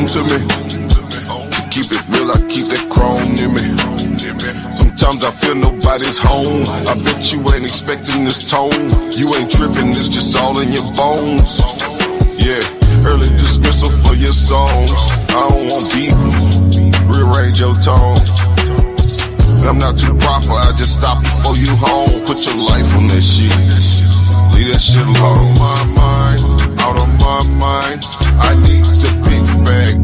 to me. To keep it real, I keep that chrome in me. Sometimes I feel nobody's home. I bet you ain't expecting this tone. You ain't tripping, it's just all in your bones. Yeah, early dismissal for your songs. I don't want beef, rearrange your tone. I'm not too proper, I just stop before you home. Put your life on that shit, leave that shit alone. Out of my mind, I need the big bag.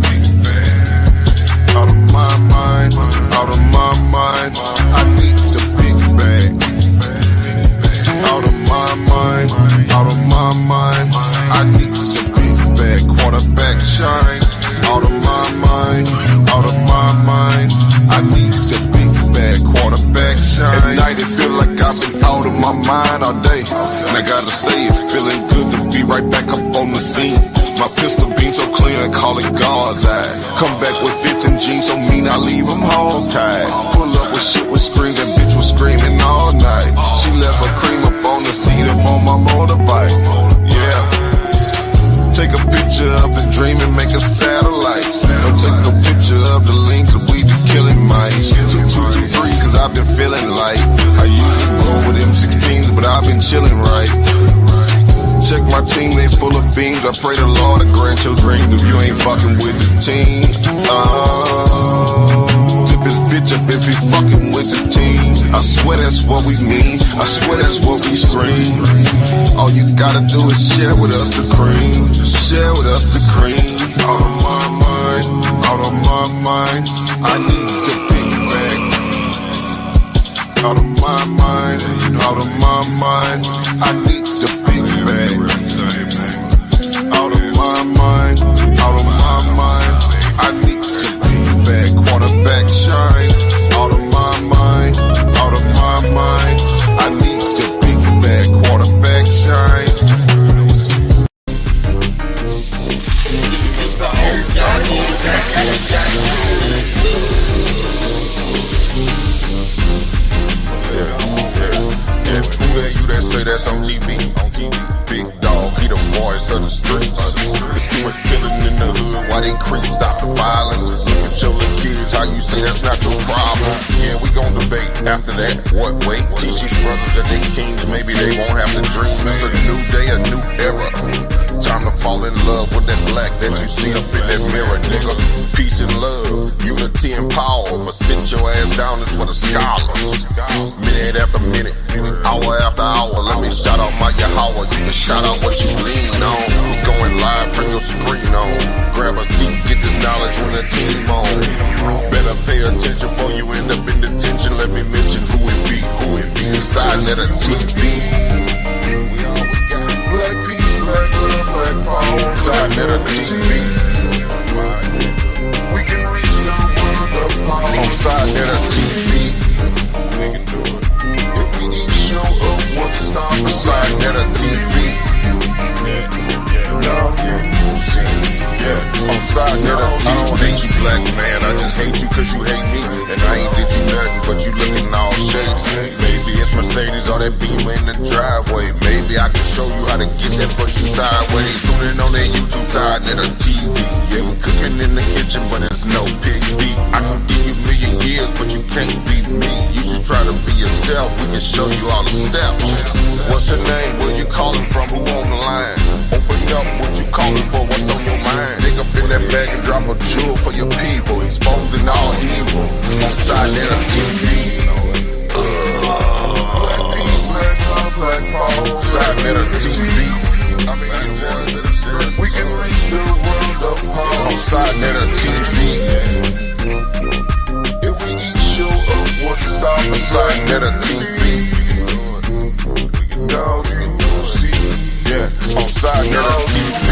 Out of my mind, out of my mind, I need the big bag. Out of my mind, out of my mind, I need the big bag. Quarterback shine. Out of my mind, out of my mind, I need the big bag. Quarterback shine. At night it feel like I've been out of my mind all day, and I gotta say it feeling good to be right back up on the scene. My pistol beam so clean, I call it God's eye. Come back with fits and jeans, so mean I leave them home tied. Pull up with shit with screams, that bitch was screaming all night. She left her cream up on the seat up on my motorbike. Yeah. Take a picture of the dream and make a satellite. Don't take no picture of the links that we be killing mice. 223, cause I've been feeling like I usually roll with M16s, but I've been chilling right. Check my team, they full of beans. I pray the Lord to grant your dreams if you ain't fucking with the team. Tip his bitch up if he fucking with the team. I swear that's what we mean, I swear that's what we scream. All you gotta do is share with us the cream. Share with us the cream. Out of my mind, out of my mind, I need the big bag. Out of my mind, out of my mind, I need the big bag. Out of my mind, out of my mind, I need the big bag. Quarterback shine. Out of my mind, out of my mind, I need the big bag. Quarterback shine. It's the whole you that say that's on TV. Big dog, he the voice of the streets. It's too much killing in the hood, why they creeps out the violence? Look at your little kids, how you say that's not your problem? Yeah, we gon' debate after that. What, wait, teach these brothers that they kings, maybe they won't have to dream. It's a new day, a new era. Time to fall in love with that black that you see up in that mirror, nigga. Peace and love, unity and power, but sit your ass down is for the scholars. Minute after minute, hour after hour, let me shout out my Yahweh. You can shout out what you lean on. We going live, turn your screen on. Grab a seat, get this knowledge when the team on. Better pay attention before you end up in detention. Let me mention who it be sa.neter TV. Black peace, black love, black power. sa.neter TV. We can reach the world of power. On sa.neter TV. We can do it. If we each show up, what's stopping? sa.neter TV. Now you see. Yeah, on sa.neter TV. I don't hate you, black man. I just hate you cause you hate me. And I ain't did you nothing, but you looking all shady. Maybe it's Mercedes or that beam in the driveway. Maybe I can show you how to get that butt you sideways. Tuning on that YouTube sa.neter TV. Yeah, we cooking in the kitchen, but it's no pig feet. I can give you a million years, but you can't beat me. You should try to be yourself. We can show you all the steps. What's your name? Where you calling from? Who on the line? Open up what you calling for. What's on your mind? Dig up in that bag and drop a jewel for your people. Exposing all evil on sa.neter TV. Black power, sa.neter TV. We can reach the world of power on sa.neter TV. If we each show up, what's stopping? sa.neter TV. Now you see, yeah, on sa.neter TV.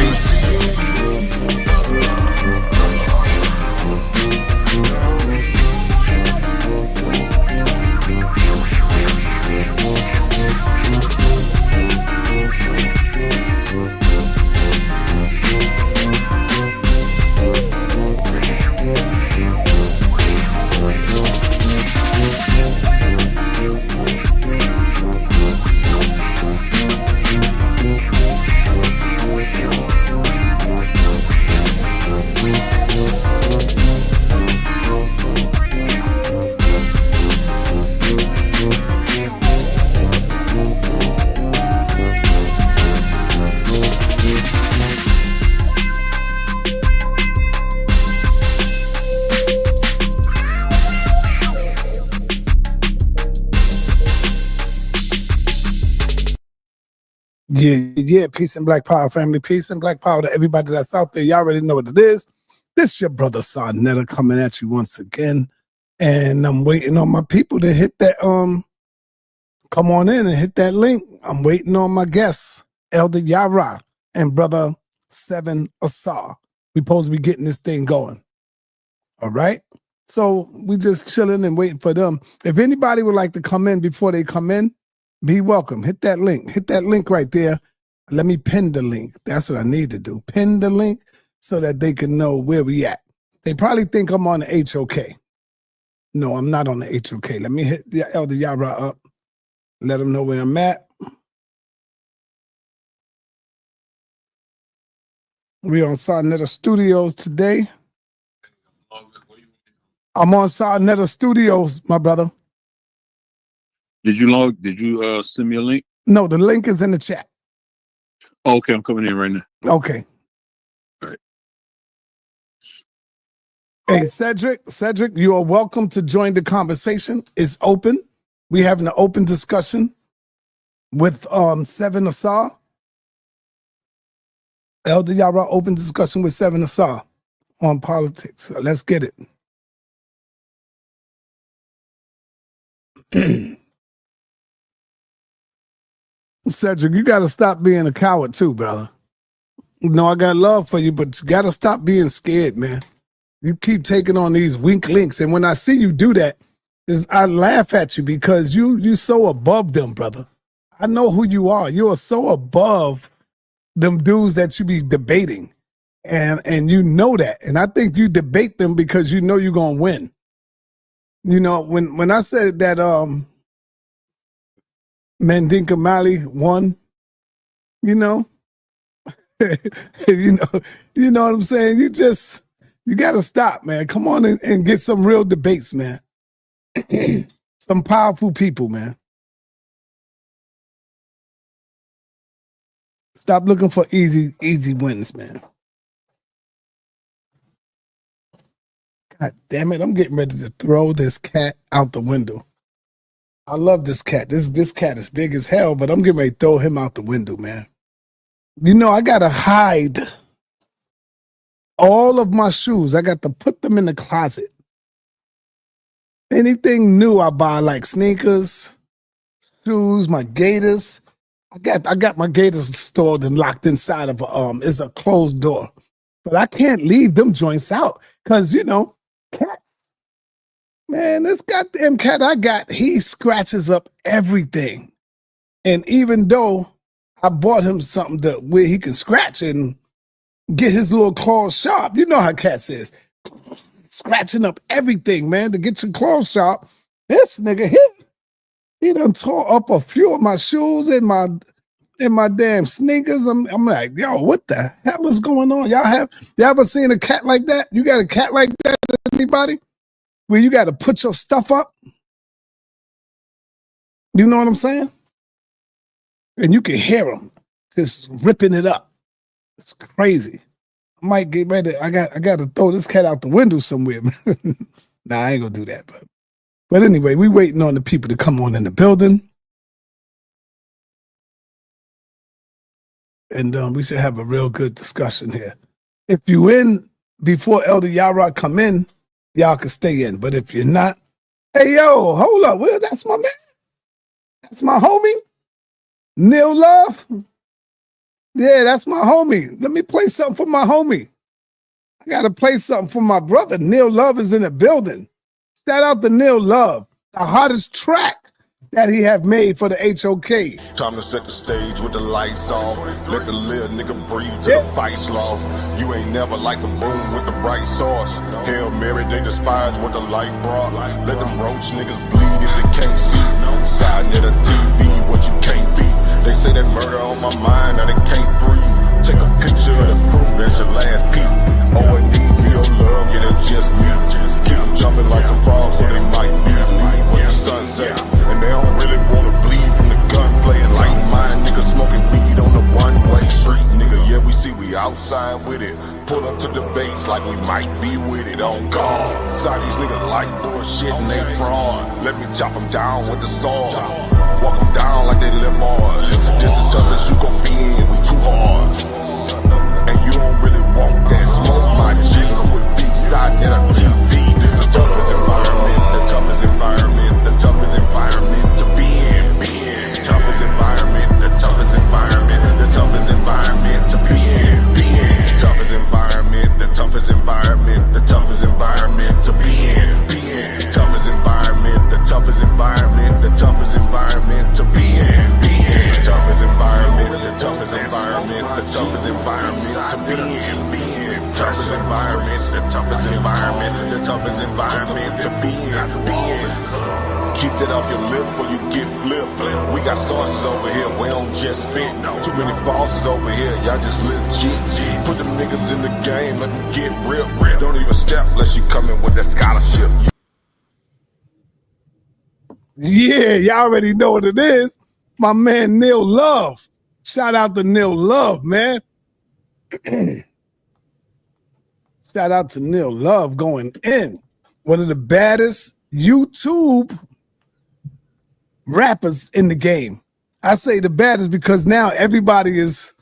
Yeah. Peace and Black Power, family. Peace and Black Power to everybody that's out there. Y'all already know what it is. This your brother sa.neter coming at you once again. And I'm waiting on my people to hit that, come on in and hit that link. I'm waiting on my guests, Elder Yarah and brother Ausar. We supposed to be getting this thing going. All right? So we just chilling and waiting for them. If anybody would like to come in before they come in, be welcome. Hit that link. Hit that link right there. Let me pin the link. That's what I need to do. Pin the link so that they can know where we at. They probably think I'm on the HOK. No, I'm not on the HOK. Let me hit the Elder Yarah up. Let them know where I'm at. We're on sa.neter Studios today. I'm on sa.neter Studios, my brother. Did you send me a link? No, the link is in the chat. Oh, okay, I'm coming in right now. Okay. All right. Hey, Cedric, you are welcome to join the conversation. It's open. We're having an open discussion with sa.neter. Elder Yarah, open discussion with sa.neter on politics. So let's get it. Cedric, you got to stop being a coward too, brother. No, I got love for you, but you got to stop being scared, man. You keep taking on these weak links, and when I see you do that, I laugh at you because you so above them, brother. I know who you are. You are so above them dudes that you be debating, and you know that. And I think you debate them because you know you're gonna win. You know, when I said that Mandinka Mali won, you know, you know what I'm saying? You gotta stop, man. Come on and get some real debates, man. Some powerful people, man. Stop looking for easy wins, man. God damn it, I'm getting ready to throw this cat out the window. I love this cat. This cat is big as hell, but I'm getting ready to throw him out the window, man. You know, I gotta hide all of my shoes. I got to put them in the closet. Anything new I buy, like sneakers, shoes, my gaiters. I got my gators stored and locked inside of it's a closed door. But I can't leave them joints out because, you know, cats. Man, this goddamn cat I got, he scratches up everything. And even though I bought him something where he can scratch and get his little claws sharp, you know how cats is. Scratching up everything, man, to get your claws sharp. This nigga here, he done tore up a few of my shoes and my damn sneakers. I'm like, yo, what the hell is going on? Y'all ever seen a cat like that? You got a cat like that, anybody? Where you got to put your stuff up? You know what I'm saying? And you can hear them just ripping it up. It's crazy. I might get ready. I got to throw this cat out the window somewhere. Nah, I ain't gonna do that, but anyway, we waiting on the people to come on in the building. And we should have a real good discussion here. If you in before Elder Yarah come in, y'all can stay in. But if you're not, hey, yo, hold up. Well, that's my man. That's my homie. Neil Love. Yeah, that's my homie. Let me play something for my homie. I got to play something for my brother. Neil Love is in the building. Shout out to Neil Love, the hottest track that he have made for the HOK. Time to set the stage with the lights off. Let the little nigga breathe till the fight's lost. You ain't never like the room with the bright sauce. Hail Mary, they despise what the light brought. Let them roach niggas bleed if they can't see. sa.neter TV, what you can't be. They say that murder on my mind, now they can't breathe. Take a picture of the crew, that's your last peep. Oh, it need me or love, yeah, that's just me. Keep them jumping like some frogs, so they might be leave when the sun set. And they don't really wanna bleed from the gunplay. And like mine, niggas smoking weed on the one-way street, nigga. Yeah, we see we outside with it. Pull up to debates like we might be with it on guard. Saw these niggas like bullshit and they fraud. Let me chop them down with the sword. Walk them down like they live bars. Just the toughest you gon' be We got sources over here, we don't just spit. Too many bosses over here, y'all just legit. Put them niggas in the game, let them get real. Don't even step unless you come in with that scholarship. Yeah, y'all already know what it is. My man Neil Love. Shout out to Neil Love, man. Shout out to Neil Love going in. One of the baddest YouTube rappers in the game. I say the baddest because now everybody is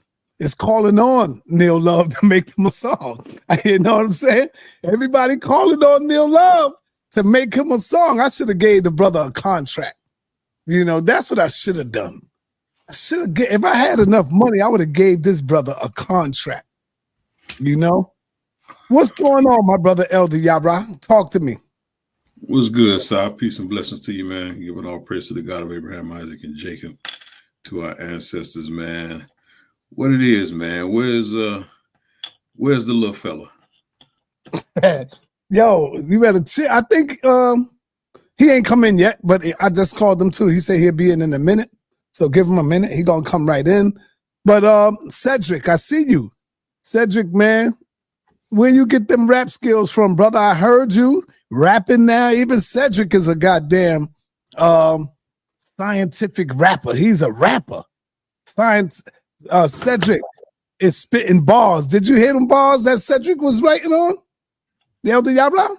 calling on Neil Love to make him a song. You know what I'm saying? Everybody calling on Neil Love to make him a song. I should have gave the brother a contract. You know, that's what I should have done. If I had enough money, I would have gave this brother a contract. You know? What's going on, my brother Elder Yarah? Talk to me. What's good, Sa? Peace and blessings to you, man. Giving all praise to the God of Abraham, Isaac, and Jacob, to our ancestors, man. What it is, man? Where's the little fella? Yo, you better chill. I think he ain't come in yet, but I just called him too. He said he'll be in a minute, so give him a minute. He gonna come right in. But Cedric, I see you, Cedric, man. Where you get them rap skills from, brother? I heard you rapping now. Even Cedric is a goddamn scientific rapper. He's a rapper. Cedric is spitting bars. Did you hear them bars that Cedric was writing on? The Elder Yarah?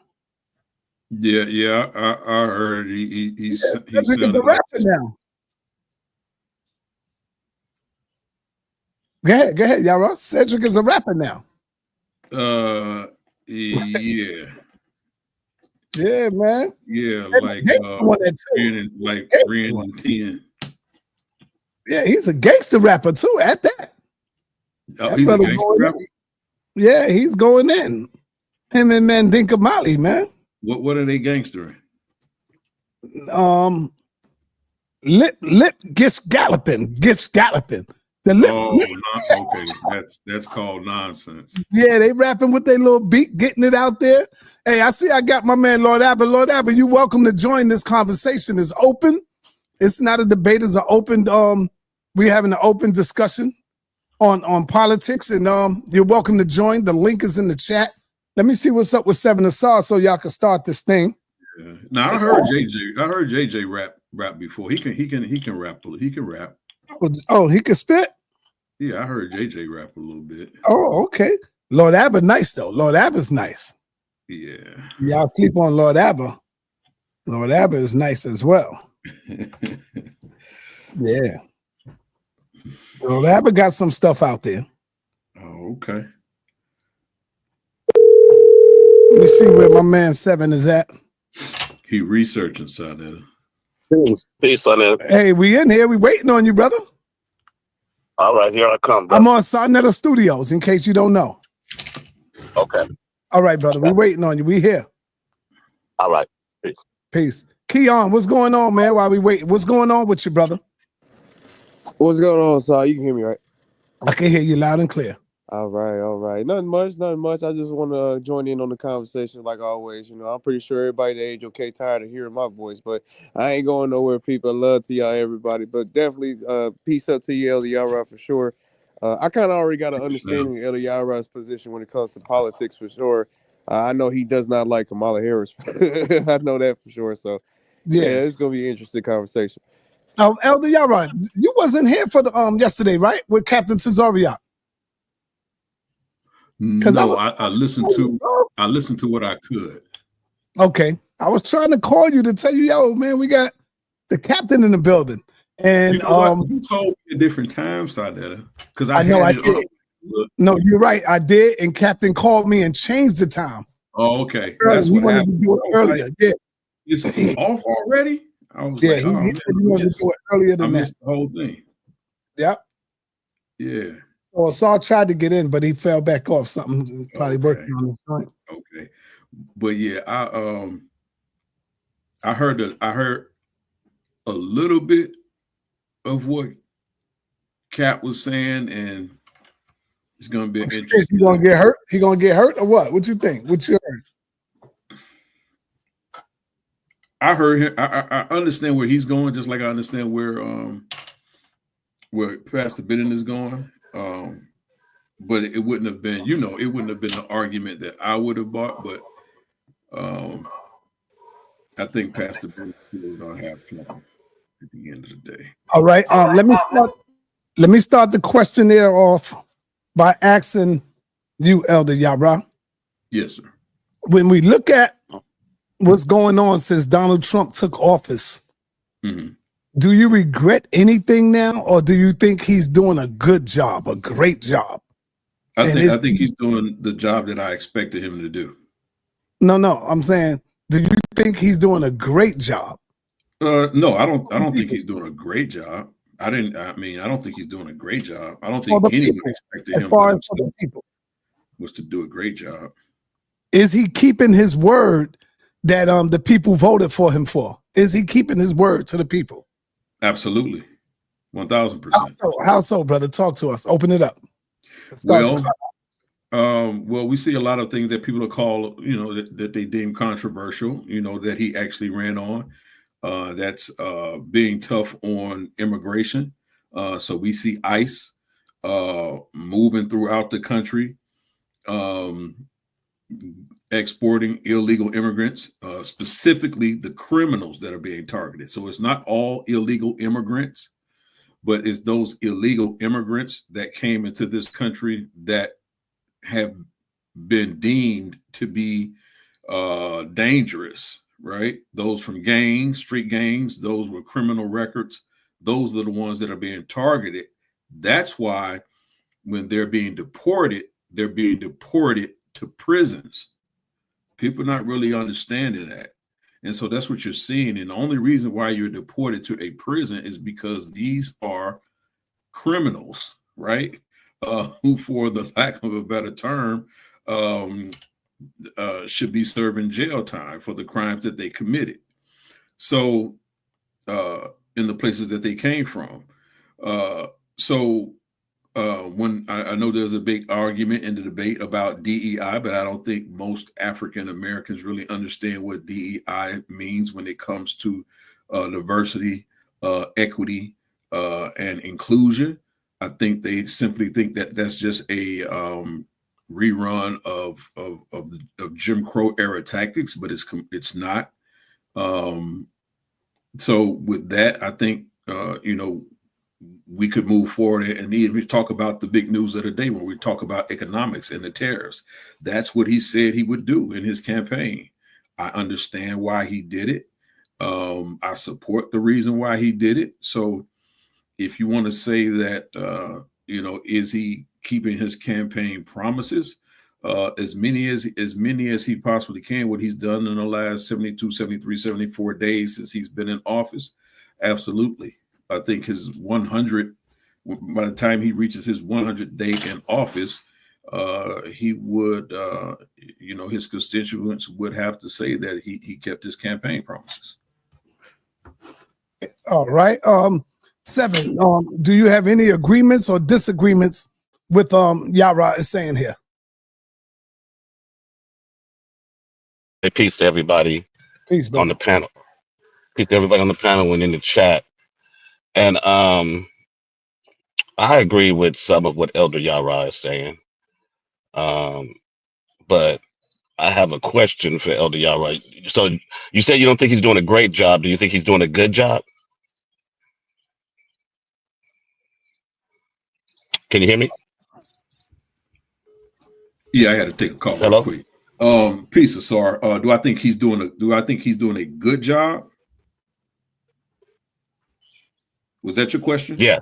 Yeah, I heard he's Cedric is a rapper now. Go ahead, Yarah. Cedric is a rapper now. Yeah. Yeah, man. Yeah, like like Ren and 10. Yeah, he's a gangster rapper too, at that. Oh, he's a gangster rapper? Yeah, he's going in. Him and Mandinka Mali, man. What are they gangstering? Lip gifts galloping. The lip. Okay. That's called nonsense. Yeah, they rapping with their little beat, getting it out there. Hey, I see I got my man Lord Abba. Lord Abba, you're welcome to join this conversation. It's open. It's not a debate, it's an open, we're having an open discussion on politics, and you're welcome to join. The link is in the chat. Let me see what's up with sa.neter so y'all can start this thing. Yeah. Now I heard JJ rap before. He can rap. He can rap. Oh, he can spit? Yeah, I heard JJ rap a little bit. Oh, okay. Lord Abba nice though. Lord Abba's nice. Yeah. Y'all sleep on Lord Abba. Lord Abba is nice as well. Yeah. Lord Abba got some stuff out there. Oh, okay. Let me see where my man 7 is at. He researching sa.neter. Peace on that. Hey, we in here. We waiting on you, brother. All right, here I come, bro. I'm on sa.neter Studios, in case you don't know. Okay. All right, brother. We waiting on you. We here. All right. Peace. Peace. Keon, what's going on, man? While we waiting, what's going on with you, brother? What's going on, Saul? You can hear me, right? I can hear you loud and clear. All right. Nothing much. I just want to join in on the conversation like always. You know, I'm pretty sure everybody at the age okay tired of hearing my voice, but I ain't going nowhere, people. Love to y'all, everybody. But definitely peace up to you, Elder Yarah, for sure. I kind of already got an understanding of Elder Yarah's position when it comes to politics, for sure. I know he does not like Kamala Harris. I know that for sure. So, yeah, it's going to be an interesting conversation. Elder Yarah, you wasn't here for the yesterday, right? With Captain Tazariak. No, I listened to what I could. Okay. I was trying to call you to tell you, yo, man, we got the captain in the building. And you know you told me a different time, sa.neter, because I know I did. No, you're right. I did, and Captain called me and changed the time. Oh, okay. That's what happened. Earlier. Yeah. Is he off already? I was he wanted to do it earlier than that. I missed the whole thing. Yep. Yeah. Well, Saul tried to get in, but he fell back off something. Probably working on his joint. Okay. But yeah, I heard a little bit of what Cap was saying, and it's gonna be interesting. He gonna get hurt? He gonna get hurt or what? What you think? What you heard? I heard him. I understand where he's going, just like I understand where Pastor Biden is going. But it wouldn't have been, it wouldn't have been the argument that I would have bought. But I think Pastor Biden still gonna have trouble at the end of the day. All right. Let me start the questionnaire off by asking you, Elder Yarah. Yes, sir. When we look at what's going on since Donald Trump took office, do you regret anything now, or do you think he's doing a good job, a great job? I think he's doing the job that I expected him to do. No, I'm saying, do you think he's doing a great job? No, I don't think he's doing a great job. I don't think he's doing a great job. I don't think anyone expected him was to do a great job. Is he keeping his word that the people voted for him for? Is he keeping his word to the people? Absolutely. 1,000%. How so, brother? Talk to us. Open it up. Well, we see a lot of things that people are called, that they deem controversial, that he actually ran on. That's being tough on immigration. So we see ICE moving throughout the country, exporting illegal immigrants, specifically the criminals that are being targeted. So it's not all illegal immigrants, but it's those illegal immigrants that came into this country that have been deemed to be dangerous, right? Those from gangs, street gangs, those with criminal records, those are the ones that are being targeted. That's why when they're being deported to prisons. People not really understanding that. And so that's what you're seeing. And the only reason why you're deported to a prison is because these are criminals, right? Who, for the lack of a better term, should be serving jail time for the crimes that they committed. So in the places that they came from. When I know there's a big argument in the debate about DEI, but I don't think most African Americans really understand what DEI means when it comes to diversity, equity, and inclusion. I think they simply think that that's just a rerun of Jim Crow era tactics, but it's not. So with that, I think we could move forward and even talk about the big news of the day when we talk about economics and the tariffs. That's what he said he would do in his campaign. I understand why he did it. I support the reason why he did it. So if you want to say that, is he keeping his campaign promises? As many as he possibly can, what he's done in the last 72, 73, 74 days since he's been in office. Absolutely. I think his 100, by the time he reaches his 100th day in office, he would, his constituents would have to say that he kept his campaign promises. All right. 7, do you have any agreements or disagreements with Yarah is saying here? Hey, peace to everybody on the panel. Peace to everybody on the panel and in the chat. And I agree with some of what Elder Yarah is saying. But I have a question for Elder Yarah. So you say you don't think he's doing a great job. Do you think he's doing a good job? Can you hear me? Yeah, I had to take a call real quick. Peace, Ausar. Do I think he's doing a good job? Was that your question? Yeah,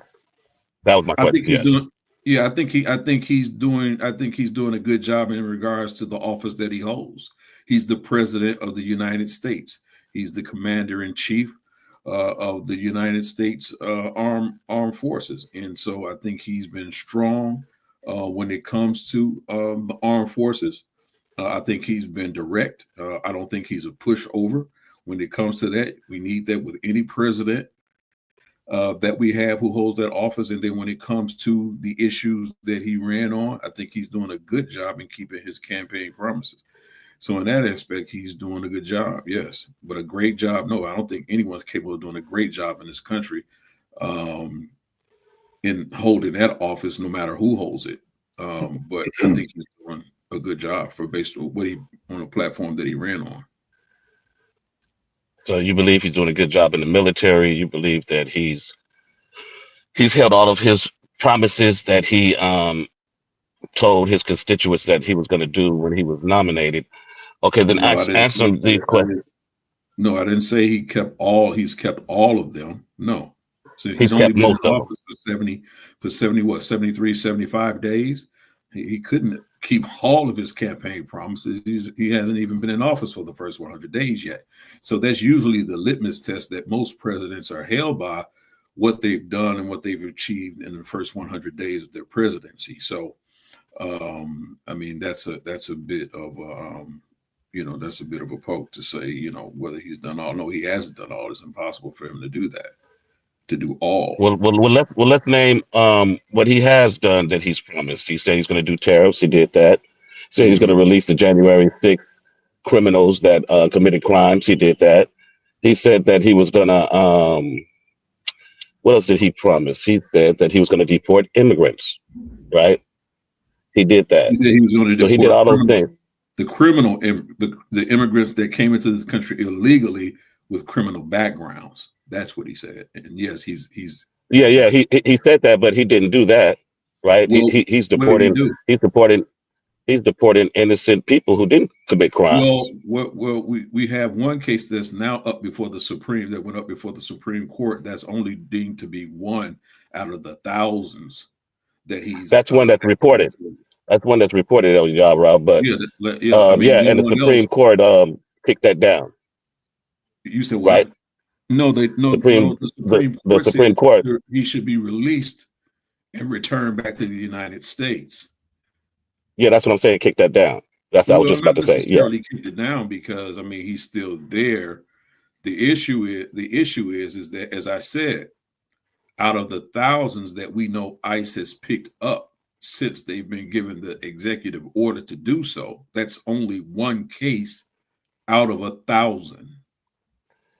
that was my question. I think he's doing a good job in regards to the office that he holds. He's the president of the United States. He's the commander in chief of the United States armed forces, and so I think he's been strong when it comes to the armed forces. I think he's been direct. I don't think he's a pushover when it comes to that. We need that with any president that we have who holds that office. And then when it comes to the issues that he ran on, I think he's doing a good job in keeping his campaign promises. So in that aspect, he's doing a good job, yes. But a great job, no, I don't think anyone's capable of doing a great job in this country in holding that office, no matter who holds it. But I think he's doing a good job for based on what he on a platform that he ran on. So you believe he's doing a good job in the military? You believe that he's held all of his promises that he told his constituents that he was going to do when he was nominated? Okay, then No, answer these questions. No, I didn't say he's kept all of them. No. So He's only kept been in most of them. office for 73, 75 days. He couldn't keep all of his campaign promises. He hasn't even been in office for the first 100 days yet. So that's usually the litmus test that most presidents are held by, what they've done and what they've achieved in the first 100 days of their presidency. So, I mean, that's a bit of that's a bit of a poke to say, whether he's done all. No, he hasn't done all. It's impossible for him to do that, to do all. Well, let's name what he has done that he's promised. He said he's going to do tariffs. He did that. He said he's going to release the January 6th criminals that committed crimes. He did that. He said that he was going to what else did he promise? He said that he was going to deport immigrants, right? He did that. He said he was going to deport. So he did all those things. The immigrants that came into this country illegally with criminal backgrounds. That's what he said. And yes, he's he said that, but he didn't do that, right? Well, he's deporting innocent people who didn't commit crimes. Well, we have one case that's now up before the Supreme, that went up before the Supreme Court. That's only deemed to be one out of the thousands that he's. That's one that's reported. That's one that's reported, Yarah. But and the Supreme Court kicked that down. You said what? Right? The Supreme Court said he should be released and returned back to the United States. Yeah, that's what I'm saying. Kick that down. That's what I was just about to say. Yeah, kicked it down because he's still there. The issue is that, as I said, out of the thousands that we know ICE has picked up since they've been given the executive order to do so, that's only one case out of 1,000.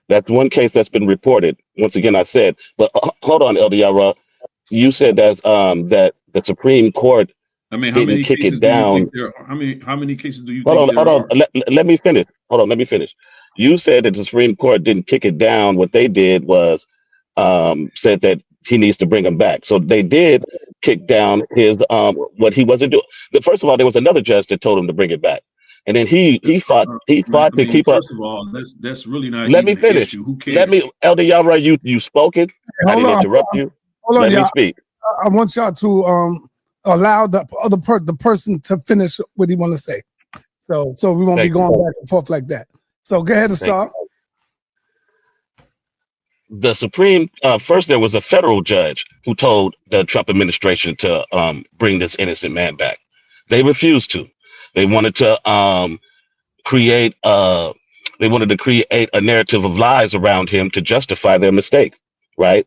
That's one case that's been reported. Once again, I said, but hold on, Elder Yarah. You said that the Supreme Court. How many kick cases it down. How many cases do you think? Hold on. Let me finish. Hold on. Let me finish. You said that the Supreme Court didn't kick it down. What they did was said that he needs to bring him back. So they did kick down his what he wasn't doing. But first of all, there was another judge that told him to bring it back, and then he fought to keep up. First of all, that's really not. Let me finish. Who cares? Elder Yarah, you spoken. I didn't interrupt you. Let me speak. I want y'all to allow the person to finish what he want to say. So we won't be going back and forth like that. So go ahead, Ausar. The Supreme first, there was a federal judge who told the Trump administration to bring this innocent man back. They refused to. They wanted to create a narrative of lies around him to justify their mistakes, right?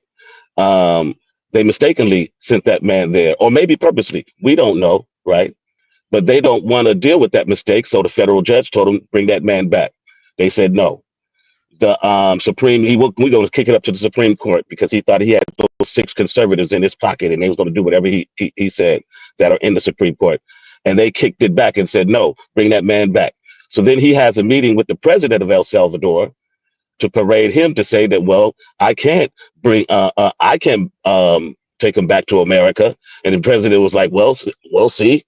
They mistakenly sent that man there, or maybe purposely. We don't know, right? But they don't want to deal with that mistake. So the federal judge told them, bring that man back. They said no. The we're going to kick it up to the Supreme Court because he thought he had those 6 conservatives in his pocket and they was going to do whatever he said that are in the Supreme Court. And they kicked it back and said, no, bring that man back. So then he has a meeting with the president of El Salvador to parade him to say that, well, I can't bring, I can take him back to America. And the president was like, well, see,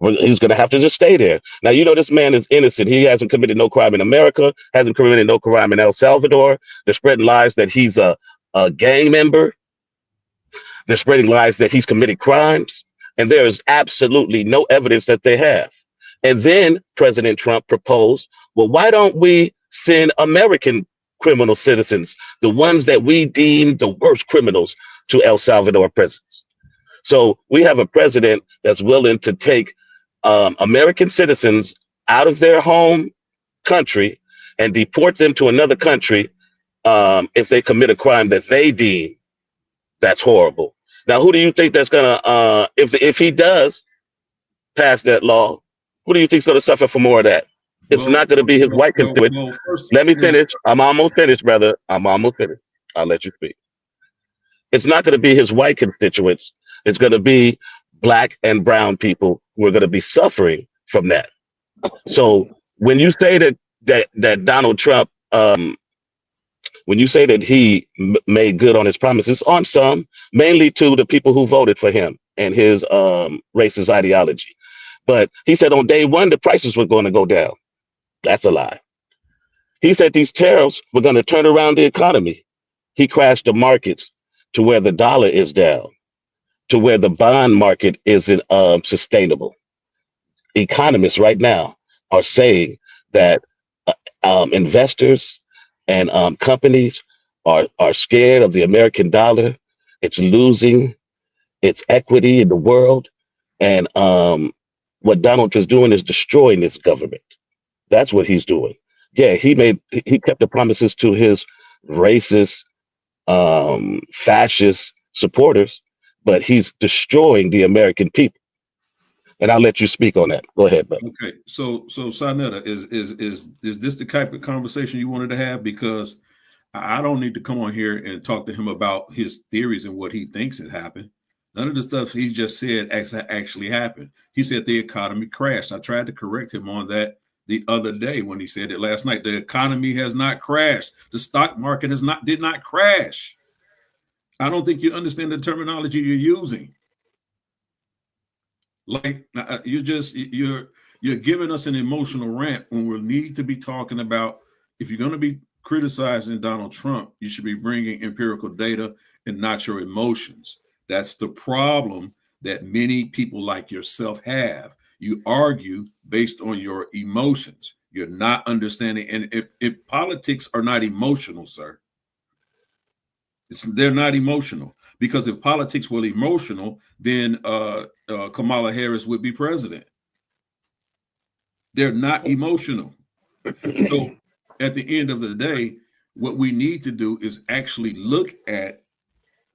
he's going to have to just stay there. Now, this man is innocent. He hasn't committed no crime in America, hasn't committed no crime in El Salvador. They're spreading lies that he's a gang member. They're spreading lies that he's committed crimes. And there is absolutely no evidence that they have. And then President Trump proposed, well, why don't we send American criminal citizens, the ones that we deem the worst criminals, to El Salvador prisons? So we have a president that's willing to take American citizens out of their home country and deport them to another country if they commit a crime that they deem that's horrible. Now, who do you think that's gonna if he does pass that law, who do you think is gonna suffer for more of that? It's not going to be his white constituents. Let me finish. I'm almost finished, brother. I'm almost finished. I'll let you speak. It's not going to be his white constituents. It's going to be black and brown people who are going to be suffering from that. So when you say that Donald Trump, when you say that he made good on his promises, on some, mainly to the people who voted for him and his racist ideology, but he said on day one the prices were going to go down. That's a lie. He said these tariffs were going to turn around the economy. He crashed the markets to where the dollar is down, to where the bond market isn't sustainable. Economists right now are saying that investors and companies are scared of the American dollar. It's losing its equity in the world. And what Donald Trump is doing is destroying this government. That's what he's doing. Yeah, he kept the promises to his racist, fascist supporters, but he's destroying the American people. And I'll let you speak on that. Go ahead, brother. Okay, so sa.neter, is this the type of conversation you wanted to have? Because I don't need to come on here and talk to him about his theories and what he thinks had happened. None of the stuff he just said actually happened. He said the economy crashed. I tried to correct him on that the other day when he said it last night. The economy has not crashed. The stock market did not crash. I don't think you understand the terminology you're using. Like you're giving us an emotional rant when we need to be talking about, if you're going to be criticizing Donald Trump, you should be bringing empirical data and not your emotions. That's the problem that many people like yourself have. You argue based on your emotions. You're not understanding. And if politics are not emotional, sir, they're not emotional. Because if politics were emotional, then Kamala Harris would be president. They're not emotional. So at the end of the day, what we need to do is actually look at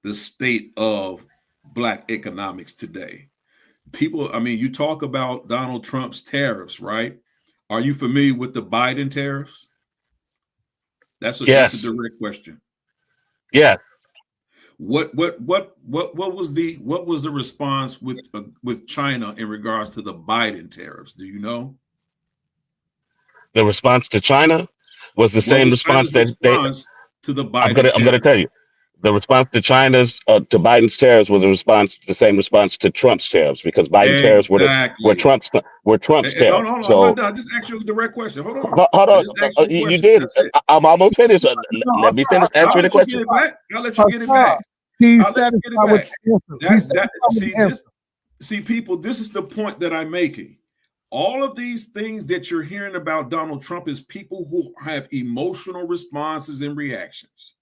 the state of Black economics today. People, I mean, you talk about Donald Trump's tariffs, right? Are you familiar with the Biden tariffs? That's a direct question. Yeah. What was the response with China in regards to the Biden tariffs? Do you know? The response to China was the same response that to the Biden. I'm going to tell you. The response to China's to Biden's tariffs was the same response to Trump's tariffs, because Biden's tariffs were Trump's tariffs. No, so, I'm not done. I just asked you a direct question. Hold on. You did. I'm almost finished. Let me finish answering the question. I'll let you get it back. He's satisfied with See, people, this is the point that I'm making. All of these things that you're hearing about Donald Trump is people who have emotional responses and reactions.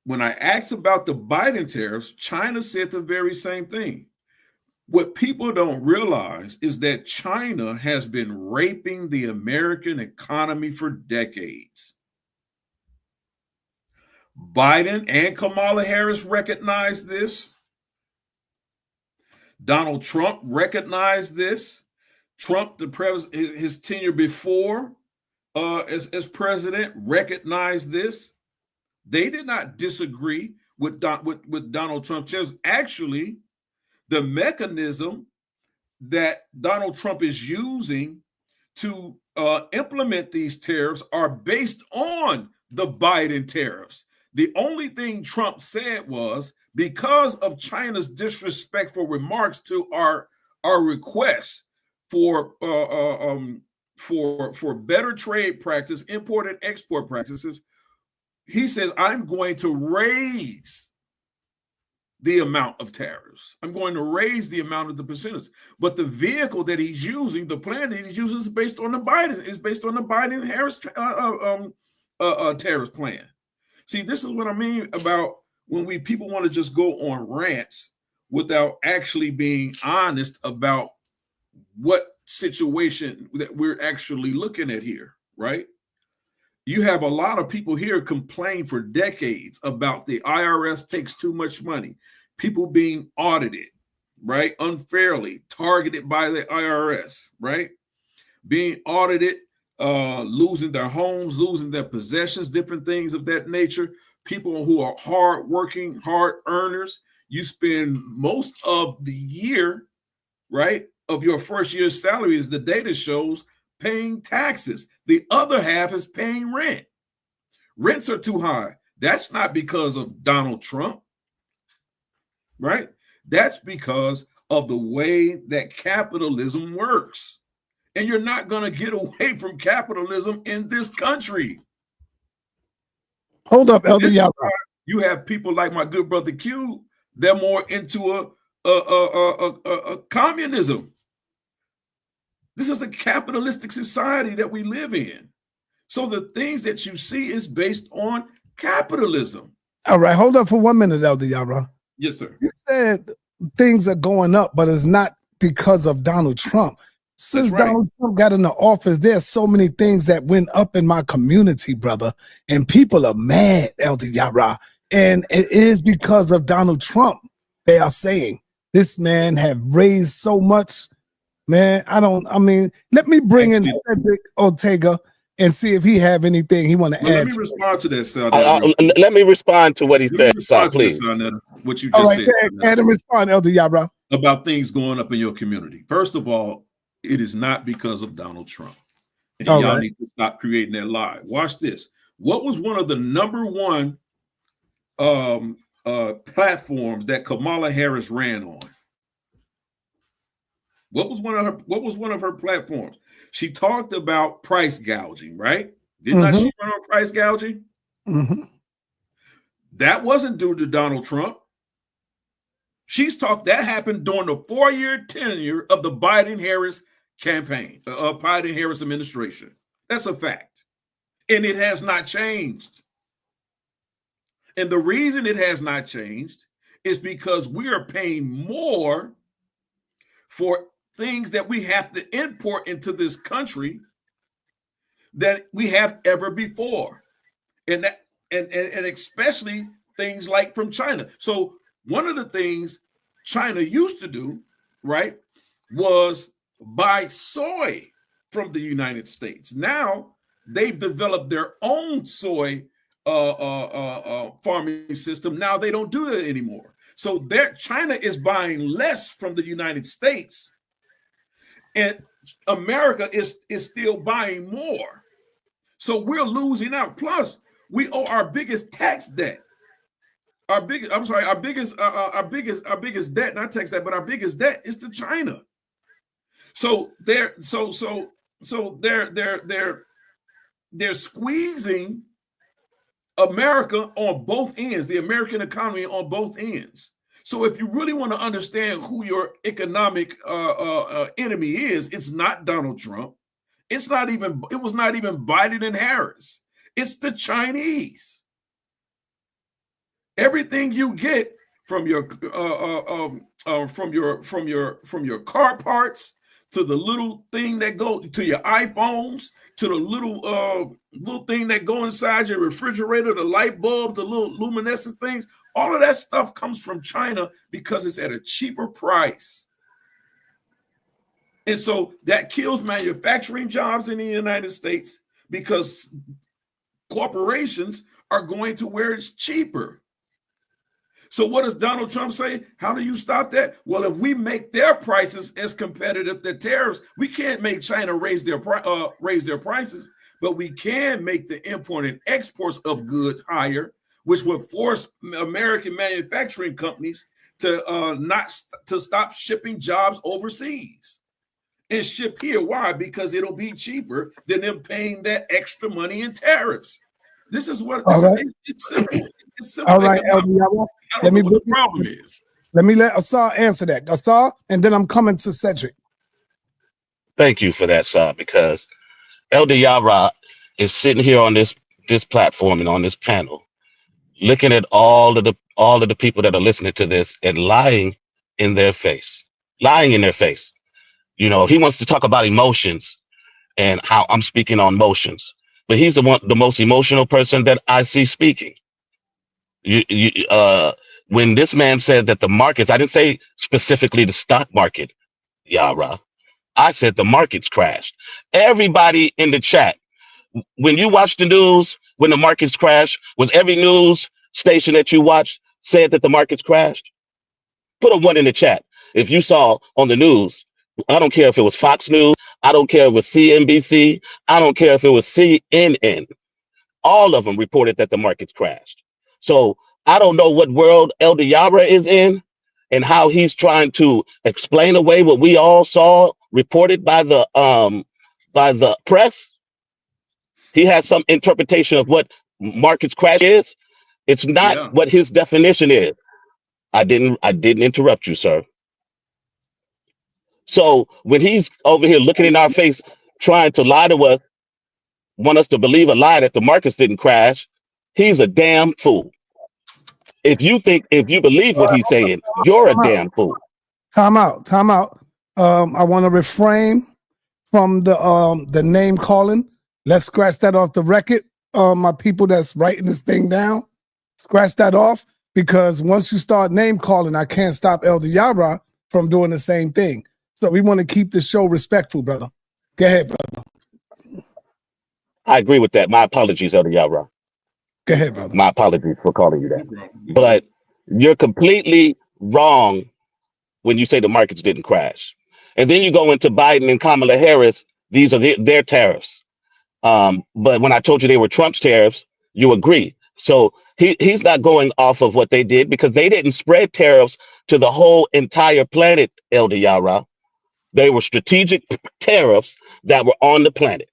When I asked about the Biden tariffs, China said the very same thing. What people don't realize is that China has been raping the American economy for decades. Biden and Kamala Harris recognized this. Donald Trump recognized this. Trump, his tenure before as president, recognized this. They did not disagree with Donald Trump. Actually, the mechanism that Donald Trump is using to implement these tariffs are based on the Biden tariffs. The only thing Trump said was, because of China's disrespectful remarks to our requests for better trade practice, import and export practices, he says, I'm going to raise the amount of tariffs. I'm going to raise the amount of the percentage. But the vehicle that he's using, the plan that he's using, is based on the Biden-Harris tariff plan. See, this is what I mean about when people want to just go on rants without actually being honest about what situation that we're actually looking at here, right? You have a lot of people here complain for decades about the IRS takes too much money, people being audited, right? Unfairly targeted by the IRS, right? Being audited, losing their homes, losing their possessions, different things of that nature. People who are hard-working, hard earners, you spend most of the year, right, of your first year's salary, as the data shows, paying taxes. The other half is paying rent. Rents are too high. That's not because of Donald Trump, right? That's because of the way that capitalism works. And you're not going to get away from capitalism in this country. Hold up, Elder Yarah. You have people like my good brother Q. They're more into a communism. This is a capitalistic society that we live in. So the things that you see is based on capitalism. All right, hold up for 1 minute, Elder Yarah. Yes, sir. You said things are going up, but it's not because of Donald Trump. Since Donald Trump got in the office, there's so many things that went up in my community, brother, and people are mad, Elder Yarah. And it is because of Donald Trump. They are saying this man have raised so much, man. Let me bring in Cedric Ortega and see if he have anything he want to add. Let me respond to that, Sal. Let me respond to what he said, Sal, please. What you just said. And respond, Elder Yarah. About things going up in your community. First of all, it is not because of Donald Trump. And y'all need to stop creating that lie. Watch this. What was one of the number one platforms that Kamala Harris ran on? What was one of her platforms? She talked about price gouging, right? Did not she run on price gouging? That wasn't due to Donald Trump. That happened during the 4-year tenure of the Biden-Harris campaign, Biden-Harris administration. That's a fact. And it has not changed. And the reason it has not changed is because we are paying more for things that we have to import into this country than we have ever before. And especially things like from China. So one of the things China used to do, right, was buy soy from the United States. Now they've developed their own soy farming system. Now they don't do that anymore. So China is buying less from the United States, and America is still buying more. So we're losing out. Plus, we owe our biggest tax debt. Our biggest debt, not tax debt, but our biggest debt is to China. So they're squeezing America on both ends, the American economy on both ends. So if you really want to understand who your economic enemy is, it's not Donald Trump. It was not even Biden and Harris. It's the Chinese. Everything you get from your car parts, to the little thing that go to your iPhones, to the little thing that go inside your refrigerator, the light bulb, the little luminescent things, all of that stuff comes from China because it's at a cheaper price. And so that kills manufacturing jobs in the United States because corporations are going to where it's cheaper. So what does Donald Trump say? How do you stop that? Well, if we make their prices as competitive, the tariffs, we can't make China raise their prices, but we can make the import and exports of goods higher, which would force American manufacturing companies to stop shipping jobs overseas and ship here. Why? Because it'll be cheaper than them paying that extra money in tariffs. This is what it's simple. It's simple. All right, let me what the problem is. Let me let Ausar answer that. Ausar, and then I'm coming to Cedric. Thank you for that, Sar, because Elder Yarah is sitting here on this platform and on this panel, looking at all of the people that are listening to this and lying in their face. You know, he wants to talk about emotions and how I'm speaking on emotions, but he's the most emotional person that I see speaking. when this man said that the markets, I didn't say specifically the stock market, Yarah. I said the markets crashed. Everybody in the chat, when you watch the news, when the markets crash, was every news station that you watched said that the markets crashed? Put a 1 in the chat. If you saw on the news, I don't care if it was Fox News, I don't care if it was CNBC, I don't care if it was CNN. All of them reported that the markets crashed. So I don't know what world Elder Yarah is in and how he's trying to explain away what we all saw reported by the press. He has some interpretation of what markets crash is. It's not what his definition is. I didn't interrupt you, sir. So when he's over here looking in our face, trying to lie to us, want us to believe a lie that the markets didn't crash, he's a damn fool. If you believe what he's saying, you're a damn fool. Time out. I want to refrain from the name calling. Let's scratch that off the record. My people that's writing this thing down, scratch that off, because once you start name calling, I can't stop Elder Yarah from doing the same thing. So we want to keep the show respectful, brother. Go ahead, brother. I agree with that. My apologies, Elder Yarah. Go ahead, brother. My apologies for calling you that. But you're completely wrong when you say the markets didn't crash. And then you go into Biden and Kamala Harris, these are their tariffs. But when I told you they were Trump's tariffs, you agree. So he's not going off of what they did, because they didn't spread tariffs to the whole entire planet, Elder Yarah. They were strategic tariffs that were on the planet.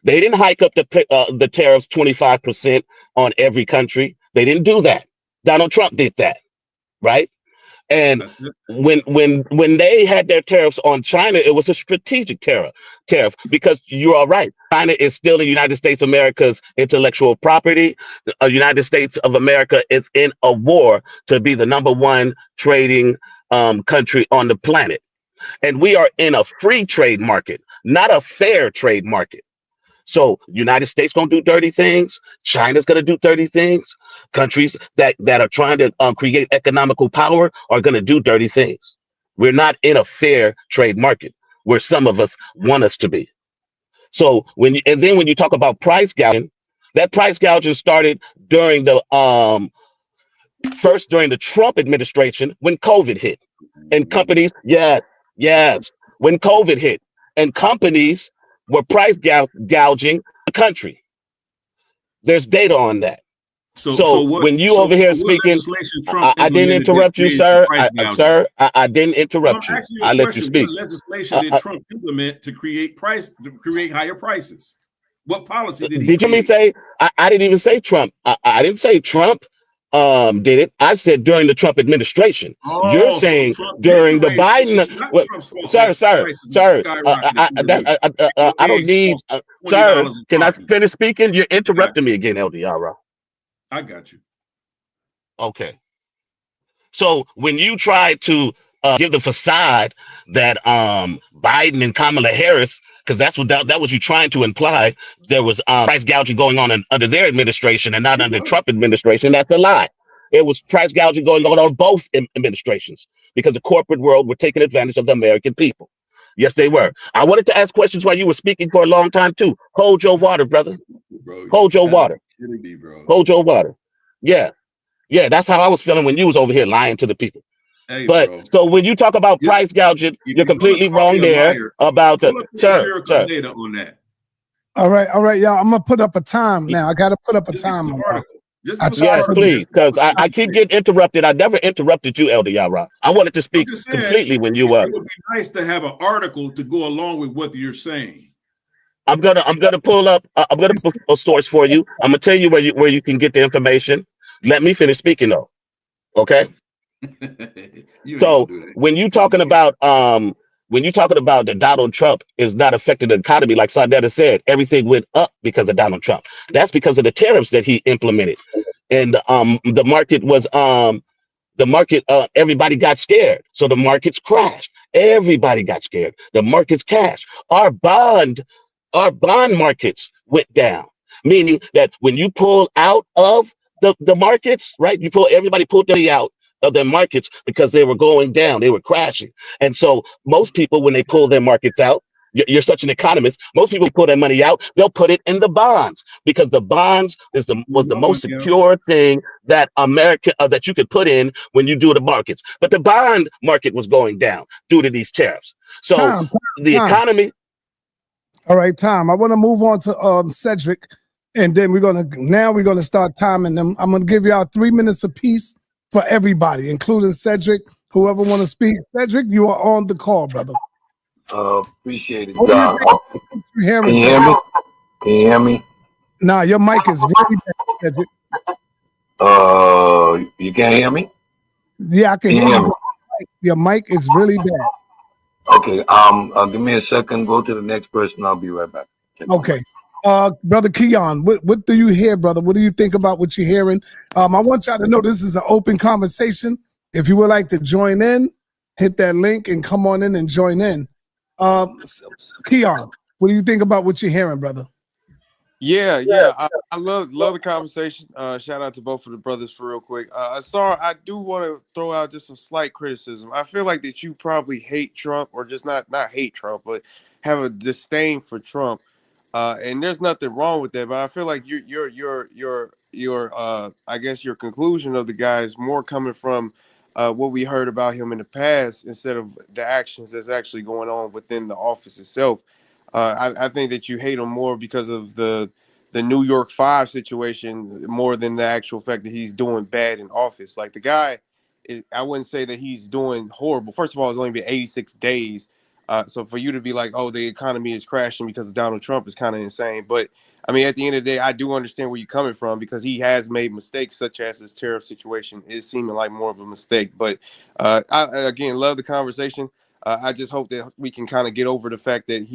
They didn't hike up the tariffs 25% on every country. They didn't do that. Donald Trump did that, right? And when they had their tariffs on China, it was a strategic tariff, because you are right. China is still the United States of America's intellectual property. The United States of America is in a war to be the #1 trading country on the planet. And we are in a free trade market, not a fair trade market. So United States gonna do dirty things. China's gonna do dirty things. Countries that are trying to create economical power are gonna do dirty things. We're not in a fair trade market where some of us want us to be. So when you talk about price gouging, that price gouging started during the during the Trump administration when COVID hit, and companies, when COVID hit, and companies were price gouging the country. There's data on that. So when you over here speaking, I didn't interrupt you, sir. I didn't interrupt you. I let you speak. What legislation did Trump implement to create higher prices? What policy did he? Did you mean say? I didn't even say Trump. I didn't say Trump did it. I said during the Trump administration. You're saying during the Biden. Sir. I don't need. Sir, can I finish speaking? You're interrupting me again, Elder Yarah. I got you. Okay. So when you try to give the facade that Biden and Kamala Harris, because that's what that was you trying to imply, there was price gouging going on under their administration and not under the Trump administration. That's a lie. It was price gouging going on both administrations, because the corporate world were taking advantage of the American people. Yes, they were. I wanted to ask questions while you were speaking for a long time too. Hold your water, brother. Hold your water. Hold your water. Yeah, that's how I was feeling when you was over here lying to the people. Hey, but bro. So when you talk about price gouging, you're completely wrong there about the data on that. All right, y'all. I'm gonna put up a time now. I gotta put up a time. Yes, please, because I keep getting interrupted. I never interrupted you, Elder Yarah. I wanted to speak completely when you were. It would be nice to have an article to go along with what you're saying. I'm gonna pull up. I'm gonna put a source for you. I'm gonna tell you where you can get the information. Let me finish speaking though. Okay. So when you talking about that Donald Trump is not affecting the economy, like sa.neter said, everything went up because of Donald Trump. That's because of the tariffs that he implemented, and the market was everybody got scared, so the markets crashed. Everybody got scared. The markets crashed. Our bond markets went down, meaning that when you pull out of the markets, right? Everybody pulled their money out. of their markets because they were going down, they were crashing. And so most people, when they pull their markets out, you're such an economist. Most people pull their money out, they'll put it in the bonds because the bonds was the most secure thing that America that you could put in when you do the markets. But the bond market was going down due to these tariffs. So the economy. All right, Tom. I want to move on to Cedric, and then we're gonna start timing them. I'm gonna give y'all 3 minutes apiece for everybody, including Cedric. Whoever want to speak, Cedric, you are on the call, brother. Appreciate it, Doc. Can you hear me? Can you hear me? Nah, your mic is really bad, Cedric. You can't hear me? Yeah, I can hear you. Your mic is really bad. Okay, give me a second. Go to the next person. I'll be right back. Okay. Brother Keon, what do you hear, brother? What do you think about what you're hearing? I want y'all to know this is an open conversation. If you would like to join in, hit that link and come on in and join in. Keon, what do you think about what you're hearing, brother? Yeah, I love the conversation. Shout out to both of the brothers for real quick. Ausar, I do want to throw out just some slight criticism. I feel like that you probably hate Trump, or just not hate Trump, but have a disdain for Trump. And there's nothing wrong with that, but I feel like your I guess your conclusion of the guy is more coming from what we heard about him in the past instead of the actions that's actually going on within the office itself. I think that you hate him more because of the New York 5 situation more than the actual fact that he's doing bad in office. Like the guy I wouldn't say that he's doing horrible. First of all, it's only been 86 days. So for you to be like, oh, the economy is crashing because of Donald Trump is kind of insane. But I mean, at the end of the day, I do understand where you're coming from because he has made mistakes, such as this tariff situation is seeming like more of a mistake. But I again love the conversation. I just hope that we can kind of get over the fact that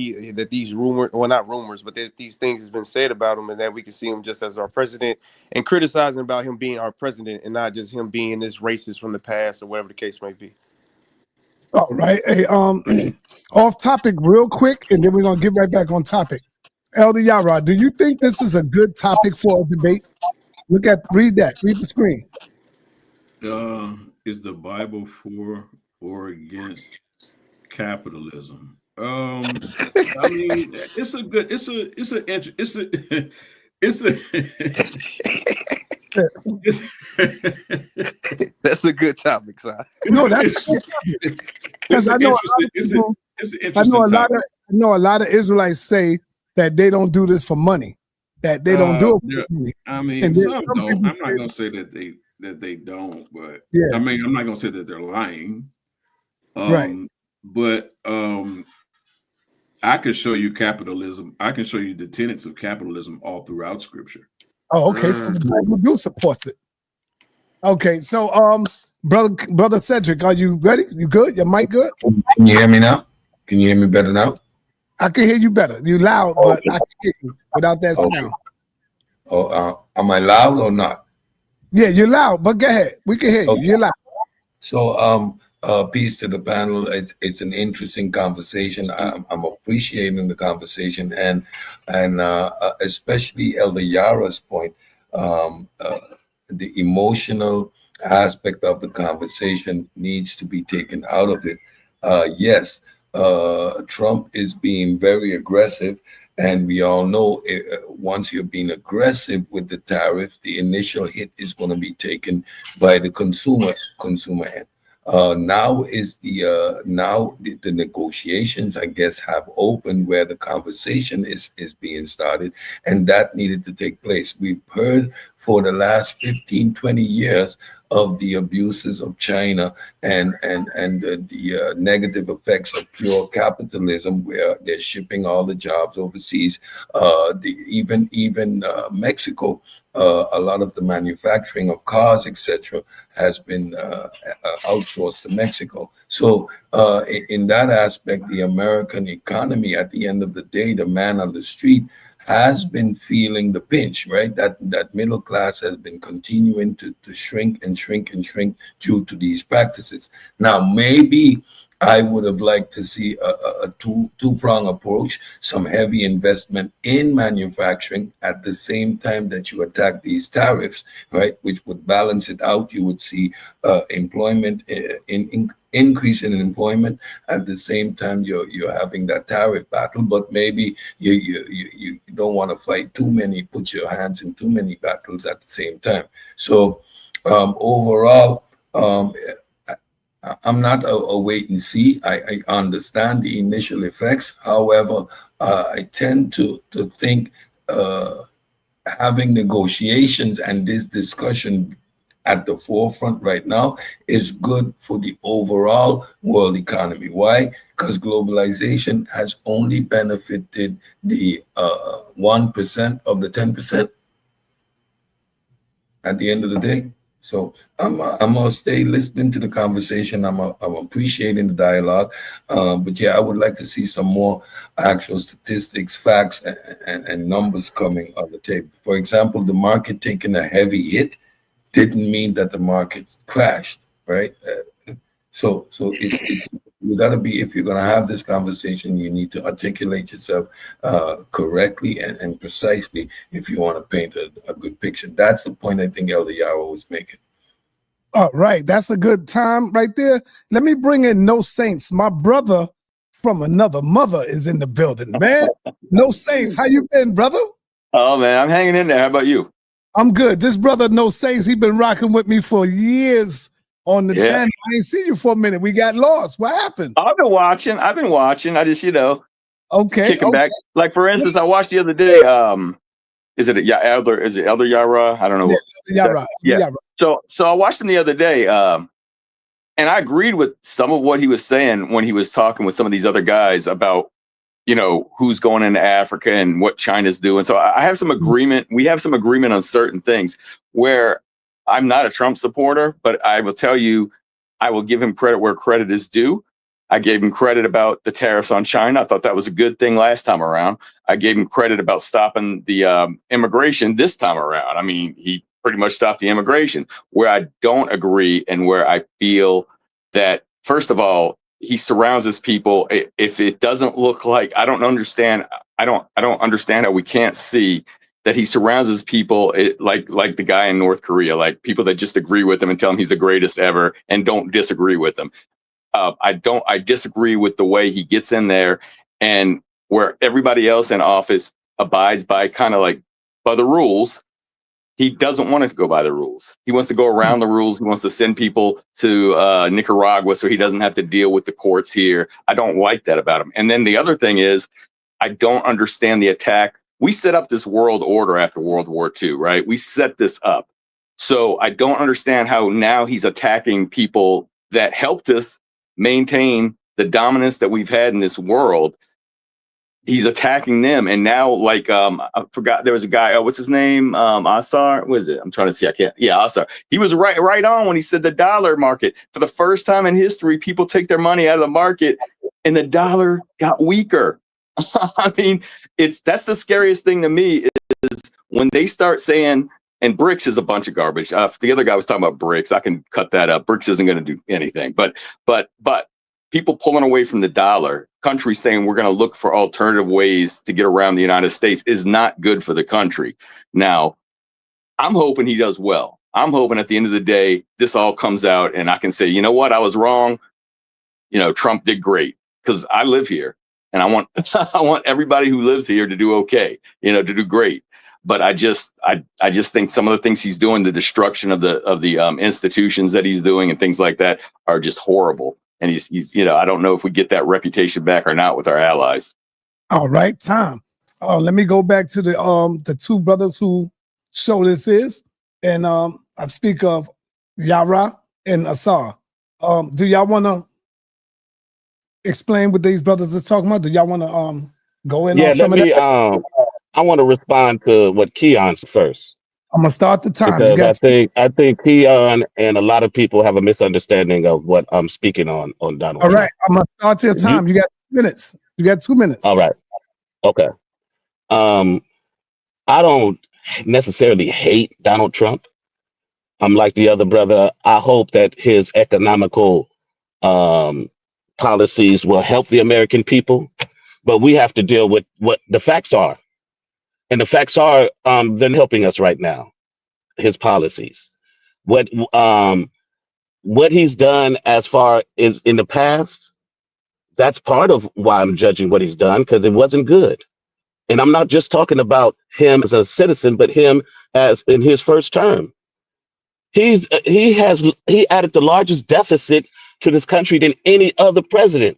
these rumors, well, not rumors, but these things has been said about him, and that we can see him just as our president and criticizing about him being our president and not just him being this racist from the past or whatever the case may be. All right. Hey, off topic real quick, and then we're gonna get right back on topic. Elder Yarah, do you think this is a good topic for a debate? Read the screen. Is the Bible for or against capitalism? I mean, it's a That's a good topic, Si. No, that's because I know a lot of Israelites say that they don't do this for money, that they don't do it for money. I mean, some don't. I'm not going to say that they don't, but yeah. I mean, I'm not going to say that they're lying. Right. But I can show you capitalism. I can show you the tenets of capitalism all throughout Scripture. Oh, okay. So the Bible do support it. Okay, so brother Cedric, are you ready? You good? Your mic good? Can you hear me now? Can you hear me better now? I can hear you better. You loud, but I can hear you without that sound. Oh, am I loud or not? Yeah, you're loud, but go ahead. We can hear you. You're loud. So, peace to the panel. It's an interesting conversation. I'm appreciating the conversation, and especially Elder Yarah's point. The emotional aspect of the conversation needs to be taken out of it. Yes, Trump is being very aggressive, and we all know once you're being aggressive with the tariff, the initial hit is going to be taken by the consumer end. Now the negotiations, I guess, have opened where the conversation is being started, and that needed to take place. We've heard for the last 15, 20 years of the abuses of China and the negative effects of pure capitalism, where they're shipping all the jobs overseas. Even Mexico, a lot of the manufacturing of cars, etc., has been outsourced to Mexico. So in that aspect, the American economy, at the end of the day, the man on the street has been feeling the pinch, right? That middle class has been continuing to shrink and shrink and shrink due to these practices. Now, maybe I would have liked to see a two-prong approach, some heavy investment in manufacturing at the same time that you attack these tariffs, right, which would balance it out. You would see employment increase in employment. At the same time, you're having that tariff battle, but maybe you don't want to fight put your hands in too many battles at the same time. So overall, I'm not a wait and see. I understand the initial effects. However, I tend to think having negotiations and this discussion at the forefront right now is good for the overall world economy. Why? Because globalization has only benefited the 1% of the 10% at the end of the day. So I'm gonna stay listening to the conversation. I'm appreciating the dialogue, but yeah, I would like to see some more actual statistics, facts, and numbers coming on the table. For example, the market taking a heavy hit didn't mean that the market crashed, right? So it's you got to be, if you're going to have this conversation, you need to articulate yourself correctly and precisely if you want to paint a good picture. That's the point I think Elder Yarah was making. All right, that's a good time right there. Let me bring in No Saints. My brother from another mother is in the building, man. No Saints, how you been, brother? Oh, man, I'm hanging in there. How about you? I'm good. This brother No Saints, he been rocking with me for years on the channel. I ain't seen you for a minute. We got lost. What happened? I've been watching. I just, kicking back. Like, for instance, I watched the other day. Is it Elder Yarah? I don't know. Yarah. Yeah. So I watched him the other day, and I agreed with some of what he was saying when he was talking with some of these other guys about, who's going into Africa and what China's doing. So I have some agreement. We have some agreement on certain things where I'm not a Trump supporter, but I will tell you, I will give him credit where credit is due. I gave him credit about the tariffs on China. I thought that was a good thing last time around. I gave him credit about stopping the immigration this time around. I mean, he pretty much stopped the immigration. Where I don't agree and where I feel that, first of all, he surrounds his people. If it doesn't look like, I don't understand how we can't see that he surrounds his people like the guy in North Korea, like people that just agree with him and tell him he's the greatest ever and don't disagree with him. I disagree with the way he gets in there and where everybody else in office abides by kind of like by the rules. He doesn't want to go by the rules. He wants to go around the rules. He wants to send people to Nicaragua so he doesn't have to deal with the courts here. I don't like that about him. And then the other thing is, I don't understand the attack. We set up this world order after World War II, right? We set this up. So I don't understand how now he's attacking people that helped us maintain the dominance that we've had in this world. He's attacking them, and now, like, I forgot, there was a guy. What's his name? Ausar. What is it? I'm trying to see. I can't. Yeah, Ausar. He was right on when he said the dollar market. For the first time in history, people take their money out of the market, and the dollar got weaker. I mean, that's the scariest thing to me is when they start saying. And BRICS is a bunch of garbage. The other guy was talking about BRICS. I can cut that up. BRICS isn't going to do anything. But people pulling away from the dollar, countries saying we're going to look for alternative ways to get around the United States is not good for the country. Now, I'm hoping he does well. I'm hoping at the end of the day, this all comes out and I can say, you know what, I was wrong. Trump did great because I live here and I want everybody who lives here to do okay, to do great. But I just think some of the things he's doing, the destruction of the institutions that he's doing and things like that are just horrible. And he's I don't know if we get that reputation back or not with our allies. All right, Tom. Let me go back to the two brothers who show this is, and I speak of Yarah and Ausar. Do y'all want to explain what these brothers is talking about? Do y'all want to go in on some of that? I want to respond to what Keon said first. I'm gonna start the time because I think Keon and a lot of people have a misunderstanding of what I'm speaking on Donald. All right, I'm gonna start your time. You got 2 minutes. You got 2 minutes. All right. Okay. I don't necessarily hate Donald Trump. I'm like the other brother. I hope that his economical policies will help the American people, but we have to deal with what the facts are. And the facts are they're helping us right now, his policies. What what he's done as far as in the past, that's part of why I'm judging what he's done, because it wasn't good. And I'm not just talking about him as a citizen, but him as in his first term. He added the largest deficit to this country than any other president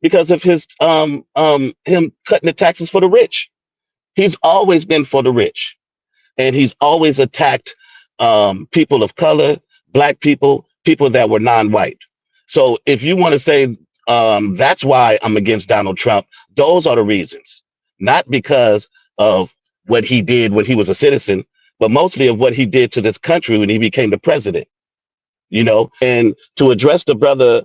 because of his him cutting the taxes for the rich. He's always been for the rich, and he's always attacked people of color, black people, people that were non-white. So if you want to say that's why I'm against Donald Trump, those are the reasons, not because of what he did when he was a citizen, but mostly of what he did to this country when he became the president. You know, and to address the brother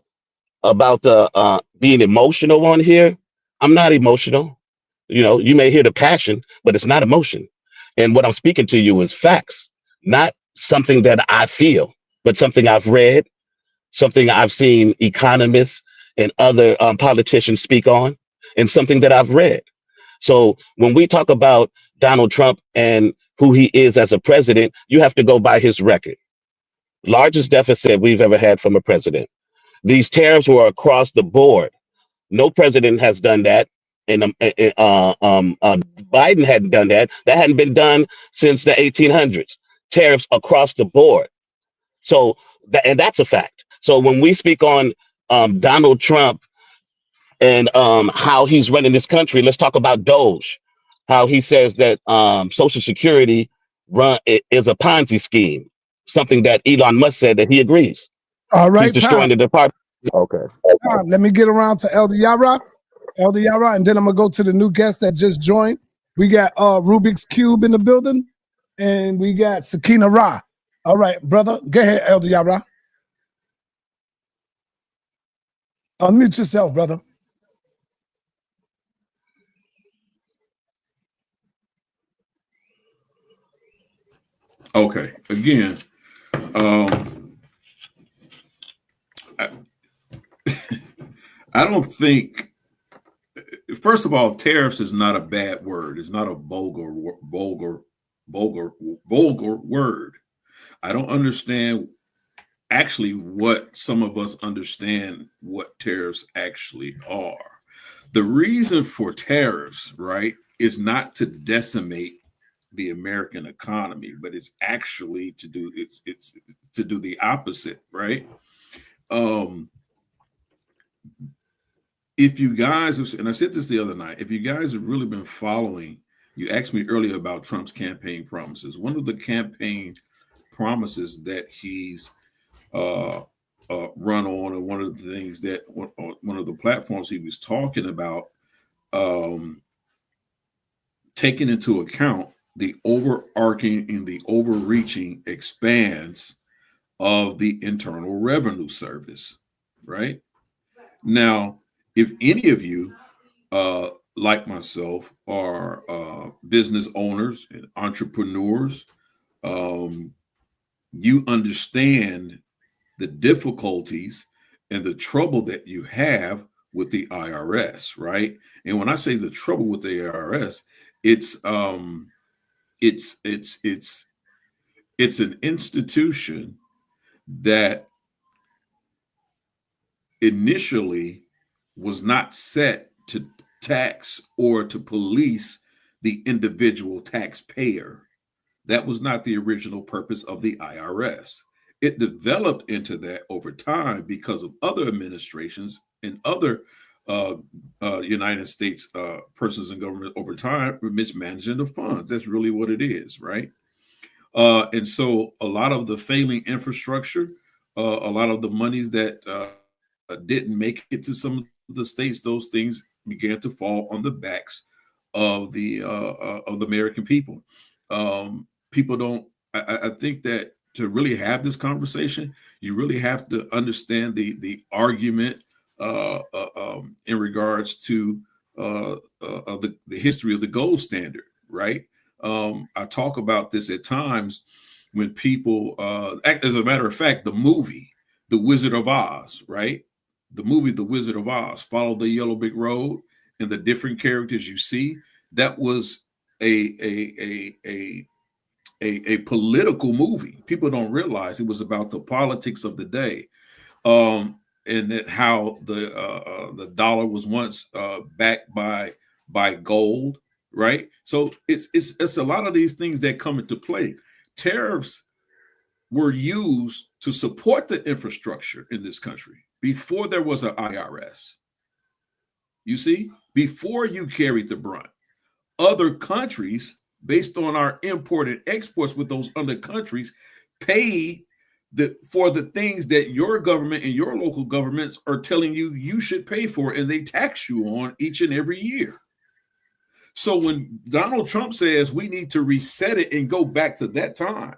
about the being emotional on here, I'm not emotional. You know, you may hear the passion, but it's not emotion. And what I'm speaking to you is facts, not something that I feel, but something I've read, something I've seen economists and other politicians speak on, and something that I've read. So when we talk about Donald Trump and who he is as a president, you have to go by his record. Largest deficit we've ever had from a president. These tariffs were across the board. No president has done that. And Biden hadn't done that. That hadn't been done since the 1800s. Tariffs across the board. So, and that's a fact. So when we speak on Donald Trump and how he's running this country, let's talk about Doge. How he says that Social Security is a Ponzi scheme. Something that Elon Musk said that he agrees. All right, he's destroying the department. Okay. Let me get around to Elder Yarah, and then I'm gonna go to the new guest that just joined. We got Rubik's Cube in the building, and we got Sakina Ra. All right, brother, go ahead, Elder Yarah. Unmute yourself, brother. Okay. Again, I don't think. First of all, tariffs is not a bad word. It's not a vulgar word. I don't understand actually what some of us understand what tariffs actually are. The reason for tariffs, right, is not to decimate the American economy, but it's actually to do it's to do the opposite, right? If you guys have, and I said this the other night, if you guys have really been following, you asked me earlier about Trump's campaign promises. One of the campaign promises that he's run on, and one of the things that one of the platforms he was talking about, taking into account the overarching and the overreaching expanse of the Internal Revenue Service, right? Now, if any of you, like myself, are business owners and entrepreneurs, you understand the difficulties and the trouble that you have with the IRS, right? And when I say the trouble with the IRS, it's an institution that initially was not set to tax or to police the individual taxpayer. That was not the original purpose of the IRS. It developed into that over time because of other administrations and other United States persons in government over time mismanaging the funds. That's really what it is, right? And so a lot of the failing infrastructure, a lot of the monies that didn't make it to some of the states, those things began to fall on the backs of the American people. People don't. I think that to really have this conversation, you really have to understand the argument in regards to the history of the gold standard, right? I talk about this at times when people, as a matter of fact, the movie, The Wizard of Oz, right? the movie The Wizard of Oz, Follow the Yellow Brick Road, and the different characters you see, that was a political movie. People don't realize it was about the politics of the day, and that how the dollar was once backed by gold, right? So it's a lot of these things that come into play. Tariffs were used to support the infrastructure in this country before there was an IRS. You see, before you carried the brunt, other countries, based on our import and exports with those other countries, paid for the things that your government and your local governments are telling you should pay for, and they tax you on each and every year. So when Donald Trump says we need to reset it and go back to that time,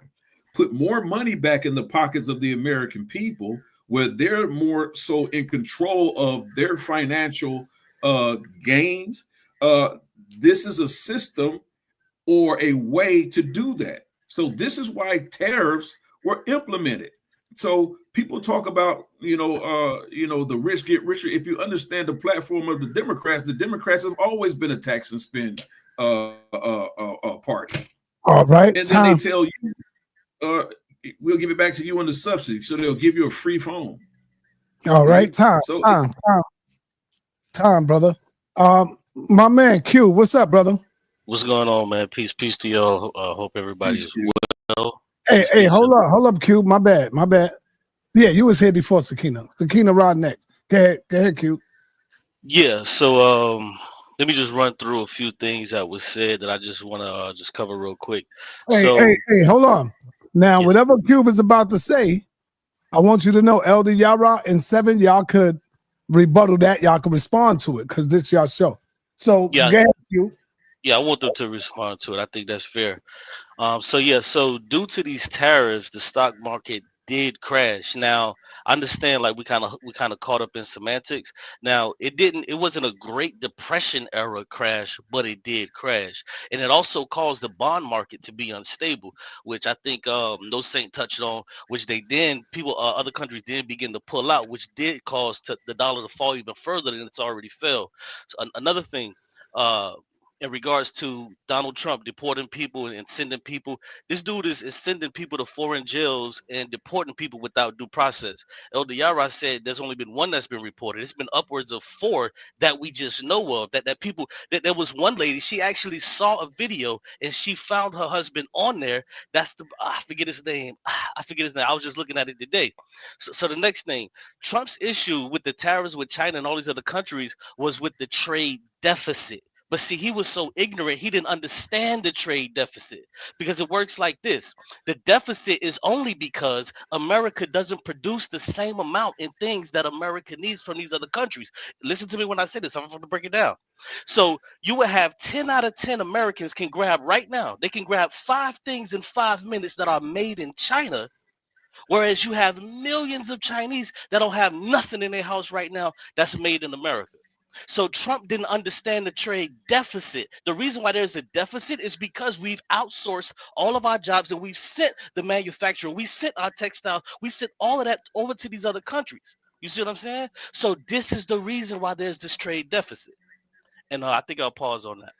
put more money back in the pockets of the American people, where they're more so in control of their financial gains, this is a system or a way to do that. So this is why tariffs were implemented. So people talk about, the rich get richer. If you understand the platform of the Democrats have always been a tax and spend party. All right. And then they tell you, we'll give it back to you on the subsidy. So they'll give you a free phone. All right. Time, brother. My man Q, what's up, brother? What's going on, man? Peace to y'all. Hope everybody's well. Hey, hold up, Q. My bad. Yeah, you was here before Sakina. Sakina rod next. Go ahead, Q. Yeah, so let me just run through a few things that was said that I just want to just cover real quick. Hey, hold on. Now, whatever Q is about to say, I want you to know, Elder Yarah and 7, y'all could rebuttal that. Y'all could respond to it because this is y'all show. So go ahead, Q. Yeah, I want them to respond to it. I think that's fair. So due to these tariffs, the stock market did crash. Now, I understand, like we kind of caught up in semantics. Now, it wasn't a Great Depression era crash, but it did crash. And it also caused the bond market to be unstable, which I think No Saint touched on, which other countries did begin to pull out, which did cause the dollar to fall even further than it's already fell. So another thing, in regards to Donald Trump deporting people and sending people, this dude is sending people to foreign jails and deporting people without due process. Elder Yarah said there's only been one that's been reported. It's been upwards of 4 that we just know of. That people, that there was one lady, she actually saw a video and she found her husband on there. That's I forget his name. I was just looking at it today. So the next thing, Trump's issue with the tariffs with China and all these other countries was with the trade deficit. But see, he was so ignorant, he didn't understand the trade deficit, because it works like this. The deficit is only because America doesn't produce the same amount in things that America needs from these other countries. Listen to me when I say this. I'm going to break it down. So you would have 10 out of 10 Americans can grab right now. They can grab 5 things in 5 minutes that are made in China, whereas you have millions of Chinese that don't have nothing in their house right now that's made in America. So Trump didn't understand the trade deficit. The reason why there's a deficit is because we've outsourced all of our jobs and we've sent the manufacturer, we sent our textile, we sent all of that over to these other countries. You see what I'm saying? So this is the reason why there's this trade deficit. And I think I'll pause on that.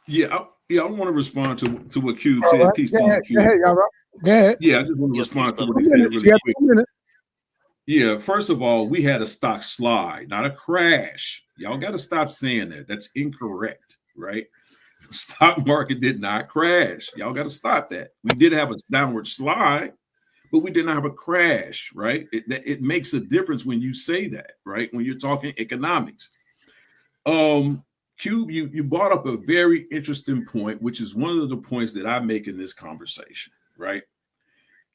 Yeah, I want to respond to what Q said. Right. Peace to you, Q. Go ahead. Yeah, I just want to respond to what he said really quick. Yeah, first of all, we had a stock slide, not a crash. Y'all got to stop saying that. That's incorrect, right? The stock market did not crash. Y'all got to stop that. We did have a downward slide, but we didn't have a crash, right? It makes a difference when you say that, right? When you're talking economics. Cube, you brought up a very interesting point, which is one of the points that I make in this conversation, right?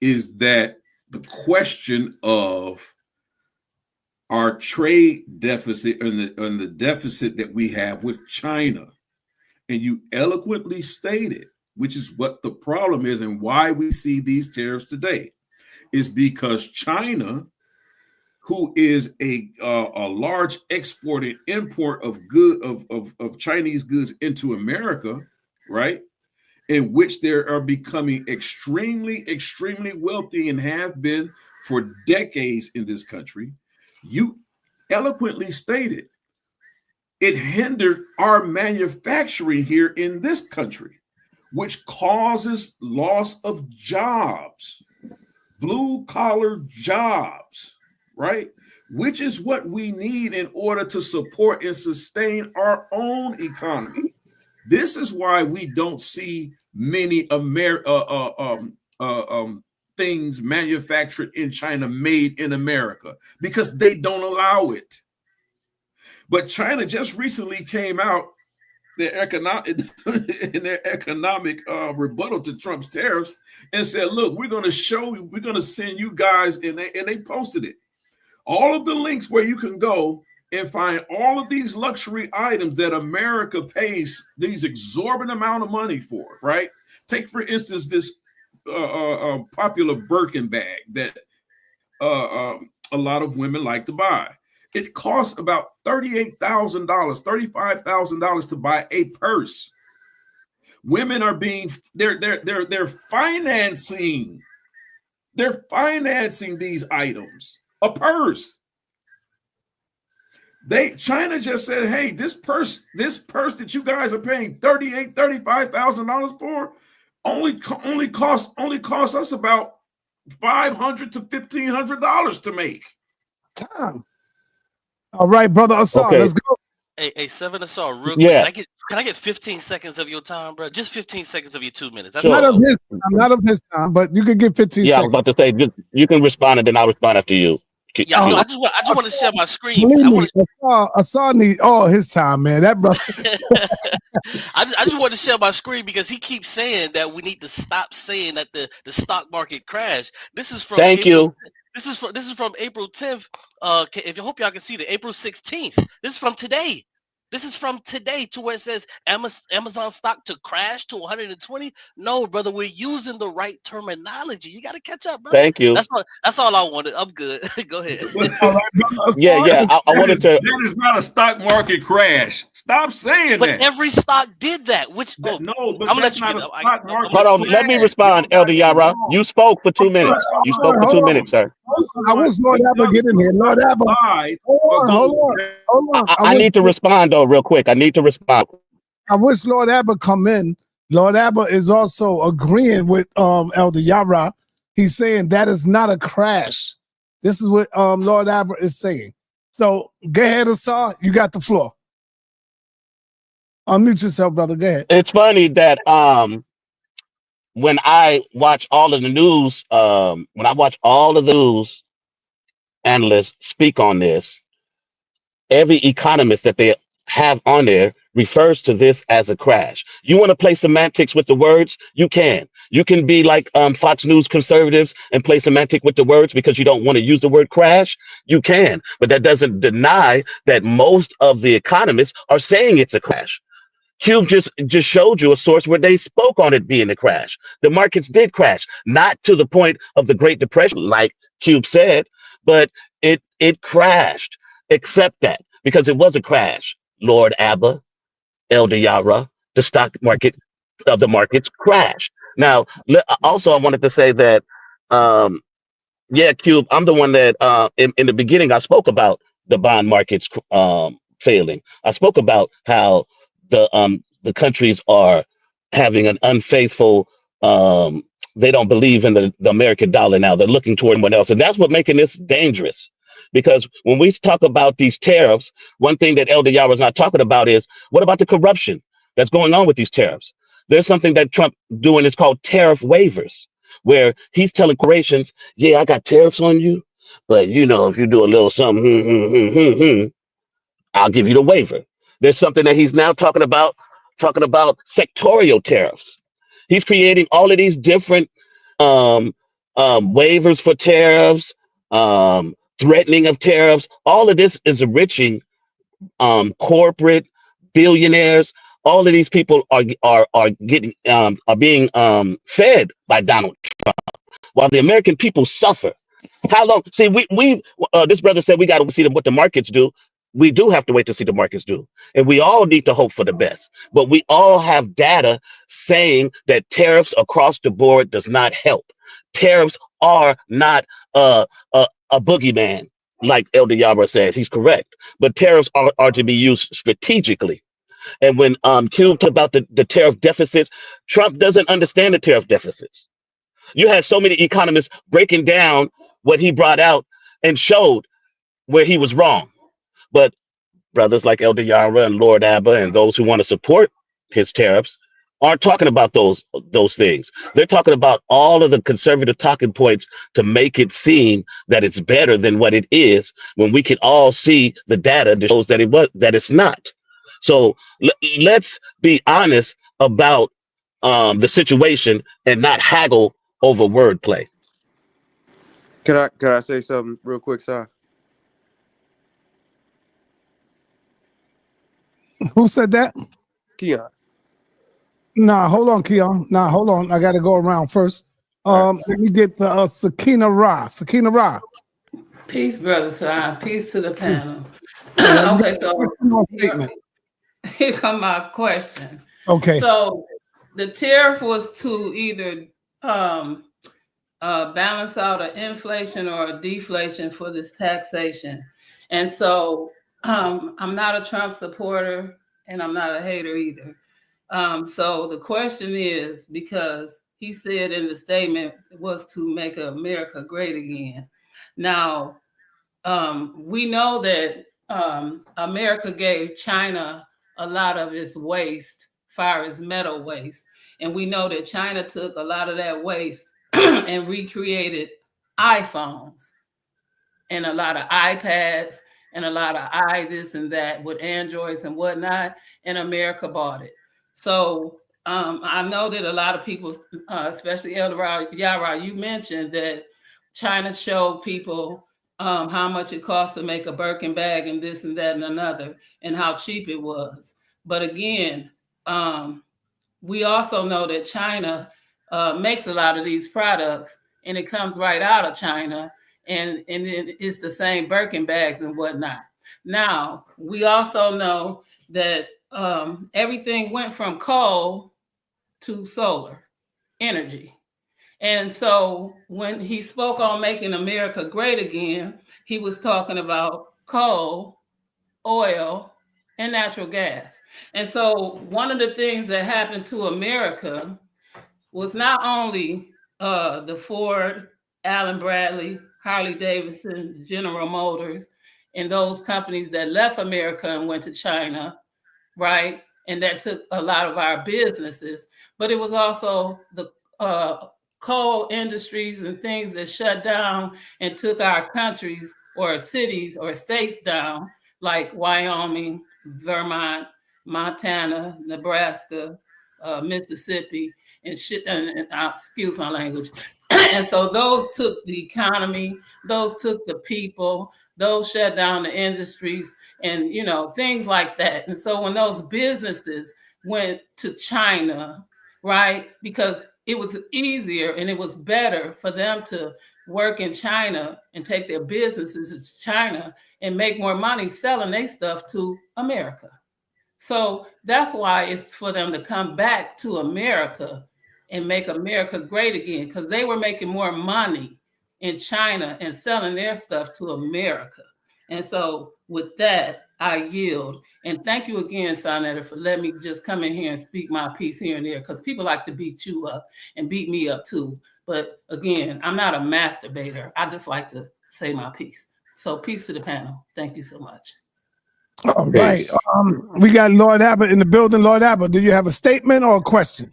Is that the question of our trade deficit and the deficit that we have with China. And you eloquently stated, which is what the problem is and why we see these tariffs today, is because China, who is a large export and import of Chinese goods into America, right? In which they are becoming extremely, extremely wealthy and have been for decades in this country. You eloquently stated it hindered our manufacturing here in this country, which causes loss of jobs, blue collar jobs, right? Which is what we need in order to support and sustain our own economy. This is why we don't see many things manufactured in China made in America, because they don't allow it. But China just recently came out their economic rebuttal to Trump's tariffs and said, look, we're going to show you, we're going to send you guys, and they posted it, all of the links where you can go and find all of these luxury items that America pays these exorbitant amount of money for, right? Take, for instance, this popular Birkin bag that a lot of women like to buy. It costs about $38,000, $35,000 to buy a purse. Women are being they're financing these items. A purse. China just said, hey, this purse that you guys are paying $35,000 for only costs us about $500 to $1,500 to make. Time. All right, brother Ausar, Okay. let's go. Hey, Seven Ausar, real Yeah. quick. Can I get 15 seconds of your time, bro? Just 15 seconds of your 2 minutes. That's Sure. Not of his time, but you can get 15 Yeah, I seconds. was about to say, you can respond and then I'll respond after you. Yeah, no, I just want to share my screen. Believe me, Ausar need all his time, man. That brother. I just want to share my screen because he keeps saying that we need to stop saying that the stock market crashed. This is from This is from April 10th. If you hope y'all can see the April 16th. This is from today. This is from today, to where it says Amazon stock to crash to 120. No, brother, we're using the right terminology. You got to catch up, brother. Thank you. That's all I wanted. I'm good. Go ahead. All right, brother. Yeah. I wanted to. That is not a stock market crash. Stop saying But that. every stock did that. But that's not a stock market. Hold on, let me respond, Elder Yarah. You spoke for 2 minutes. You spoke for 2 minutes, sir. I wish Lord Abba get in here. Lord Abba. Hold on. I need to respond though, real quick. I need to respond. I wish Lord Abba come in. Lord Abba is also agreeing with Elder Yarah. He's saying that is not a crash. This is what Lord Abba is saying. So go ahead, Ausar. You got the floor. Unmute yourself, brother. Go ahead. It's funny that when I watch all of the news, news analysts speak on this, every economist that they have on there refers to this as a crash. You want to play semantics with the words? You can. You can be like Fox News conservatives and play semantic with the words because you don't want to use the word crash. You can. But that doesn't deny that most of the economists are saying it's a crash. Cube just showed you a source where they spoke on it being a crash. The markets did crash, not to the point of the Great Depression, like Cube said, but it crashed. Accept that, because it was a crash. Lord Abba, Elder Yarah, the stock market of the markets crashed. Now, also, I wanted to say that, yeah, Cube, I'm the one that in the beginning I spoke about the bond markets failing. I spoke about how the countries are having an unfaithful. They don't believe in the American dollar now. They're looking toward someone else, and that's what making this dangerous. Because when we talk about these tariffs, one thing that Elder Yarah is not talking about is what about the corruption that's going on with these tariffs? There's something that Trump doing is called tariff waivers, where he's telling corporations, yeah, I got tariffs on you, but if you do a little something, I'll give you the waiver. There's something that he's now talking about sectorial tariffs. He's creating all of these different waivers for tariffs, threatening of tariffs. All of this is enriching corporate billionaires. All of these people are getting are being fed by Donald Trump, while the American people suffer. How long? See, we this brother said we got to see what the markets do. We do have to wait to see the markets do, and we all need to hope for the best. But we all have data saying that tariffs across the board does not help. Tariffs are not a boogeyman. like Elder Yarah said, he's correct. But tariffs are to be used strategically. And when Q talked about the tariff deficits, Trump doesn't understand the tariff deficits. You had so many economists breaking down what he brought out and showed where he was wrong. But brothers like Elder Yarah and Lord Abba and those who want to support his tariffs aren't talking about those things. They're talking about all of the conservative talking points to make it seem that it's better than what it is, when we can all see the data that shows that it's not. So let's be honest about the situation and not haggle over wordplay. Can I say something real quick, sir? Who said that? Keon. Nah, hold on, Keon. Nah, hold on. I got to go around first. Let me get the Sakina Ra. Sakina Ra. Peace, brother Sai. Peace to the panel. Okay, so here come my question. Okay. So the tariff was to either balance out an inflation or a deflation for this taxation. And so I'm not a Trump supporter and I'm not a hater either. So the question is, because he said in the statement was to make America great again. Now, we know that America gave China a lot of its waste, far as metal waste. And we know that China took a lot of that waste and recreated iPhones and a lot of iPads and a lot of this and that with Androids and whatnot, and America bought it. So I know that a lot of people, especially Elder Yarah, you mentioned that China showed people how much it costs to make a Birkin bag and this and that and another, and how cheap it was. But again, we also know that China makes a lot of these products, and it comes right out of China, and it's the same Birkin bags and whatnot. Now, we also know that everything went from coal to solar energy. And so when he spoke on making America great again, he was talking about coal, oil, and natural gas. And so one of the things that happened to America was not only the Ford, Allen Bradley, Harley Davidson, General Motors, and those companies that left America and went to China, right? And that took a lot of our businesses, but it was also the coal industries and things that shut down and took our countries or cities or states down, like Wyoming, Vermont, Montana, Nebraska, Mississippi, and excuse my language. And so those took the economy, those took the people, those shut down the industries, and things like that. And so when those businesses went to China, right, because it was easier and it was better for them to work in China and take their businesses to China and make more money selling their stuff to America. So that's why it's for them to come back to America and make America great again, because they were making more money in China and selling their stuff to America. And so with that, I yield. And thank you again, sa.neter, for letting me just come in here and speak my piece here and there, because people like to beat you up and beat me up too. But again, I'm not a masturbator. I just like to say my piece. So peace to the panel. Thank you so much. All right. We got Lord Abba in the building. Lord Abba, do you have a statement or a question?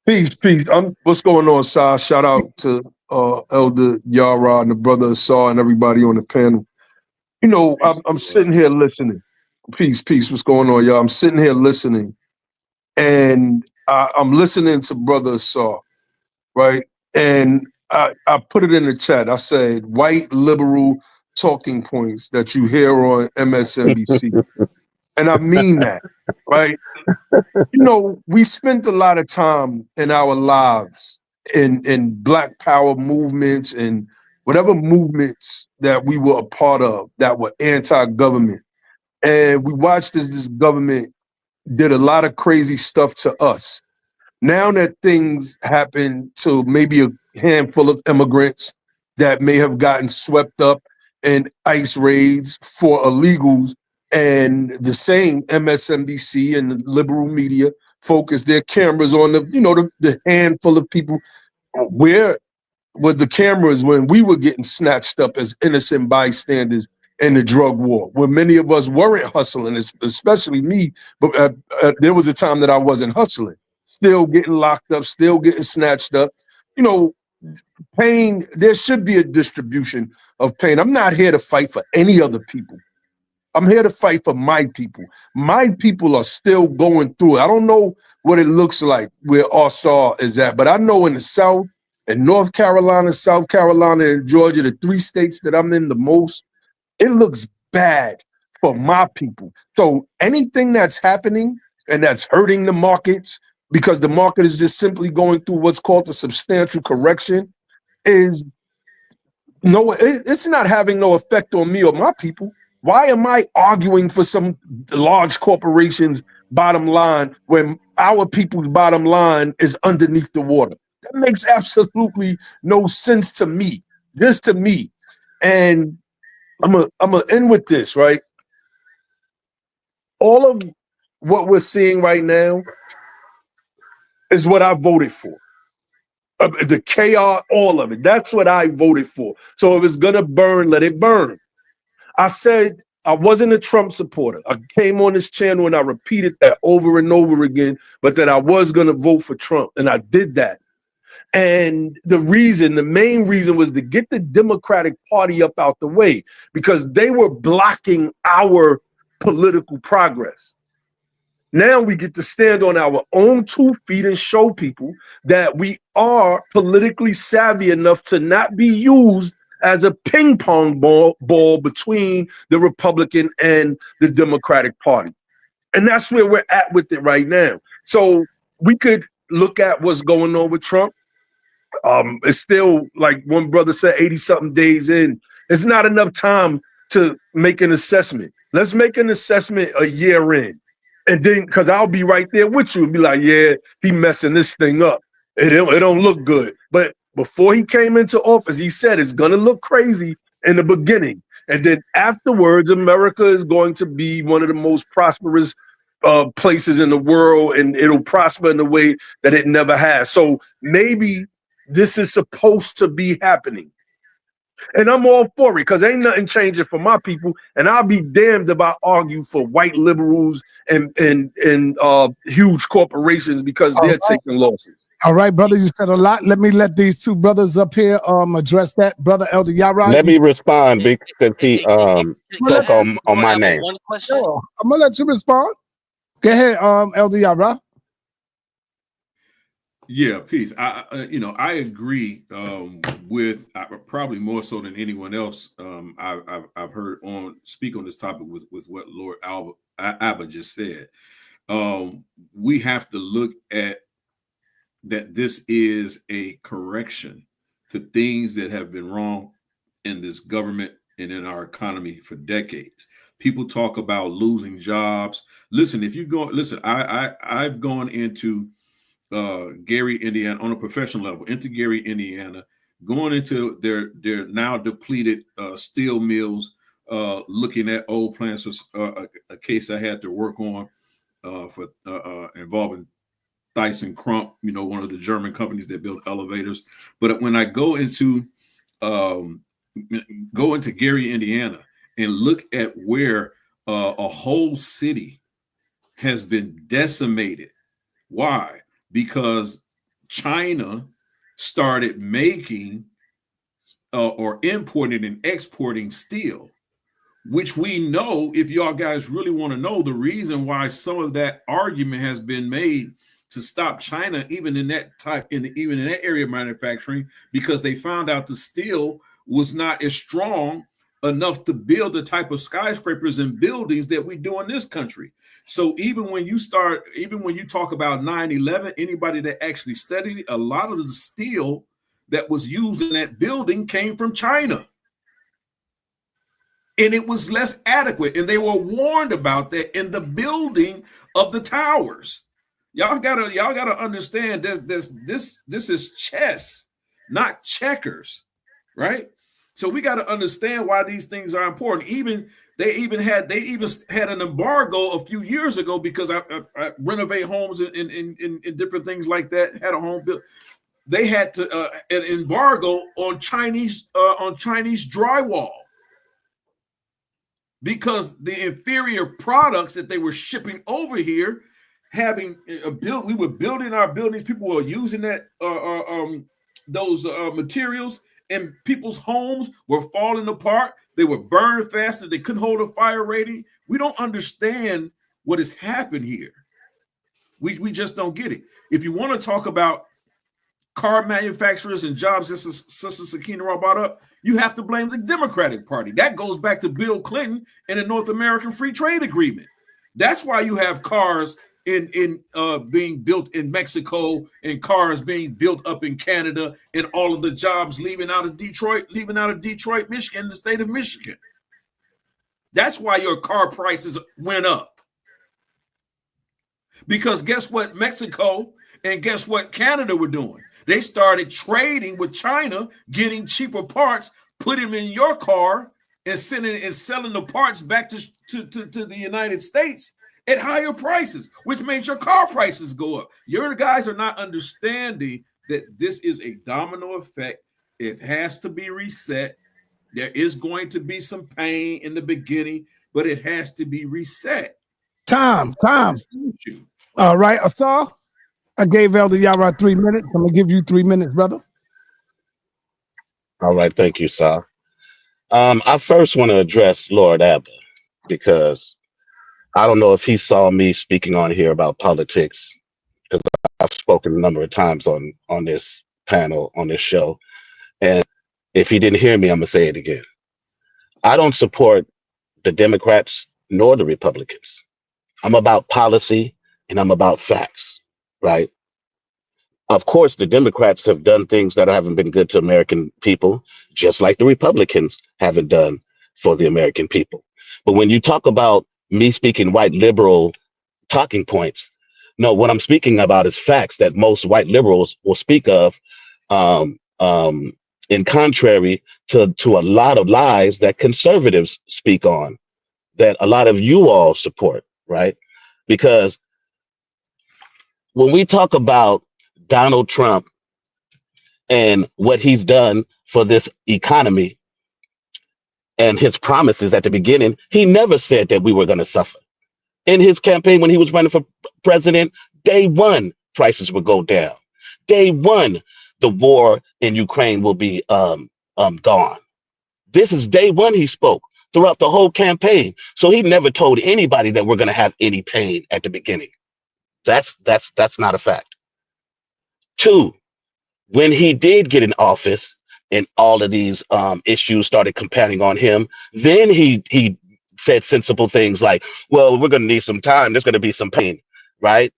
Peace. What's going on, Sai? Shout out to Elder Yarah and the brother Ausar and everybody on the panel. I'm sitting here listening. Peace. What's going on, y'all? I'm sitting here listening, and I'm listening to brother Ausar, right? And I put it in the chat. I said, white liberal talking points that you hear on MSNBC. And I mean that, right? We spent a lot of time in our lives in Black Power movements and whatever movements that we were a part of that were anti-government. And we watched as this government did a lot of crazy stuff to us. Now that things happen to maybe a handful of immigrants that may have gotten swept up and ICE raids for illegals, and the same MSNBC and the liberal media focus their cameras on the handful of people. Where were the cameras when we were getting snatched up as innocent bystanders in the drug war, where many of us weren't hustling, especially me, but there was a time that I wasn't hustling, still getting locked up, still getting snatched up. Pain, there should be a distribution of pain. I'm not here to fight for any other people. I'm here to fight for my people. My people are still going through it. I don't know what it looks like where Ausar is at, but I know in the South, in North Carolina, South Carolina, and Georgia, the 3 states that I'm in the most, it looks bad for my people. So anything that's happening and that's hurting the markets, because the market is just simply going through what's called a substantial correction, it's not having no effect on me or my people. Why am I arguing for some large corporations' bottom line when our people's bottom line is underneath the water? That makes absolutely no sense to me, just to me. And I'm gonna end with this, right? All of what we're seeing right now is what I voted for. The chaos, all of it. That's what I voted for. So if it's gonna burn, let it burn. I said I wasn't a Trump supporter. I came on this channel and I repeated that over and over again, but that I was going to vote for Trump. And I did that. And the main reason was to get the Democratic Party up out the way, because they were blocking our political progress. Now we get to stand on our own 2 feet and show people that we are politically savvy enough to not be used as a ping pong ball between the Republican and the Democratic Party. And that's where we're at with it right now. So we could look at what's going on with Trump. It's still, like one brother said, 80-something days in. It's not enough time to make an assessment. Let's make an assessment a year in. And then, because I'll be right there with you and be like, yeah, he messing this thing up. It don't look good. But before he came into office, he said it's going to look crazy in the beginning. And then afterwards, America is going to be one of the most prosperous places in the world, and it'll prosper in a way that it never has. So maybe this is supposed to be happening. And I'm all for it, because ain't nothing changing for my people. And I'll be damned if I argue for white liberals and huge corporations because they're taking losses. All right, brother, you said a lot. Let these 2 brothers up here address that. Brother Elder Yarah. Let me respond because he spoke on my name. One question. I'm gonna let you respond. Go ahead, Elder Yarah. Yeah, peace. I agree with probably more so than anyone else. I've heard speak on this topic with what Lord Abba just said. We have to look at that. This is a correction to things that have been wrong in this government and in our economy for decades. People talk about losing jobs. Listen, I've gone into Gary, Indiana, on a professional level, into Gary, Indiana, going into their now depleted steel mills, looking at old plants. For a case I had to work on for involving Thyssen Crump, one of the German companies that build elevators. But when I go into Gary, Indiana, and look at where a whole city has been decimated. Why? Because China started making or importing and exporting steel, which we know, if y'all guys really want to know, the reason why some of that argument has been made to stop China, even in that area of manufacturing, because they found out the steel was not as strong enough to build the type of skyscrapers and buildings that we do in this country. So even when you talk about 9/11, anybody that actually studied it, a lot of the steel that was used in that building came from China. And it was less adequate. And they were warned about that in the building of the towers. Y'all gotta understand this is chess, not checkers, right? So we got to understand why these things are important. They even had an embargo a few years ago because I renovate homes and different things like that. Had a home built. They had to an embargo on Chinese drywall because the inferior products that they were shipping over here, we were building our buildings. People were using those materials, and people's homes were falling apart. They were burned faster. They couldn't hold a fire rating. We don't understand what has happened here. We just don't get it. If you want to talk about car manufacturers and jobs, Sister Sakina brought up, you have to blame the Democratic Party. That goes back to Bill Clinton and the North American Free Trade Agreement. That's why you have cars being built in Mexico and cars being built up in Canada and all of the jobs leaving out of Detroit, Michigan, the state of Michigan. That's why your car prices went up. Because guess what Mexico and guess what Canada were doing? They started trading with China, getting cheaper parts, put them in your car, and selling the parts back to the United States at higher prices, which made your car prices go up. Your guys are not understanding that this is a domino effect. It has to be reset. There is going to be some pain in the beginning, but it has to be reset. Time. All right, Ausar, I gave Elder Yarah 3 minutes. I'm going to give you 3 minutes, brother. All right, thank you, Sa. I first want to address Lord Abba because I don't know if he saw me speaking on here about politics, because I've spoken a number of times on this panel, on this show. And if he didn't hear me, I'm going to say it again. I don't support the Democrats nor the Republicans. I'm about policy and I'm about facts, right? Of course, the Democrats have done things that haven't been good to American people, just like the Republicans haven't done for the American people. But when you talk about me speaking white liberal talking points, no, what I'm speaking about is facts that most white liberals will speak of, in contrary to a lot of lies that conservatives speak on, that a lot of you all support, right? Because when we talk about Donald Trump and what he's done for this economy and his promises at the beginning, he never said that we were going to suffer. In his campaign, when he was running for president, day one, prices would go down. Day one, the war in Ukraine will be gone. This is day one he spoke throughout the whole campaign. So he never told anybody that we're going to have any pain at the beginning. That's not a fact. Two, when he did get in office and all of these issues started compounding on him, then he said sensible things like, well, we're going to need some time. There's going to be some pain, right?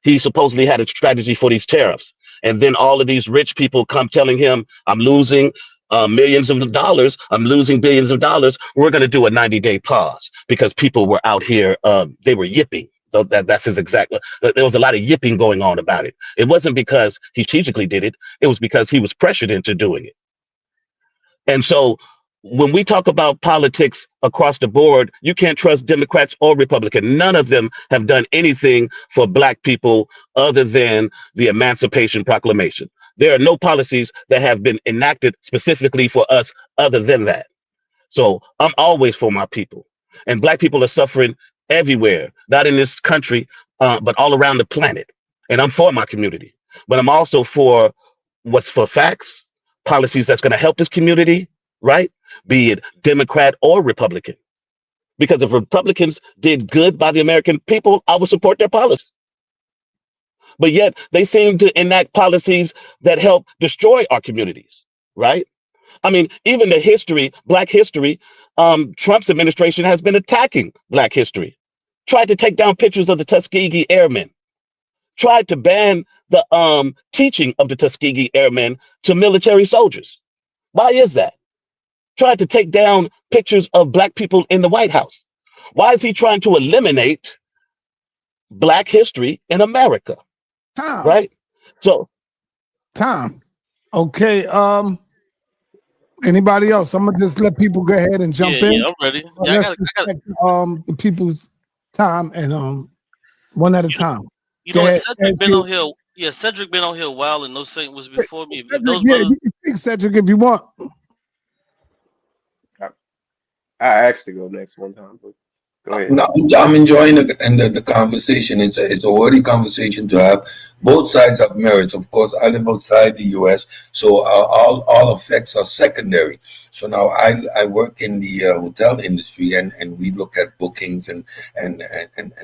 He supposedly had a strategy for these tariffs. And then all of these rich people come telling him, I'm losing millions of dollars. I'm losing billions of dollars. We're going to do a 90-day pause because people were out here. They were yipping. That's his exact. There was a lot of yipping going on about it. It wasn't because he strategically did it. It was because he was pressured into doing it. And so when we talk about politics across the board, you can't trust Democrats or Republicans. None of them have done anything for Black people other than the Emancipation Proclamation. There are no policies that have been enacted specifically for us other than that. So I'm always for my people. And Black people are suffering everywhere, not in this country, but all around the planet. And I'm for my community. But I'm also for what's for facts, policies that's going to help this community, right? Be it Democrat or Republican. Because if Republicans did good by the American people, I would support their policies. But yet they seem to enact policies that help destroy our communities, right? I mean, even the history, Black history, Trump's administration has been attacking Black history, tried to take down pictures of the Tuskegee Airmen, tried to ban the teaching of the Tuskegee Airmen to military soldiers. Why is that? Tried to take down pictures of Black people in the White House. Why is he trying to eliminate Black history in America? Time. Right? So time. Okay. Anybody else? I'm gonna just let people go ahead and jump in. Yeah, I'm ready. Yeah, Let's respect the people's time and one at a time. You Go know what? ahead. Cedric been on here. Yeah, Cedric been on here a while, and no Saint was before me. If Cedric, those yeah, brothers, you can speak, Cedric, if you want. I asked to go next one time, but go ahead. No, I'm enjoying the conversation. It's a worthy conversation to have. Both sides have merits. Of course, I live outside the U.S., so all effects are secondary. So now I work in the hotel industry, and we look at bookings and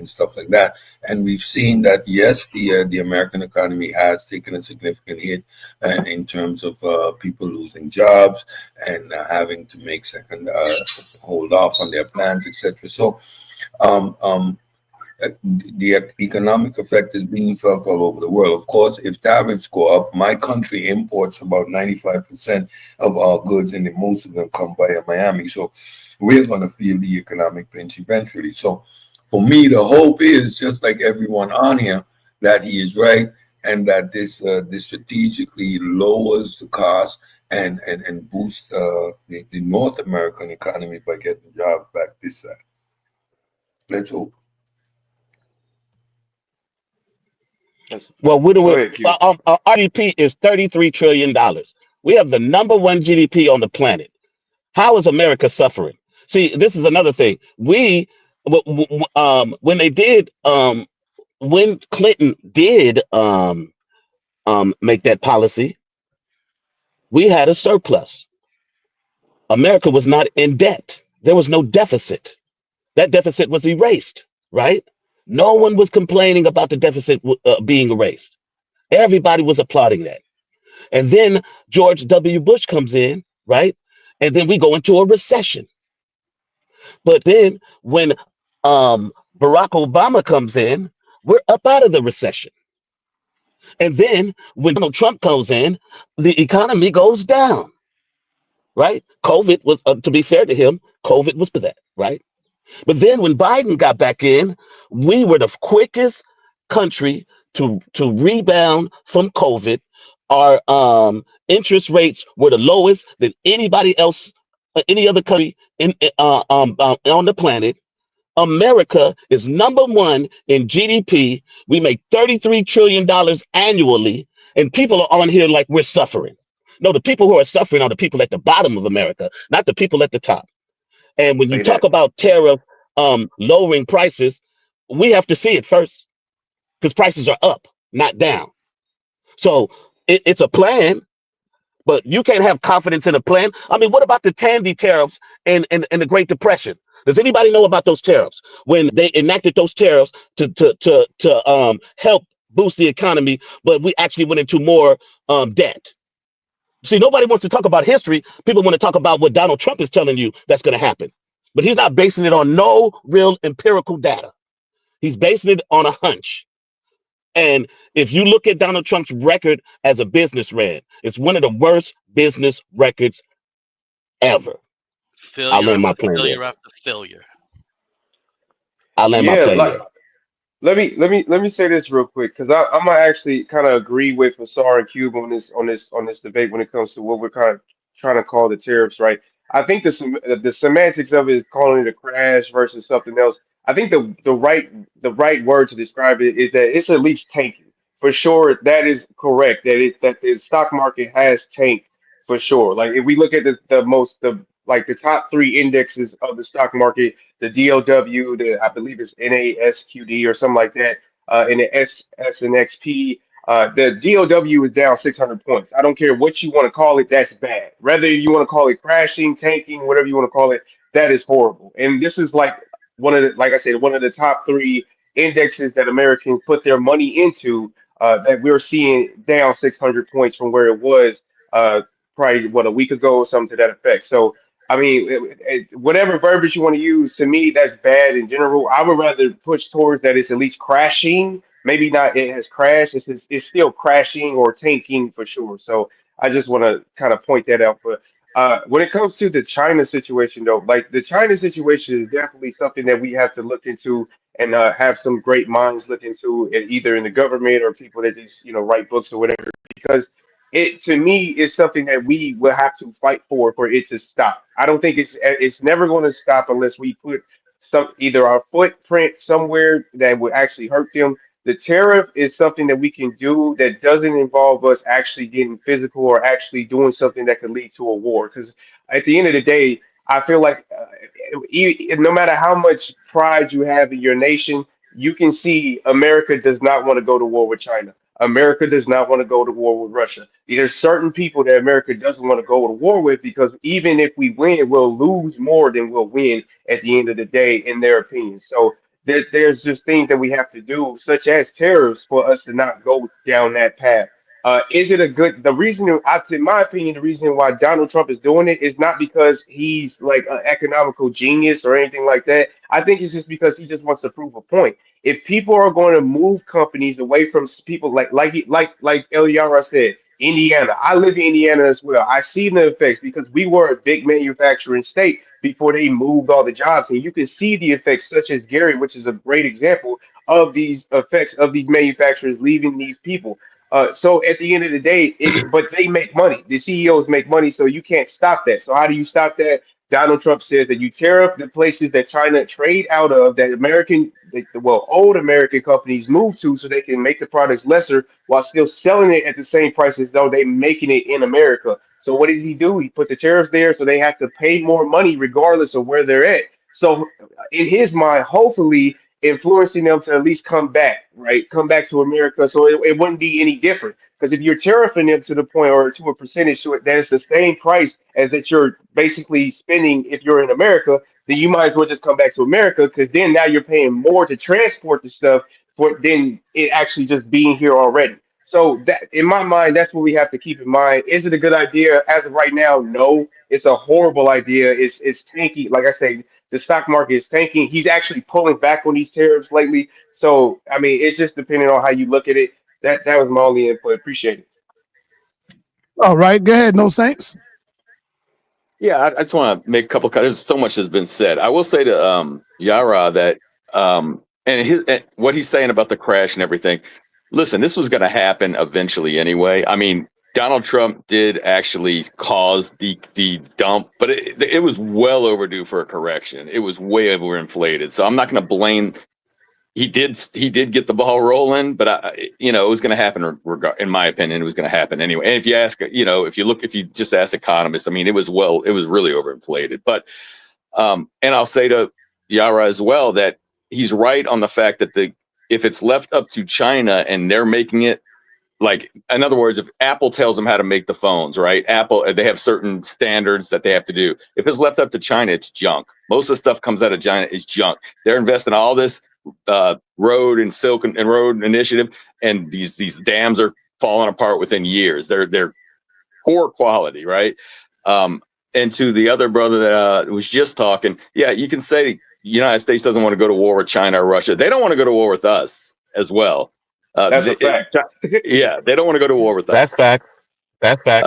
stuff like that. And we've seen that yes, the American economy has taken a significant hit in terms of people losing jobs and having to make second hold off on their plans, etc. So um, um, the economic effect is being felt all over the world. Of course, if tariffs go up, my country imports about 95% of our goods, and most of them come via Miami. So we're going to feel the economic pinch eventually. So for me, the hope is just like everyone on here that he is right, and that this strategically lowers the cost and boosts the North American economy by getting jobs back this side. Let's hope. Well, Go ahead, Q. our GDP is $33 trillion. We have the number one GDP on the planet. How is America suffering? See, this is another thing. When they did, when Clinton did make that policy, we had a surplus. America was not in debt. There was no deficit. That deficit was erased, right? No one was complaining about the deficit being erased. Everybody was applauding that. And then George W. Bush comes in, right? And then we go into a recession. But then when Barack Obama comes in, we're up out of the recession. And then when Donald Trump comes in, the economy goes down, right? COVID was, to be fair to him, COVID was to that, right? But then when Biden got back in, we were the quickest country to rebound from COVID. Our interest rates were the lowest than anybody else, any other country on the planet. America is number one in GDP. We make $33 trillion annually, and people are on here like we're suffering. No, the people who are suffering are the people at the bottom of America, not the people at the top. And when you Say talk that. about tariff lowering prices, we have to see it first because prices are up, not down. So it's a plan, but you can't have confidence in a plan. I mean, what about the Tandy tariffs and the Great Depression? Does anybody know about those tariffs? When they enacted those tariffs to help boost the economy, but we actually went into more debt. See, nobody wants to talk about history. People want to talk about what Donald Trump is telling you that's going to happen. But he's not basing it on no real empirical data. He's basing it on a hunch. And if you look at Donald Trump's record as a businessman, it's one of the worst business records ever. I'll failure land my after plane there. failure after failure. I'll land my Yeah, plane like there. let me say this real quick because I'm gonna actually kind of agree with Ausar and Cube on this debate when it comes to what we're kind of trying to call the tariffs, right? I think the semantics of it is calling it a crash versus something else. I think the right word to describe it is that it's at least tanking for sure. That is correct. That the stock market has tanked for sure. Like if we look at the top three indexes of the stock market, the DOW, I believe it's NASQD or something like that, and the SNXP. The DOW is down 600 points. I don't care what you want to call it, that's bad. Whether you want to call it crashing, tanking, whatever you want to call it, that is horrible. And this is like I said, one of the top three indexes that Americans put their money into that we're seeing down 600 points from where it was probably a week ago or something to that effect. So I mean, whatever verbiage you want to use, to me, that's bad in general. I would rather push towards that it's at least crashing. Maybe not it has crashed. It's still crashing or tanking for sure. So I just want to kind of point that out. But when it comes to the China situation, though, like the China situation is definitely something that we have to look into and have some great minds look into, either in the government or people that just write books or whatever. Because it to me is something that we will have to fight for it to stop. I don't think it's never going to stop unless we put some either our footprint somewhere that would actually hurt them. The tariff is something that we can do that doesn't involve us actually getting physical or actually doing something that could lead to a war. Because at the end of the day, I feel like no matter how much pride you have in your nation, you can see America does not want to go to war with China. America does not want to go to war with Russia. There's certain people that America doesn't want to go to war with because even if we win, we'll lose more than we'll win at the end of the day, in their opinion. So there's just things that we have to do, such as tariffs, for us to not go down that path. Is it a good? The reason, in my opinion, the reason why Donald Trump is doing it is not because he's like an economical genius or anything like that. I think it's just because he just wants to prove a point. If people are going to move companies away from people like El Yara said, Indiana. I live in Indiana as well. I see the effects because we were a big manufacturing state before they moved all the jobs, and you can see the effects, such as Gary, which is a great example of these effects of these manufacturers leaving these people. So at the end of the day, but they make money. The CEOs make money, so you can't stop that. So how do you stop that? Donald Trump says that you tariff the places that China trade out of, that old American companies move to, so they can make the products lesser while still selling it at the same price as though they're making it in America. So what did he do? He put the tariffs there, so they have to pay more money regardless of where they're at. So in his mind, hopefully influencing them to at least come back, right? Come back to America, so it wouldn't be any different. Because if you're tariffing them to the point or to a percentage to it that it's the same price as that you're basically spending if you're in America, then you might as well just come back to America, because then now you're paying more to transport the stuff for than it actually just being here already. So that, in my mind, that's what we have to keep in mind. Is it a good idea as of right now? No, it's a horrible idea. It's tanky. Like I say, the stock market is tanking. He's actually pulling back on these tariffs lately. So I mean, it's just depending on how you look at it. That was my only input. Appreciate it. All right, go ahead. No Saints. Yeah, I just want to make a couple. There's so much has been said. I will say to Yarah that and what he's saying about the crash and everything. Listen, this was going to happen eventually anyway. I mean, Donald Trump did actually cause the dump, but it was well overdue for a correction. It was way overinflated. So I'm not going to blame. He did get the ball rolling, but it was going to happen. In my opinion, it was going to happen anyway. And if you ask, if you just ask economists, I mean, it was really overinflated. But and I'll say to Yarah as well that he's right on the fact that if it's left up to China and they're making it, like, in other words, if Apple tells them how to make the phones, right? Apple, they have certain standards that they have to do. If it's left up to China, it's junk. Most of the stuff comes out of China is junk. They're investing all this road and silk and road initiative, and these dams are falling apart within years. They're poor quality, right? And to the other brother that was just talking, yeah, you can say the United States doesn't want to go to war with China or Russia. They don't want to go to war with us as well. That's a fact. Yeah, they don't want to go to war with us. That's fact. That's fact.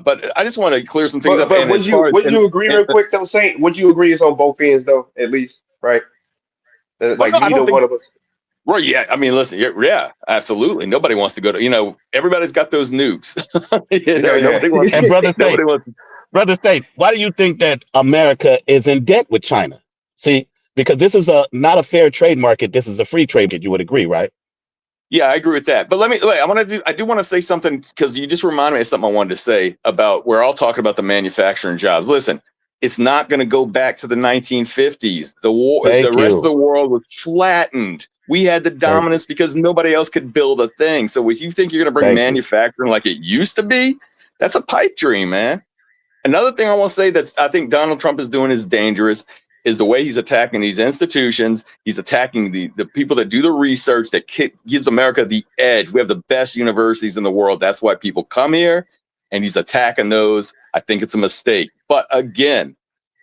But I just want to clear some things up. But would you agree real quick though, Saint? Would you agree it's on both ends though, at least, right? Like neither one of us. Well, yeah. I mean, listen. Yeah, absolutely. Nobody wants to go to. Everybody's got those nukes. Nobody wants. And Brother State, why do you think that America is in debt with China? See, because this is not a fair trade market. This is a free trade market. You would agree, right? Yeah, I agree with that. But I do want to say something, because you just reminded me of something I wanted to say about, we're all talking about the manufacturing jobs. Listen, it's not going to go back to the 1950s. The rest of the world was flattened. We had the dominance because nobody else could build a thing. So if you think you're going to bring manufacturing like it used to be, that's a pipe dream, man. Another thing I want to say that I think Donald Trump is doing is dangerous is the way he's attacking these institutions. He's attacking the people that do the research that gives America the edge. We have the best universities in the world. That's why people come here, and he's attacking those. I think it's a mistake. But again,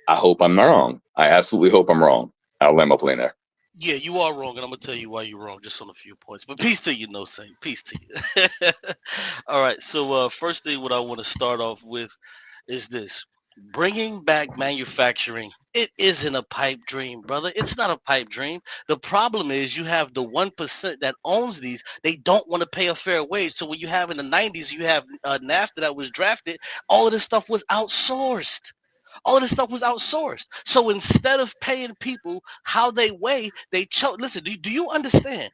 I hope I'm wrong. I absolutely hope I'm wrong. I'll land my plane there. Yeah, you are wrong, and I'm gonna tell you why you're wrong, just on a few points. But peace to you, No Saint. Peace to you. All right. So first thing, what I want to start off with is this. Bringing back manufacturing, it isn't a pipe dream, brother. It's not a pipe dream. The problem is you have the 1% that owns these. They don't want to pay a fair wage. So when you have in the 90s, you have NAFTA that was drafted, all of this stuff was outsourced. All of this stuff was outsourced. So instead of paying people how they weigh, they chose. Listen, do you understand?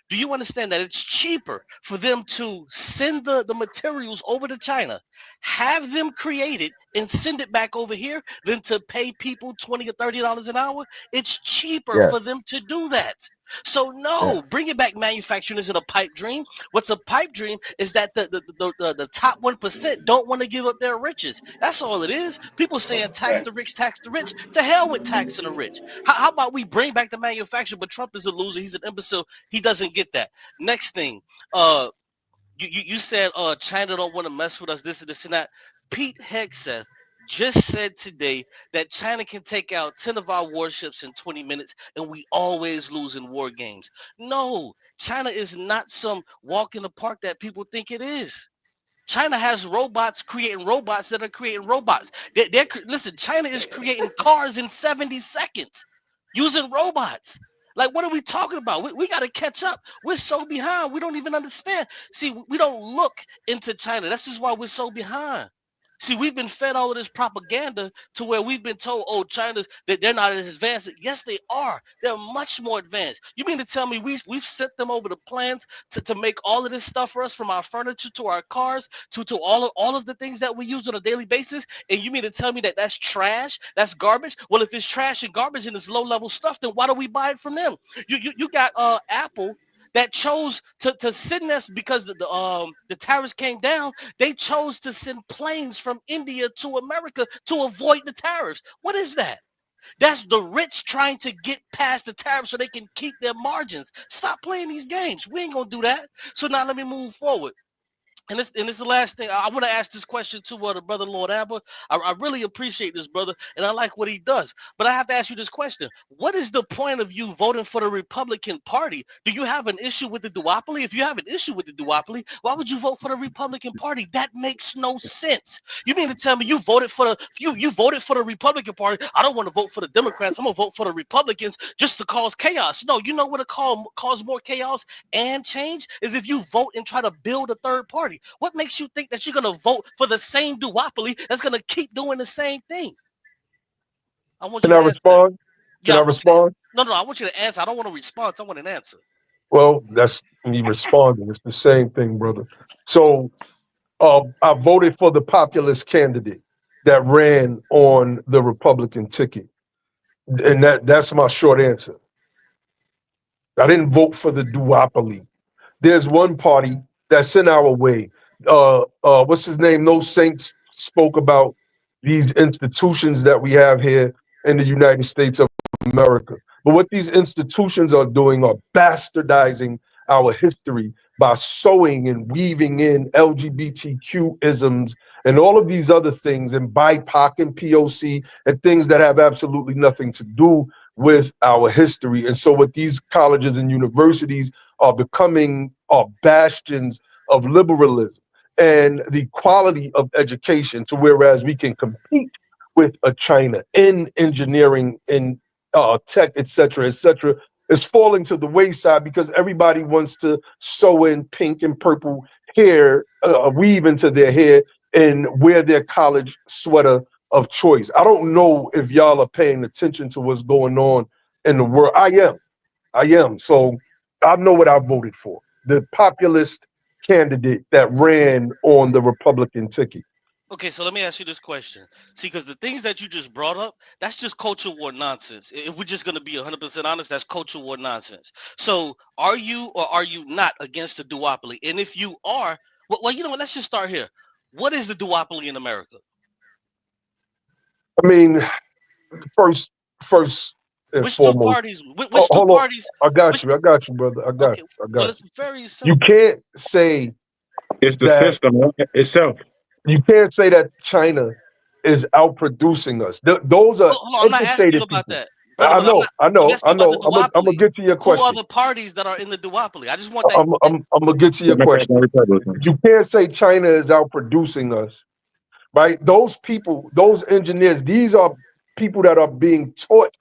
Do you understand that it's cheaper for them to send the materials over to China, have them created, and send it back over here than to pay people $20 or $30 an hour? It's cheaper Yeah, for them to do that. So yeah, no, bringing back manufacturing isn't a pipe dream. What's a pipe dream is that the top 1% don't want to give up their riches. That's all it is. People saying tax Right. the rich, tax the rich. To hell with taxing the rich. How about we bring back the manufacturing? But Trump is a loser. He's an imbecile. He doesn't get that. Next thing, uh, you said China don't want to mess with us, this and this and that. Pete Hegseth just said today that China can take out 10 of our warships in 20 minutes and we always lose in war games. No, China is not some walk in the park that people think it is. China has robots creating robots that are creating robots. Listen, China is creating cars in 70 seconds using robots. Like, what are we talking about? We got to catch up. We're so behind. We don't even understand. See, we don't look into China. That's just why we're so behind. See, we've been fed all of this propaganda to where we've been told, oh, China's that they're not as advanced. Yes, they are. They're much more advanced. You mean to tell me we've sent them over the plans to make all of this stuff for us, from our furniture to our cars to all of the things that we use on a daily basis? And you mean to tell me that that's trash? That's garbage? Well, if it's trash and garbage and it's low level stuff, then why do we buy it from them? You got Apple that chose to send us because the tariffs came down. They chose to send planes from India to America to avoid the tariffs. What is that? That's the rich trying to get past the tariffs so they can keep their margins. Stop playing these games. We ain't gonna do that. So now let me move forward. And this is the last thing. I want to ask this question to the brother Lord Abba. I really appreciate this brother, and I like what he does. But I have to ask you this question: what is the point of you voting for the Republican Party? Do you have an issue with the duopoly? If you have an issue with the duopoly, why would you vote for the Republican Party? That makes no sense. You mean to tell me you voted for you voted for the Republican Party? I don't want to vote for the Democrats. I'm gonna vote for the Republicans just to cause chaos. No, you know what to cause more chaos and change is if you vote and try to build a third party. What makes you think that you're going to vote for the same duopoly that's going to keep doing the same thing? I want you Can I to answer that. respond? Can Yeah, I I want you to. respond? No, I want you to answer. I don't want a response. I want an answer. Well, that's me responding. It's the same thing, brother. So I voted for the populist candidate that ran on the Republican ticket. And that's my short answer. I didn't vote for the duopoly. There's one party that's in our way. What's his name? No Saints spoke about these institutions that we have here in the United States of America. But what these institutions are doing are bastardizing our history by sewing and weaving in LGBTQ isms and all of these other things, and BIPOC and POC and things that have absolutely nothing to do with our history. And so, what these colleges and universities are becoming are bastions of liberalism and the quality of education, to whereas we can compete with a China in engineering, in tech, et cetera, is falling to the wayside because everybody wants to sew in pink and purple hair, weave into their hair, and wear their college sweater of choice. I don't know if y'all are paying attention to what's going on in the world. I am. So I know what I voted for. The populist candidate that ran on the Republican ticket. Okay, so let me ask you this question. See, because the things that you just brought up, that's just culture war nonsense. If we're just going to be 100% honest, that's culture war nonsense. So are you or are you not against the duopoly? And if you are, well, you know what? Let's just start here. What is the duopoly in America? I mean, first and Which two foremost. parties? Which two Hold on. parties? I got Which, you, brother. I got okay, you. well, it's very You simple. can't say It's the that system itself. China is outproducing us. Those are Hold on, I'm not asking you educated about people. that, brother. But I'm asking you about the I'm gonna duopoly. get to your Who are question. the parties that are in the duopoly? I just want that. I'm gonna get to your Democrat question. and Republican. You can't say China is outproducing us right? Those people, those engineers, these are people that are being taught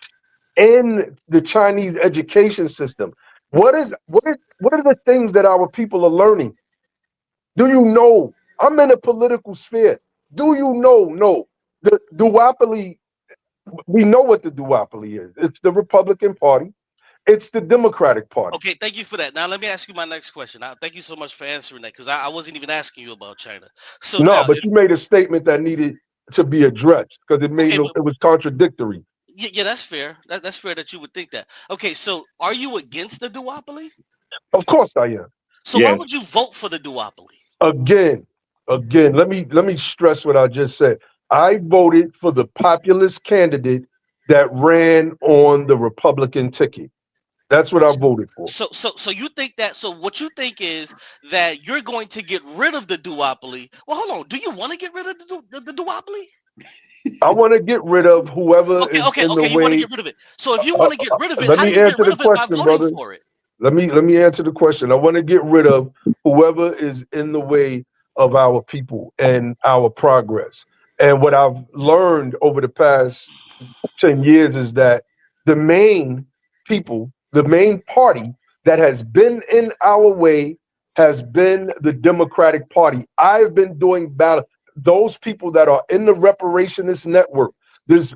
in the Chinese education system. What are the things that our people are learning? Do you know? I'm in a political sphere. Do you know? No. The duopoly, we know what the duopoly is. It's the Republican Party. It's the Democratic Party. Okay, thank you for that. Now let me ask you my next question. Now, thank you so much for answering that because I wasn't even asking you about China. So No, now, but you made a statement that needed to be addressed because it okay, it was contradictory. yeah, that's fair. That's fair that you would think that. Okay, so are you against the duopoly? Of course I am. So why would you vote for the duopoly? Again, let me stress what I just said. I voted for the populist candidate that ran on the Republican ticket. That's what I voted for. So you think that? So what you think is that you're going to get rid of the duopoly? Well, hold on. Do you want to get rid of the duopoly? I want to get rid of whoever is in the Okay. You want to way. get rid of it. So if you want to get rid of it, Let how do me you get answer rid the of it by question, voting brother. for it? Let me answer the question. I want to get rid of whoever is in the way of our people and our progress. And what I've learned over the past 10 years is that the main people, the main party that has been in our way has been the Democratic Party. I've been doing battle. Those people that are in the reparationist network, this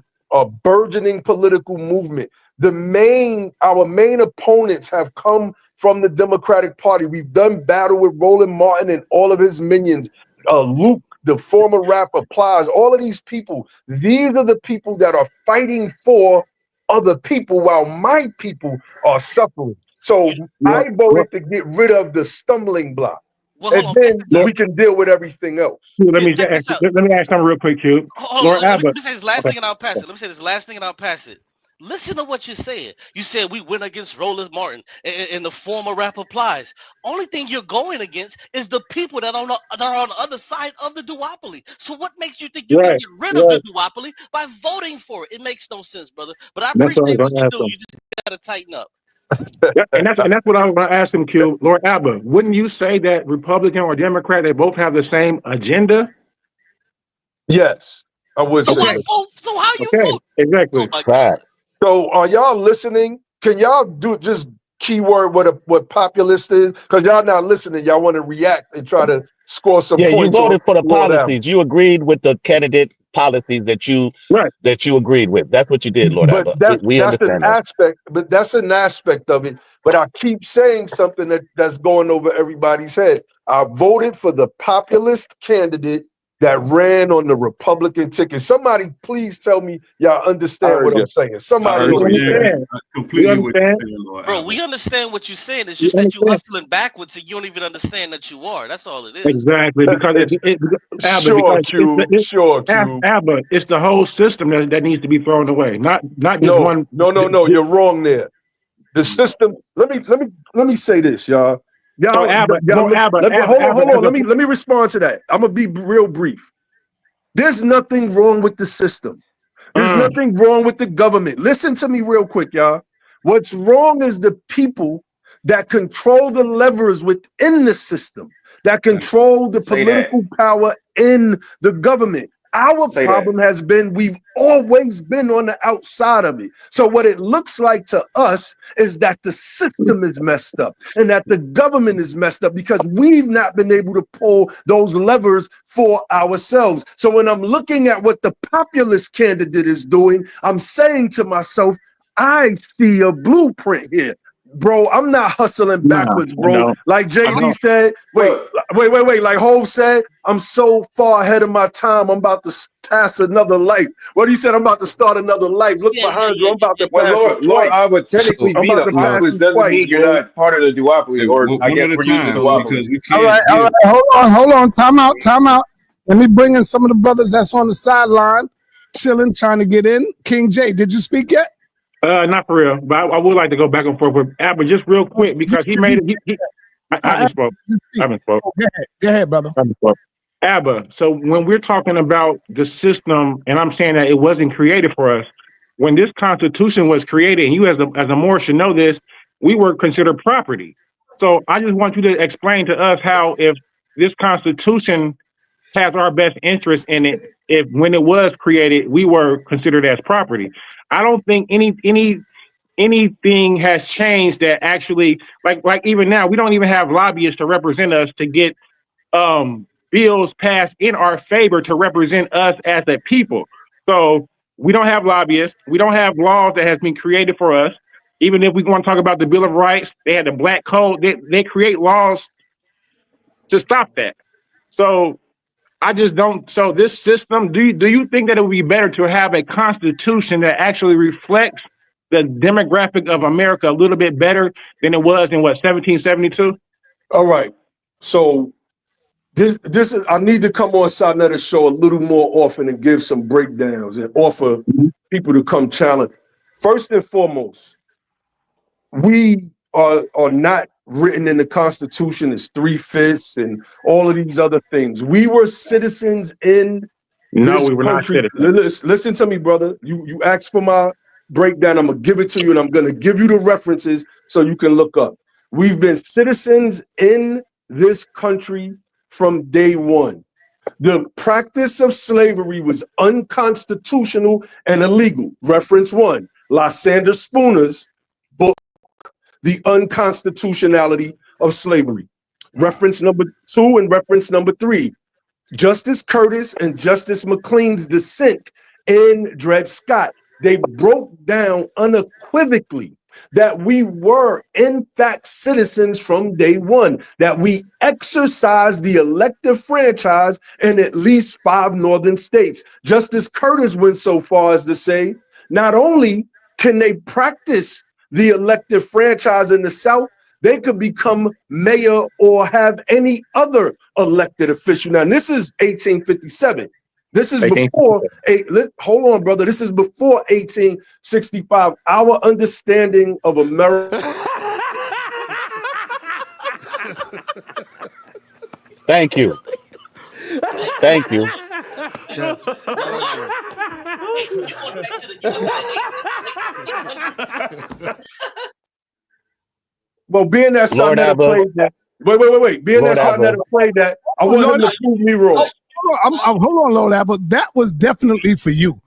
burgeoning political movement, our main opponents have come from the Democratic Party. We've done battle with Roland Martin and all of his minions. Luke, the former rapper, Plies, all of these people. These are the people that are fighting for other people while my people are suffering. So I voted to get rid of the stumbling block. Well, hold And on. then we can deal with everything else. Let me ask something real quick, Q. Hold on, let me say this last thing and I'll pass it. Let me say this last thing and I'll pass it. Listen to what you're saying. You said we went against Roland Martin and the former rapper Plies. Only thing you're going against is the people that are on the other side of the duopoly. So what makes you think you can get rid of the duopoly by voting for it? It makes no sense, brother. But I appreciate what you do. You just gotta tighten up. And that's what I was going to ask him, Q. Lord Abba, wouldn't you say that Republican or Democrat, they both have the same agenda? Yes, I would So say why that. vote? So how you vote? Exactly. Oh my God. So are y'all listening? Can y'all do just keyword what populist is? Because y'all not listening. Y'all want to react and try to score some Yeah, you points on voted for the Lord Abbott. policies. You agreed with the candidate policies that you agreed with. That's what you did, Lord But Abba. We that's an understand that. aspect. But that's an aspect of it. But I keep saying something that's going over everybody's head. I voted for the populist candidate that ran on the Republican ticket. Somebody please tell me y'all understand what I'm saying. Somebody I on the understand completely what you're saying, Lord Bro, Albert. we understand what you're saying. It's just that you hustling backwards and you don't even understand that you are. That's all it is. Exactly, because Abba, Sure, Q. Sure, Q. Abba, it's the whole system that needs to be thrown away, not just one. No. You're wrong there. The system. Let me say this, y'all. So Abba, hold on. Let me respond to that. I'm gonna be real brief. There's nothing wrong with the system. There's nothing wrong with the government. Listen to me real quick, y'all. What's wrong is the people that control the levers within the system, that control the political power in the government. Our problem has been we've always been on the outside of it. So what it looks like to us is that the system is messed up and that the government is messed up because we've not been able to pull those levers for ourselves. So when I'm looking at what the populist candidate is doing, I'm saying to myself, I see a blueprint here. Bro, I'm not hustling backwards, bro. Like Jay-Z said, wait. Like Hov said, I'm so far ahead of my time, I'm about to pass another life. What he said, I'm about to start another life. Look behind you, I'm about to pass you Lord, twice. I would technically I'm be about the to pass populace you doesn't twice, mean you're bro. not part of the duopoly, or I guess we're using the duopoly. Because we All can't right. Hold on. Time out. Let me bring in some of the brothers that's on the sideline, chilling, trying to get in. King J, did you speak yet? Not for real, but I would like to go back and forth with Abba just real quick because he made it. I haven't spoke. Go ahead, brother. Abba, so when we're talking about the system, and I'm saying that it wasn't created for us, when this Constitution was created, and you as a Moor should know this, we were considered property. So I just want you to explain to us how, if this Constitution has our best interest in it if when it was created, we were considered as property. I don't think anything has changed that actually like even now, we don't even have lobbyists to represent us to get bills passed in our favor to represent us as a people. So we don't have lobbyists. We don't have laws that has been created for us. Even if we want to talk about the Bill of Rights, they had the Black Code. They create laws to stop that. So I just don't. So this system, do you think that it would be better to have a constitution that actually reflects the demographic of America a little bit better than it was in 1772? All right. So this is, I need to come on sa.neter show a little more often and give some breakdowns and offer people to come challenge. First and foremost, we are not written in the Constitution as 3/5 and all of these other things. We were citizens in this we were country. not citizens. Listen to me, brother. You asked for my breakdown. I'm gonna give it to you, and I'm gonna give you the references so you can look up. We've been citizens in this country from day one. The practice of slavery was unconstitutional and illegal. Reference 1, Lysander Spooner's book, The Unconstitutionality of Slavery. Reference number 2 and reference number 3, Justice Curtis and Justice McLean's dissent in Dred Scott. They broke down unequivocally that we were in fact citizens from day one, that we exercised the elective franchise in at least 5 northern states. Justice Curtis went so far as to say, not only can they practice the elective franchise in the South, they could become mayor or have any other elected official. Now, this is 1857. This is before, hold on, brother. This is before 1865. Our understanding of America. Thank you. Thank you. Well, being that sa.neter played that. Wait. Being that sa.neter played that, I want him to prove me wrong. Hold on, Lord Apple. That was definitely for you,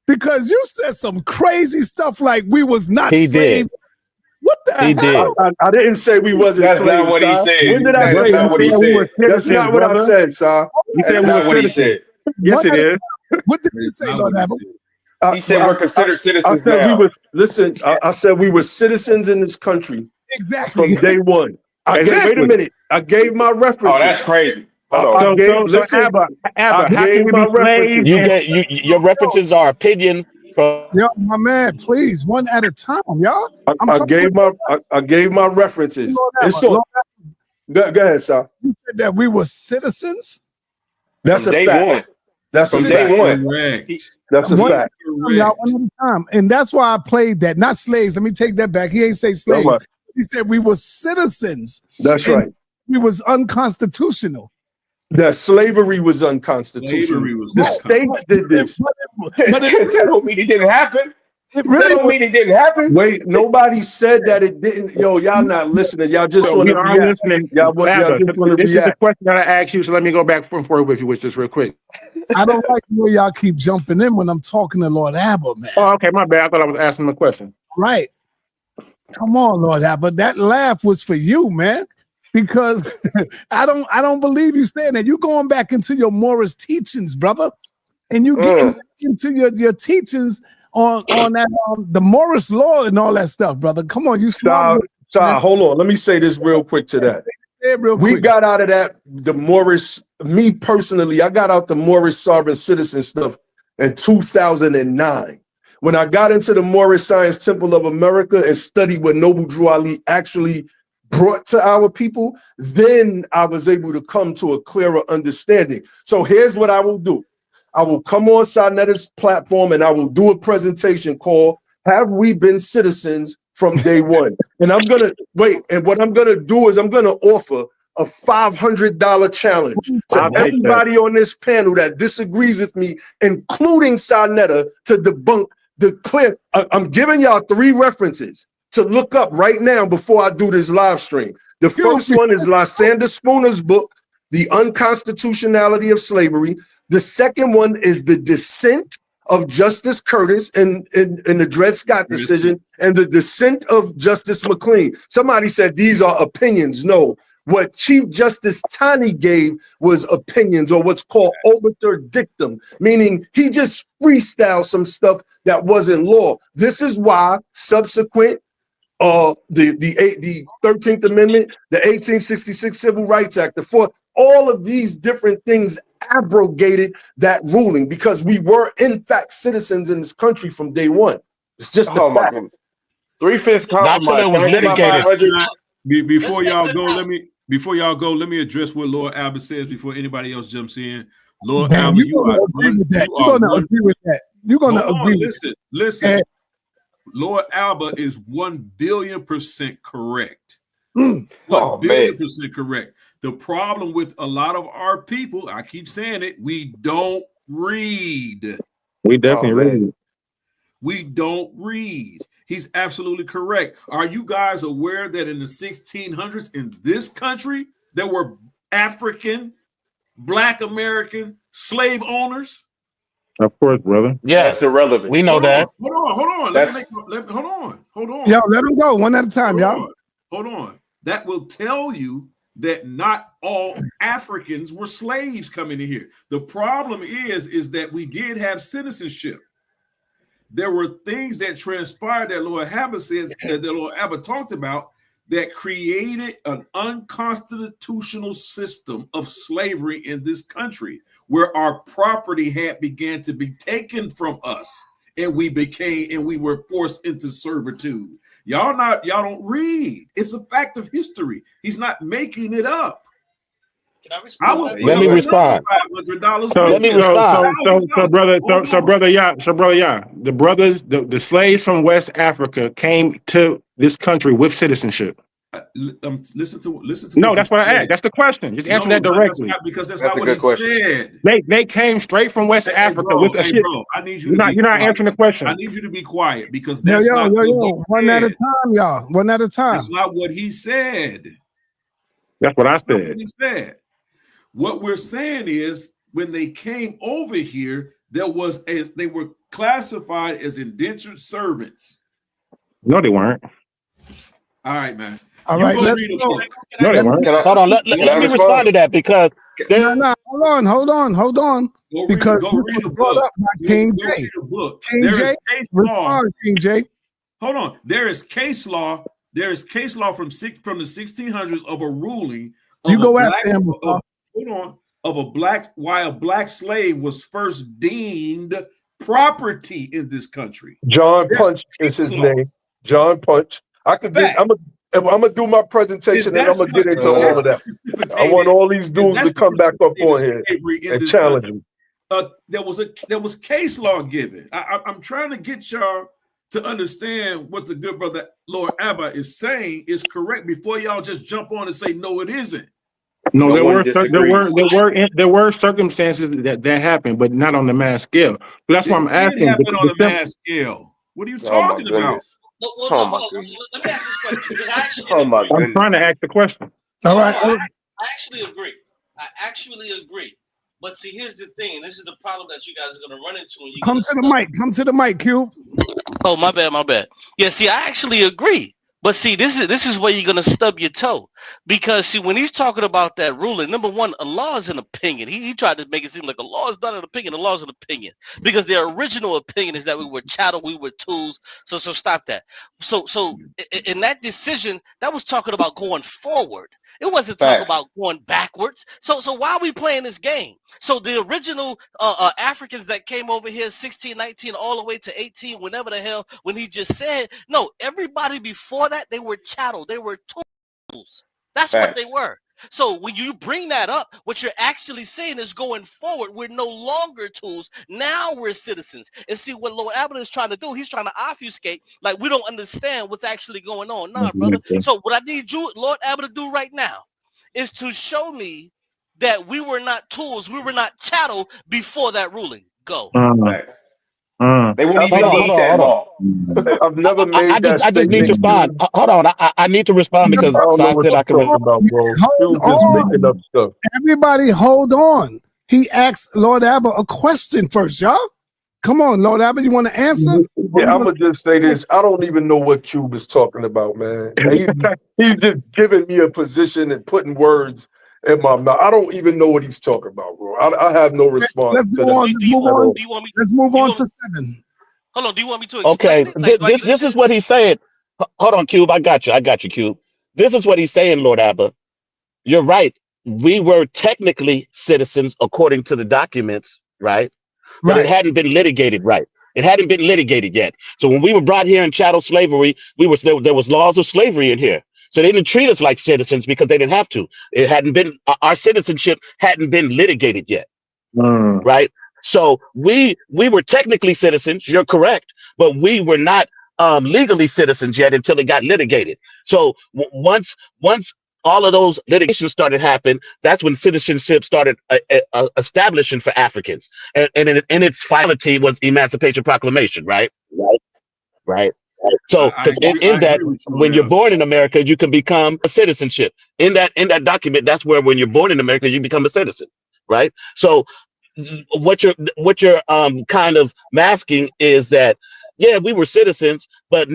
because you said some crazy stuff like we was not slaves. What the hell? I didn't say we wasn't slaves. That's not what he said. When did I say that's not what he said? That's not what I said, sir. That's not what he said. Yes, it is. What did you say, Lord Apple? He said we're considered citizens now. I said we were citizens in this country. Exactly. From day one. Wait a minute. I gave my references. Oh, that's crazy. I gave my references. Your references are opinion. Yo, my man, please, one at a time, y'all. I gave my references. Go ahead, sir. You said that we were citizens. That's a fact. That's a fact. That's a fact. Y'all, one at a time, and that's why I played that. Not slaves. Let me take that back. He ain't say slaves. Right. He said we were citizens. That's right. We was unconstitutional. That slavery was unconstitutional. The states did this. That don't mean it didn't happen. It really don't mean it didn't happen. Wait, nobody said that it didn't. Yo, y'all not listening. Y'all just want to react. This is a question that I asked you, so let me go back and forth with you with this real quick. I don't like the way y'all keep jumping in when I'm talking to Lord Abba, man. Oh, okay, my bad. I thought I was asking the question. Right. Come on, Lord Abba. That laugh was for you, man. Because I don't believe you saying that. You going back into your Morris teachings, brother, and you getting into your teachings on that the Morris law and all that stuff, brother. Come on, you smart. Hold on. Let me say this real quick to that. We got out of that the Morris. Me personally, I got out the Morris sovereign citizen stuff in 2009. When I got into the Morris Science Temple of America and studied what Noble Drew Ali actually brought to our people, then I was able to come to a clearer understanding. So here's what I will do. I will come on sa.neter's platform and I will do a presentation called Have We Been Citizens from Day One? And I'm gonna and what I'm gonna do is I'm gonna offer a $500 challenge to everybody on this panel that disagrees with me, including sa.neter, to debunk the clear. I'm giving y'all 3 references to look up right now before I do this live stream. The first one is Lysander Spooner's book, the unconstitutionality of slavery. The second one is the dissent of Justice Curtis in the Dred Scott decision, and the dissent of Justice McLean. Somebody said these are opinions. No, what Chief Justice Taney gave was opinions, or what's called obiter dictum, meaning he just freestyled some stuff that wasn't law. This is why subsequent the 13th Amendment, the 1866 Civil Rights Act, the fourth, all of these different things abrogated that ruling, because we were in fact citizens in this country from day one. It's just Oh a my fact. goodness. 3/5 Not till compromise. it Can was I get my litigated. 500? Before y'all go, let me address what Lord Albert says before anybody else jumps in. Lord Damn, Albert, you're gonna agree with that. You're gonna agree with that. You're gonna agree with that. Listen. Lord Albert is 1 billion% correct. 1 billion% correct. The problem with a lot of our people, I keep saying it, we don't read. We definitely read. We don't read. He's absolutely correct. Are you guys aware that in the 1600s in this country, there were African, Black American slave owners? Of course, brother. Yeah, that's irrelevant. We know that. Hold on. Hold on. Yo, let them go one at a time, y'all. Hold on. That will tell you that not all Africans were slaves coming in here. The problem is that we did have citizenship. There were things that transpired that Lord Abbott says, that Lord Abbott talked about, that created an unconstitutional system of slavery in this country, where our property had began to be taken from us, and we were forced into servitude. Y'all don't read. It's a fact of history. He's not making it up. Can I respond? Let me respond. So brother, yeah, the slaves from West Africa came to this country with citizenship. Listen to. No, that's what I asked. That's the question. Just answer that directly. That's not what he said. They came straight from West Africa with a ship. Bro, I need you. You're not answering the question. I need you to be quiet, because that's not what he said. One at a time, y'all. One at a time. That's not what he said. That's what I said. That's what he said. What we're saying is, when they came over here, they were classified as indentured servants. No, they weren't. All right, man. All right, go read a book. No, they weren't. Hold on. Let me respond to that, because no, hold on. Because go read a brought book. up by King J. King J. Respond, King J. Hold on. There is case law. There is case law from the 1600s of a ruling. Of you go after him. Why a black slave was first deemed property in this country. John Punch is his name. John Punch. I'm gonna do my presentation, and I'm gonna get into all of that. I want all these dudes to come back up on here and challenge me. There was case law given. I'm trying to get y'all to understand what the good brother Lord Abba is saying is correct before y'all just jump on and say no, it isn't. No, there were circumstances that happened, but not on the mass scale. But that's why I'm asking. It happened on a mass scale. What are you talking about? Let me ask this question. I'm trying to ask the question. All right. I actually agree. But see, here's the thing. This is the problem that you guys are going to run into. When you Come to the mic, Q. Oh, my bad. Yeah, see, I actually agree. But see, this is where you're gonna stub your toe, because see, when he's talking about that ruling, number one, a law is an opinion. He tried to make it seem like a law is not an opinion. A law is an opinion, because their original opinion is that we were chattel, we were tools. So stop that. So in that decision, that was talking about going forward. It wasn't talking about going backwards. So why are we playing this game? So the original Africans that came over here 16, 19, all the way to 18, whenever the hell, when he just said, no, everybody before that, they were chattel, they were tools. That's what they were. So when you bring that up, what you're actually saying is going forward, we're no longer tools. Now we're citizens. And see what Lord Abbott is trying to do, he's trying to obfuscate, like we don't understand what's actually going on. Nah, brother. So what I need you, Lord Abbott, to do right now is to show me that we were not tools, we were not chattel before that ruling. Go. They won't even Hold need on, that hold on. law. I've never made that I just need to statement, respond. Q. Hold on. I need to respond I because don't know Sai what said I you're can. talking about, bro. Hold Q just making up on. stuff. Everybody hold on. He asked Lord Abba a question first, y'all. Come on, Lord Abba, you want to answer? Yeah, I'm gonna just say this. I don't even know what Cube is talking about, man. He's just giving me a position and putting words in my mouth. I don't even know what he's talking about, bro. I have no response Let's to go that on. Let's move at on. all. Do you want me? Let's move Do you on want to me? 7. Hold on. Do you want me to Okay, explain it? Like you this listen. is what he said. Hold on, Cube. I got you, Cube. This is what he's saying, Lord Abba. You're right. We were technically citizens according to the documents, right? But it Right. hadn't been litigated right. It hadn't been litigated yet. So when we were brought here in chattel slavery, there was laws of slavery in here. So they didn't treat us like citizens because they didn't have to. It hadn't been our citizenship hadn't been litigated yet, right? So we were technically citizens. You're correct, but we were not legally citizens yet until it got litigated. So once all of those litigations started happening, that's when citizenship started establishing for Africans, and in its finality was Emancipation Proclamation, right? Right. So, I because agree. I in that, agree with you on when you're that. born in America, you can become a citizenship. In that document, that's where when you're born in America, you become a citizen, right? So, what you're kind of masking is that, yeah, we were citizens, but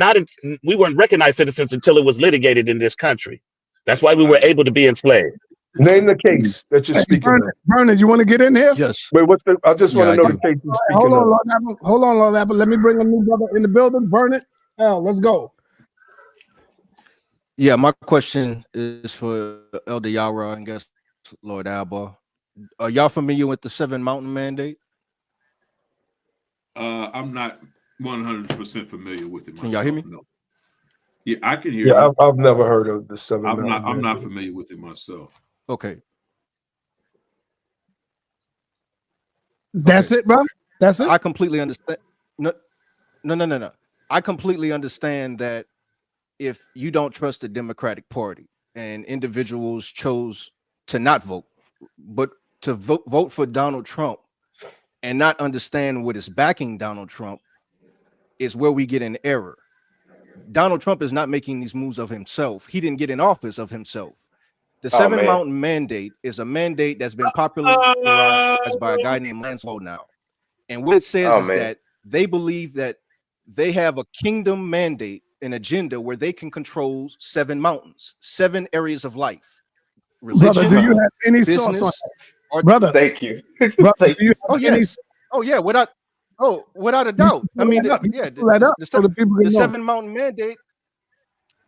we weren't recognized citizens until it was litigated in this country. That's That's why what we I were was. able to be enslaved. Name the case that you're Hey, speaking of. Vernon, you want to get in here? Yes. Wait, I just want Yeah, to I know the do. case you're Hold speaking on, of. Lord Abba. Hold on, Lord Abba. Let me bring a new brother in the building. Vernon. Let's go. Yeah, my question is for Elder Yarah and guess Lord Abba. Are y'all familiar with the 7 Mountain Mandate? I'm not 100% familiar with it Can y'all hear myself. me? No. Yeah, I can hear Yeah, you. I've never heard of the 7 I'm Mountain not Mandate. familiar with it myself. Okay. That's it, bro. That's it. I completely understand. No. I completely understand that if you don't trust the Democratic Party and individuals chose to not vote, but to vote for Donald Trump and not understand what is backing Donald Trump is where we get in error. Donald Trump is not making these moves of himself. He didn't get in office of himself. The Oh 7 man. Mountain Mandate is a mandate that's been popularized by a guy named Lance Now. And what it says Oh is man. that they believe that they have a kingdom mandate, an agenda where they can control 7 mountains, 7 areas of life: Brother, do religion, you have any source on business, that? or Brother, Thank you. brother, Thank do you you. oh have any? yes, oh yeah, without a You should doubt. I pull mean, that up. You yeah, should pull that up so the people the can know. 7 Mountain Mandate.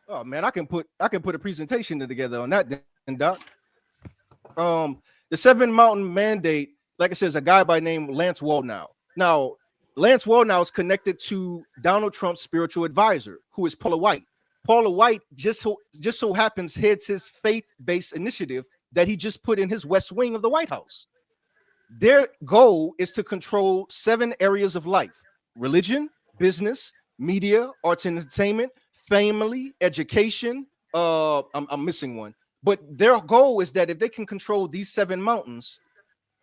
Oh man, I can put a presentation together on that, then, Doc. The 7 Mountain Mandate, like I said, is a guy by name Lance Wallnau. Now, Lance Wallnau is connected to Donald Trump's spiritual advisor, who is Paula White. Paula White just so happens heads his faith-based initiative that he just put in his West Wing of the White House. Their goal is to control 7 areas of life: religion, business, media, arts and entertainment, family, education. I'm missing one. But their goal is that if they can control these 7 mountains,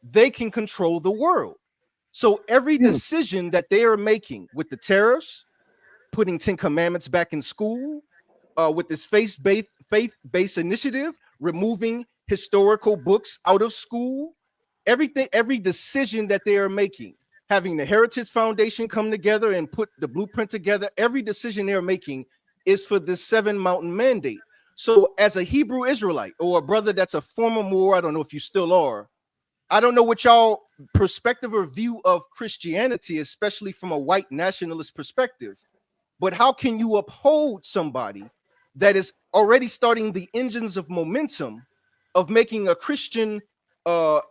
they can control the world. So every decision that they are making with the tariffs, putting 10 commandments back in school, with this faith-based initiative, removing historical books out of school, every decision that they are making, having the Heritage Foundation come together and put the blueprint together, every decision they're making is for this 7 Mountain Mandate. So as a Hebrew Israelite or a brother that's a former Moor, I don't know if you still are, I don't know what y'all perspective or view of Christianity, especially from a white nationalist perspective, but how can you uphold somebody that is already starting the engines of momentum of making a Christian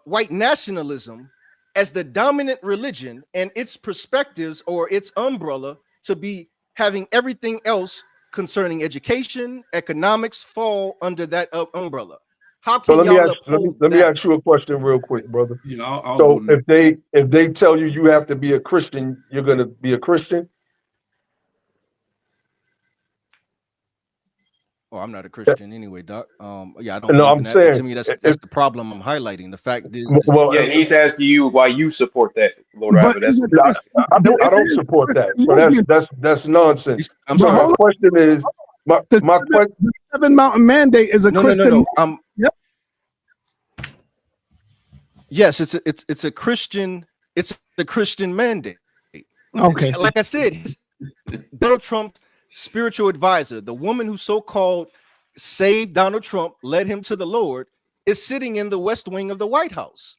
white nationalism as the dominant religion and its perspectives or its umbrella to be having everything else concerning education, economics fall under that umbrella? How So can y'all uphold let me that? ask you a question real quick, brother. Yeah, I'll go So next. if they tell you you have to be a Christian, you're gonna be a Christian? Oh, I'm not a Christian anyway, Doc. Yeah, I don't No, believe I'm in that. And to saying, me, that's the problem I'm highlighting. The fact is, well, Yeah, and he's asking you why you support that, Lord But Iver. That's what I, he's it's, asking. I it don't is support a that. Christian So movement. that's nonsense. I'm But So my sorry. hold question is, the my question. the Seven Mountain Mandate is a No, no, no, Christian no. movement. Yep. Yes, it's a Christian. It's a Christian mandate. Okay. Like I said, Donald Trump's spiritual advisor, the woman who so-called saved Donald Trump, led him to the Lord, is sitting in the West Wing of the White House.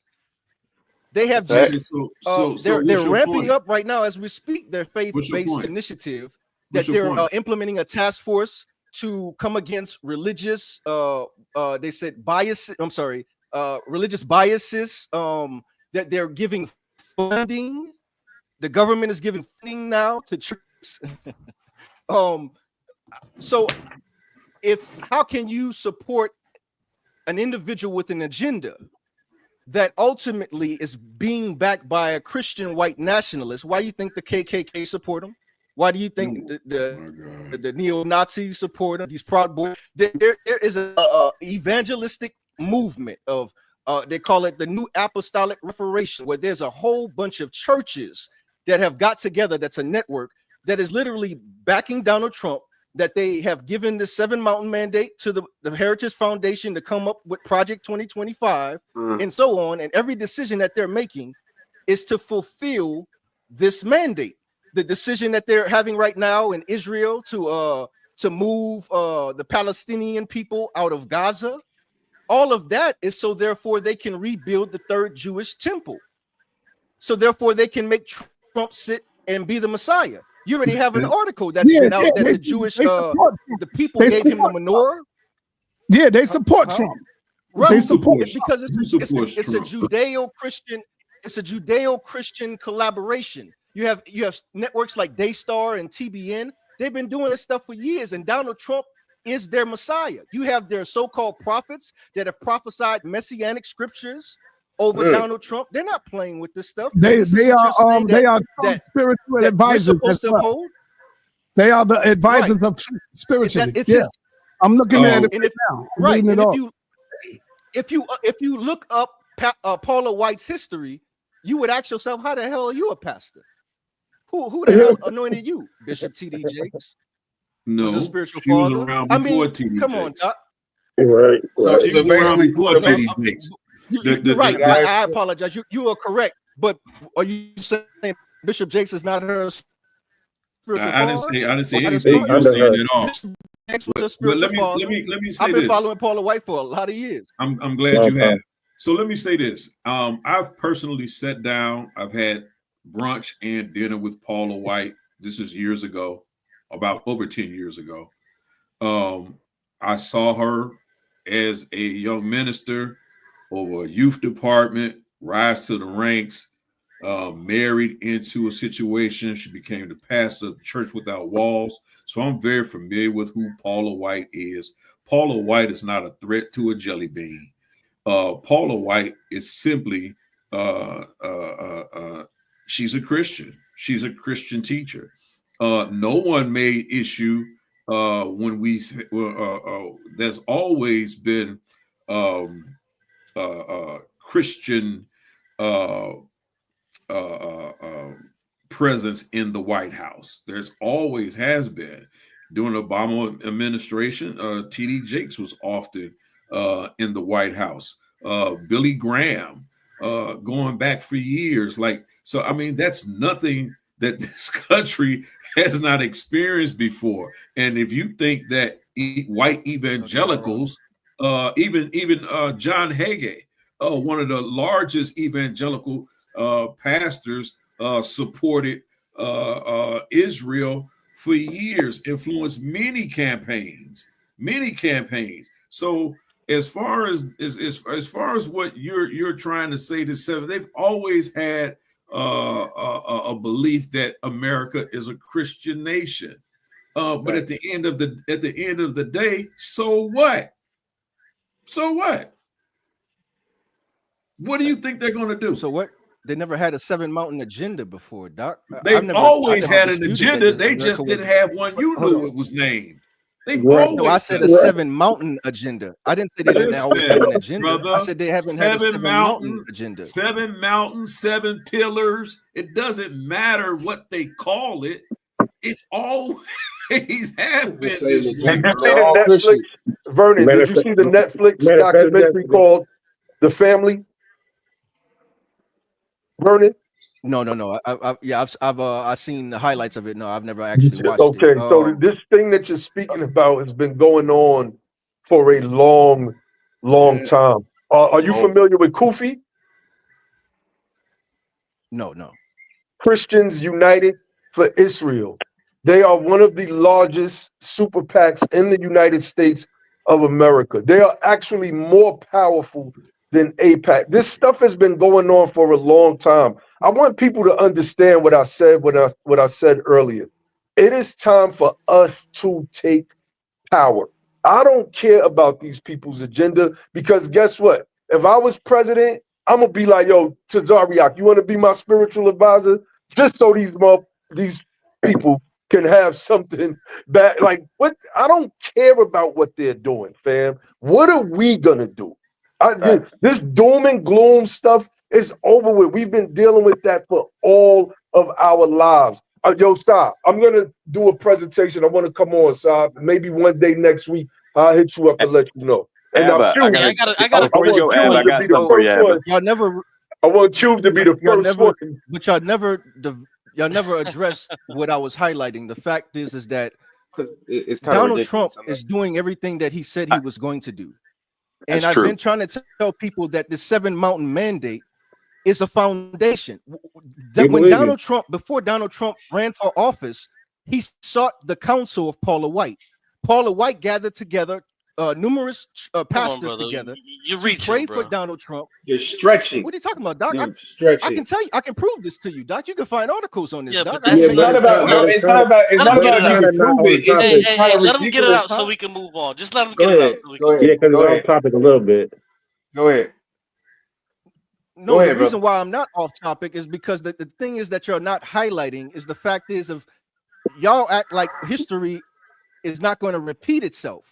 They have That, just So they're what's your ramping point? up right now as we speak their What's your faith-based point? initiative What's that your they're point? implementing a task force to come against religious they said bias. I'm sorry, religious biases. That they're giving funding. The government is giving funding now to churches. So how can you support an individual with an agenda that ultimately is being backed by a Christian white nationalist? Why do you think the KKK support them? Why do you think the neo-Nazis support them? These Proud Boys. There is a evangelistic movement of they call it the New Apostolic Reformation, where there's a whole bunch of churches that have got together. That's a network that is literally backing Donald Trump. That they have given the Seven Mountain Mandate to the Heritage Foundation to come up with Project 2025 and so on. And every decision that they're making is to fulfill this mandate. The decision that they're having right now in Israel to move the Palestinian people out of Gaza, all of that is so therefore they can rebuild the third Jewish temple. So therefore they can make Trump sit and be the Messiah. You already have an article that's been out that the Jewish the people gave him the menorah. Yeah, they support Trump. Right. They support because it's a Judeo-Christian, it's a Judeo-Christian collaboration. You have networks like Daystar and TBN. They've been doing this stuff for years, and Donald Trump is their Messiah. You have their so-called prophets that have prophesied messianic scriptures over Donald Trump. They're not playing with this stuff. They are spiritual advisors as well. They are the advisors of truth spiritually. I'm looking at it right now. Right. And if you look up Paula White's history, you would ask yourself, how the hell are you a pastor? Who the hell anointed you, Bishop T.D. Jakes? No, was a spiritual she father. was around before T.D. Come on, Doc. Right. She was around before T.D. Jakes. You're right. I apologize. You are correct. But are you saying Bishop Jakes is not her spiritual father? I didn't say anything you're saying at all. But let me say I've been this. following Paula White for a lot of years. I'm glad you have. So let me say this. I've personally sat down. I've had brunch and dinner with Paula White. This is years ago, about over 10 years ago. I saw her as a young minister over a youth department, rise to the ranks, married into a situation. She became the pastor of Church Without Walls. So I'm very familiar with who Paula White is. Paula White is not a threat to a jelly bean. Paula White is simply, she's a Christian. She's a Christian teacher. No one made issue when there's always been Christian presence in the White House. There's always has been. During the Obama administration, T.D. Jakes was often in the White House. Billy Graham, going back for years. So, I mean, that's nothing that this country has not experienced before. And if you think that white evangelicals, even John Hagee, one of the largest evangelical pastors, supported Israel for years, influenced many campaigns. So as far as what you're trying to say to seven, they've always had a belief that America is a Christian nation. But at the end of the day, so what? So what? What do you think they're going to do? So what? They never had a Seven Mountain agenda before, Doc. They've always had an agenda. They just didn't have one. You knew it was named. They've Right. always No, I said a done seven mountain agenda. I didn't say they didn't always have an Listen, agenda. I brother, said they haven't had a seven mountain agenda. 7 pillars. It doesn't matter what they call it. It's always has been this Did way, you see bro. the Netflix, Vernon? Did you see the Netflix documentary called "The Family"? Vernon? No. I've seen the highlights of it. No, I've never actually watched it. Okay, so this thing that you're speaking about has been going on for a long time. Are you familiar with Kufi? No. Christians United for Israel. They are one of the largest super PACs in the United States of America. They are actually more powerful than AIPAC. This stuff has been going on for a long time. I want people to understand what I said what I said earlier. It is time for us to take power. I don't care about these people's agenda because guess what? If I was president, I'm gonna be like, yo, Tazariak, you want to be my spiritual advisor? Just so these people can have something that, like, what? I don't care about what they're doing, fam. What are we gonna do? This doom and gloom stuff is over with. We've been dealing with that for all of our lives. Yo, stop. I'm going to do a presentation. I want to come on, Saab. Maybe one day next week, I'll hit you up and let you know. And now, Abba, Cube, I I before you want go, Ab, Cube I to got be the something for you, first Abba. one. Y'all never. I want Cube to be the first one. But y'all never addressed what I was highlighting. The fact is that it's kind of Donald ridiculous. Trump is doing everything that he said he was going to do. And That's I've true. been trying to tell people that the 7 Mountain Mandate is a foundation. That when Donald Trump, before Donald Trump ran for office, he sought the counsel of Paula White. Paula White gathered together numerous pastors together You're to reaching, pray bro. for Donald Trump. You're stretching. What are you talking about, Doc? You're I can tell you, I can prove this to you, Doc. You can find articles on this, Yeah, Doc. but that's It's not about no. It's not about. It's not about if you can prove it. It's just kind of let him get it ridiculous. out so we can move on. Just let him Go get it out ahead. so we Go can ahead. move because on. Go it's ahead. off topic a little bit. Go ahead. No, ahead, the reason brother. why I'm not off topic is because the thing is that you're not highlighting is the fact is of y'all act like history is not going to repeat itself.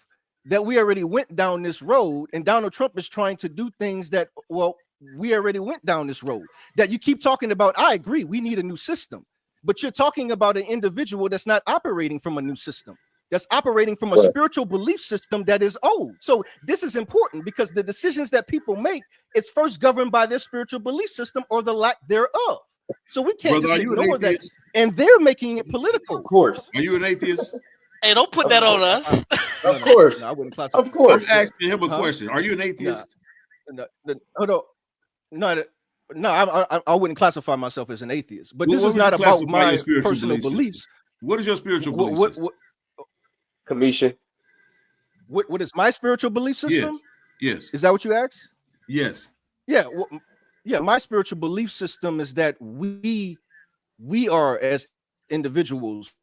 That we already went down this road, and Donald Trump is trying to do things that, well, we already went down this road. That you keep talking about. I agree, we need a new system, but you're talking about an individual that's not operating from a new system. That's operating from a spiritual belief system that is old. So this is important because the decisions that people make is first governed by their spiritual belief system or the lack thereof. So we can't Brother, just are you an ignore that. atheist? And they're making it political. Of course. Are you an atheist? Hey, don't put that on us. Of course. No, I wouldn't classify. Of course. I'm asking him a question. Are you an atheist? I wouldn't classify myself as an atheist. But Well, this what is would not you about classify my your spiritual personal belief system? beliefs. What is your spiritual belief system? Kamisha. What is my spiritual belief system? Yes. Is that what you asked? Yes. Yeah. My spiritual belief system is that we are as individuals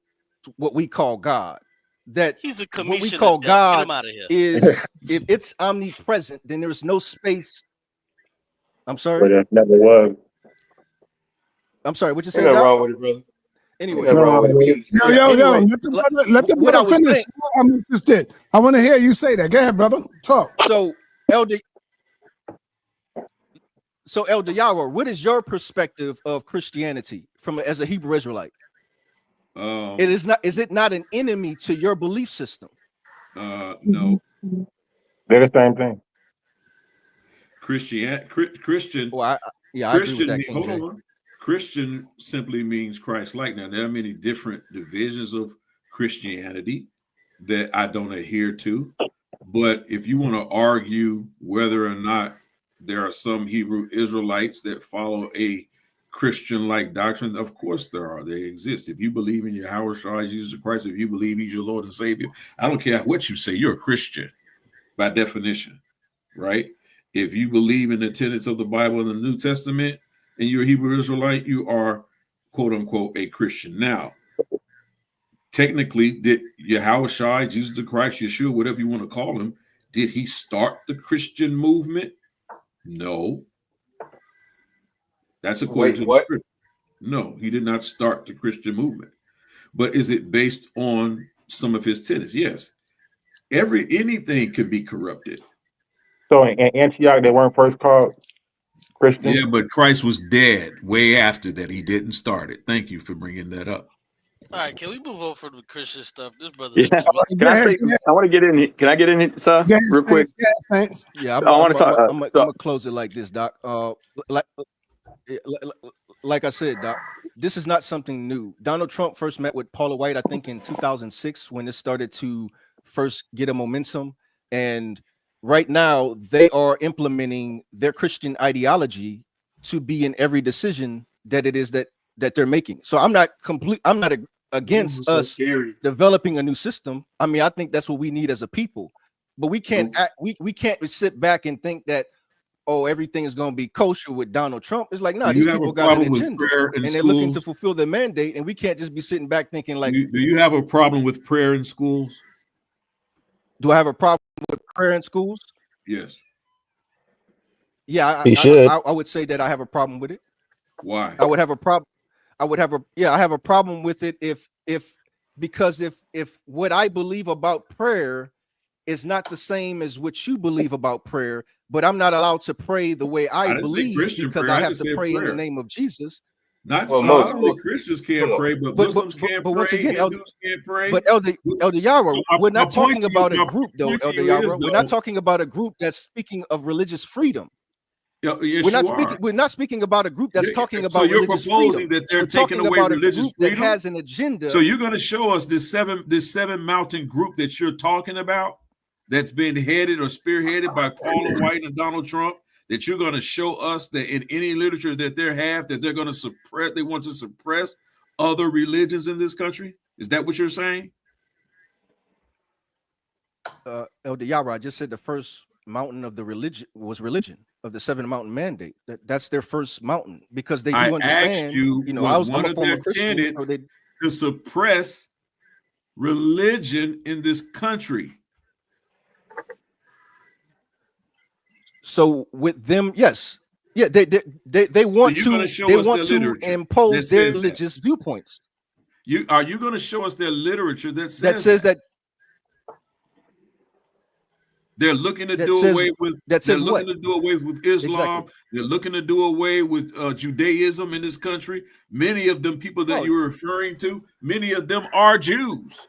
what we call God. That He's a what we commissioner. call Get God him out of here. is if it's omnipresent, then there's no space. I'm sorry. But it never was. I'm sorry. What you Ain't said? nothing Doc? wrong with it, brother. Anyway, Ain't nothing wrong with it. We understand. Yo, Anyway, let the what I brother was finish. saying- I'm interested. I want to hear you say that. Go ahead, brother. Talk. So, Elder Yarah, what is your perspective of Christianity as a Hebrew Israelite? Is it not an enemy to your belief system? No. They're the same thing. Christian. Well, I agree with that, King hold J. on. Christian simply means Christ-like. Now, there are many different divisions of Christianity that I don't adhere to. But if you want to argue whether or not there are some Hebrew Israelites that follow a Christian-like doctrine, of course there are. They exist. If you believe in Yahweh Jesus Christ, if you believe he's your Lord and Savior, I don't care what you say, you're a Christian by definition, right? If you believe in the tenets of the Bible and the New Testament and you're a Hebrew Israelite, you are, quote unquote, a Christian. Now, technically, did Yahweh Jesus the Christ, Yeshua, whatever you want to call him, did he start the Christian movement? No. That's according to the scripture. No, he did not start the Christian movement. But is it based on some of his tenets? Yes. Anything could be corrupted. So in Antioch, they weren't first called Christian. Yeah, but Christ was dead way after that. He didn't start it. Thank you for bringing that up. All right, can we move on from the Christian stuff? This brother's Yeah. Can I say? I want to get in. Can I get in, sir, real quick? Yes, thanks. Yeah, I want to talk. I'm gonna close it like this, Doc. Like I said, Doc, this is not something new. Donald Trump first met with Paula White, I think, in 2006 when it started to first get a momentum, and right now they are implementing their Christian ideology to be in every decision that it is that they're making. So I'm not against us developing a new system. I mean, I think that's what we need as a people, but we can't we can't sit back and think that, oh, everything is going to be kosher with Donald Trump. It's like, no, these people got an agenda and they're looking to fulfill their mandate, and we can't just be sitting back thinking like, do you have a problem with prayer in schools? Do I have a problem with prayer in schools? Yes. Yeah, I would say that I have a problem with it. Why? I have a problem with it because what I believe about prayer is not the same as what you believe about prayer, but I'm not allowed to pray the way I believe because I have to pray in the name of Jesus. Not only Christians can't pray, but Muslims can't pray. Once again, Hindus can't pray. But Elder Yarah, we're not talking about a group, though. Elder Yarah, we're not talking about a group that's speaking of religious freedom. Yes, we're not speaking about a group that's talking about. So you're religious proposing freedom. that they're we're taking away religious freedom that has an agenda. So you're going to show us this seven mountain group that you're talking about, that's been headed or spearheaded by Paula White and Donald Trump. That you're going to show us that in any literature that they're going to suppress. They want to suppress other religions in this country. Is that what you're saying? Elder Yarah, I just said the first mountain of the religion was religion of the 7 mountain mandate. That's their first mountain because they do understand. Asked you, was one of their tenets to suppress religion in this country? So with them, yes, yeah, they want to impose their religious viewpoints. Are you going to show us their literature that says that they're looking to do away with Islam? Exactly. They're looking to do away with Judaism in this country. Many of them people that you're referring to, many of them are Jews.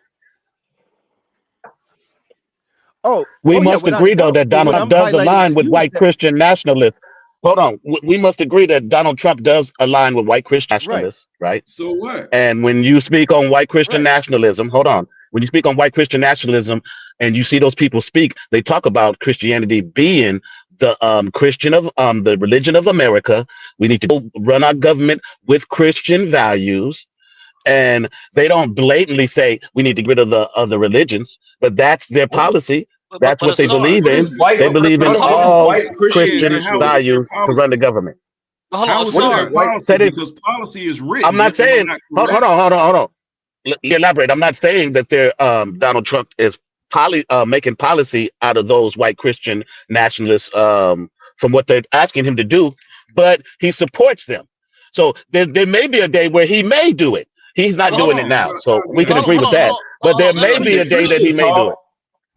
We must agree, though, that Donald Trump does align with white Christian nationalists. Hold on. We must agree that Donald Trump does align with white Christian nationalists, right? So what? And when you speak on white Christian nationalism, hold on. When you speak on white Christian nationalism and you see those people speak, they talk about Christianity being the Christian of the religion of America. We need to run our government with Christian values. And they don't blatantly say we need to get rid of the other religions, but that's their policy. That's what they believe in. They believe in all Christian values to run the government. How is that policy? Because policy is written. I'm not saying. Hold on. Elaborate. I'm not saying that they're Donald Trump is making policy out of those white Christian nationalists from what they're asking him to do, but he supports them. So there may be a day where he may do it. He's not doing it now, so we can agree with that. But there may be a day that he may do it.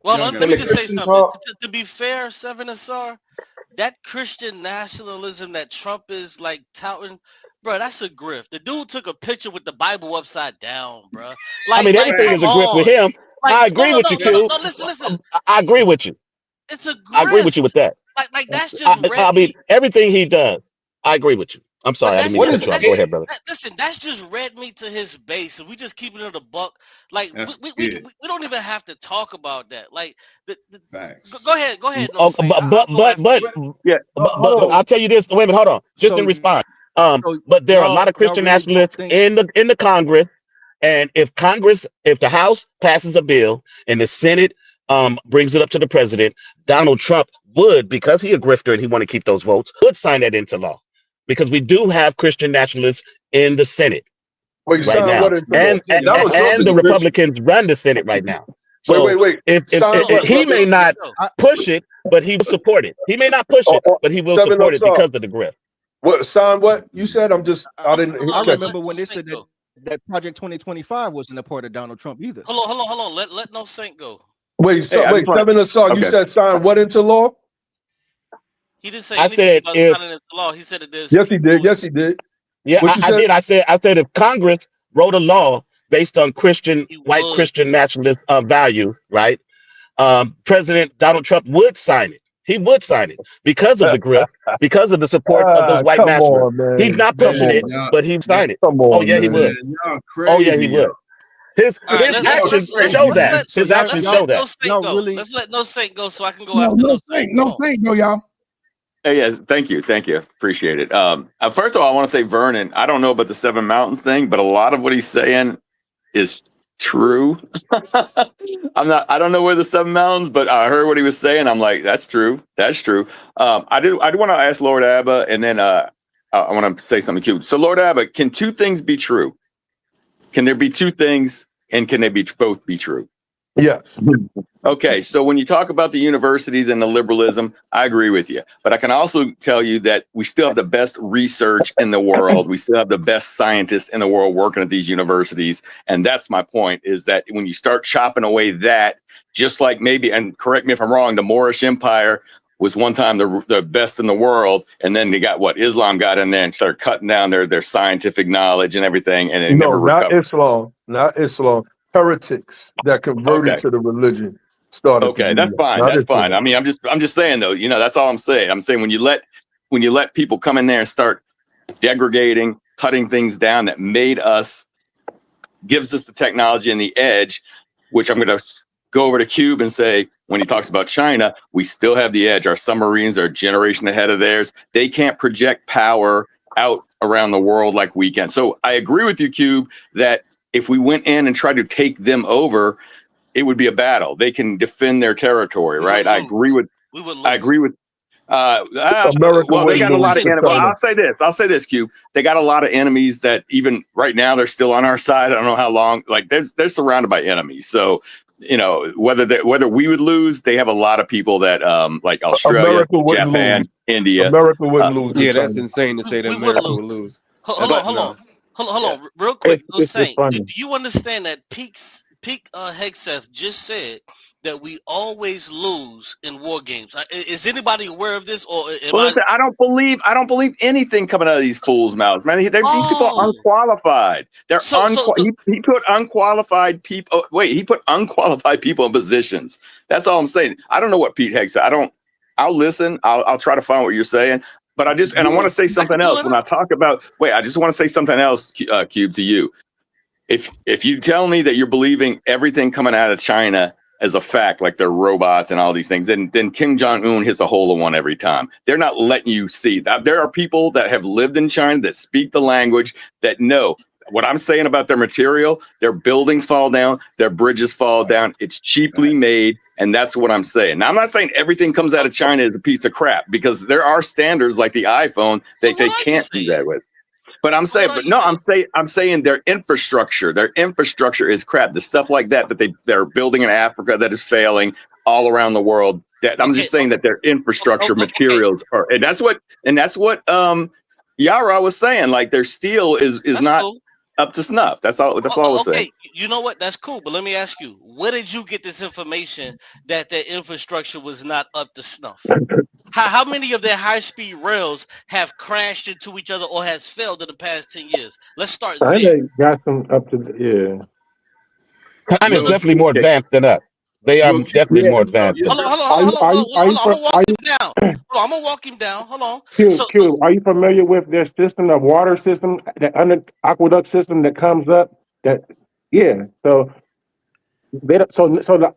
Well, let me just say something. To be fair, sa.neter, that Christian nationalism that Trump is like touting, bro, that's a grift. The dude took a picture with the Bible upside down, bro. Everything is a grift with him. I agree with you, Q. Listen. I agree with you. It's a grift. I agree with you with that. Like that's just everything he does. I agree with you. I'm sorry, I didn't mean to cut you off. Go ahead, brother. Listen, that's just red meat to his base. If we just keep it in the buck, like we don't even have to talk about that. Like, go ahead. No, but I'll tell you this. Wait a minute, hold on. Just in response. But there are a lot of Christian nationalists in the Congress, and if the House passes a bill and the Senate brings it up to the president, Donald Trump would, because he's a grifter and he want to keep those votes, would sign that into law. Because we do have Christian nationalists in the Senate right now, and the Republicans run the Senate right now. So wait. If he may not push it, but he will support it. He may not push it, but he will support it because of the grift. What, son? What you said? I remember when they said that Project 2025 wasn't a part of Donald Trump either. Hold on. Let no saint go. Wait, wait, Seven Assault, you said sign what into law? He didn't say I anything said about if signing into law. He said that there's Yes, he people. did. Yes, he did. yeah, What you I said? did. I said if Congress wrote a law based on white Christian nationalist value, right? President Donald Trump would sign it. He would sign it because of the grip, because of the support of those white Come nationalists. on, man. He's not Come pushing it, on. but he'd sign it. Come Oh on, yeah, he man. would. Y'all Oh yeah, he crazy, would. y'all. His All right, actions show that. His actions show that. No Saint go. Let's let No Saint go so I can go No, after no No Saint, Saint. no Saint, go, y'all. Hey, yeah, thank you, appreciate it. First of all, I want to say, Vernon, I don't know about the Seven Mountains thing, but a lot of what he's saying is true. I don't know where the Seven Mountains, but I heard what he was saying. I'm like, that's true. That's true. I do want to ask Lord Abba, and then I want to say something cute. So, Lord Abba, can two things be true? Can there be two things, and can they both be true? Yes. Okay, so when you talk about the universities and the liberalism, I agree with you. But I can also tell you that we still have the best research in the world. We still have the best scientists in the world working at these universities. And that's my point, is that when you start chopping away that, just like maybe, and correct me if I'm wrong, the Moorish Empire was one time the best in the world. And then they got Islam got in there and started cutting down their scientific knowledge and everything. And they never recovered. Not Islam. Heretics that converted to the religion started. Okay, that's fine. That's fine. I mean, I'm just saying though, that's all I'm saying. I'm saying when you let people come in there and start degrading, cutting things down that gives us the technology and the edge, which I'm going to go over to Cube and say, when he talks about China, we still have the edge. Our submarines are a generation ahead of theirs. They can't project power out around the world like we can. So I agree with you, Cube, that if we went in and tried to take them over, it would be a battle. They can defend their territory, right? I agree with. America. Well, they got a lot of enemies. Well, I'll say this, Q. They got a lot of enemies that even right now they're still on our side. I don't know how long. Like they're surrounded by enemies. So whether we would lose, they have a lot of people that like Australia, Japan, India. America wouldn't lose. Yeah, that's insane to say that America would lose. Hold on, real quick. Saint, do you understand that Peak Hegseth just said that we always lose in war games? Is anybody aware of this, or listen, I don't believe anything coming out of these fools' mouths, man. These people are unqualified. They're he put unqualified people. Oh, wait, he put unqualified people in positions. That's all I'm saying. I don't know what Pete Hegg said. I'll listen. I'll try to find what you're saying. But I want to say something else when I talk about. Wait, I just want to say something else, Cube, to you. If you tell me that you're believing everything coming out of China as a fact, like they're robots and all these things, then Kim Jong-un hits a hole in one every time. They're not letting you see that. There are people that have lived in China that speak the language that know what I'm saying about their material. Their buildings fall down, their bridges fall down. It's cheaply made, and that's what I'm saying. Now, I'm not saying everything comes out of China is a piece of crap, because there are standards like the iPhone that they can't do that with. But I'm saying their infrastructure is crap. The stuff like that they're building in Africa that is failing all around the world. I'm just saying that their infrastructure materials are, and that's what Yarah was saying. Like their steel is not up to snuff. That's all I was saying. You know what? That's cool. But let me ask you, where did you get this information that their infrastructure was not up to snuff? How many of their high-speed rails have crashed into each other or has failed in the past 10 years? Let's start there. They got some up to China is definitely more advanced than us. They are definitely more advanced. Hold on. I'm gonna walk him down. I'm gonna walk him down. Hold on. Q, are you familiar with their system, the water system, the under aqueduct system that comes up? So they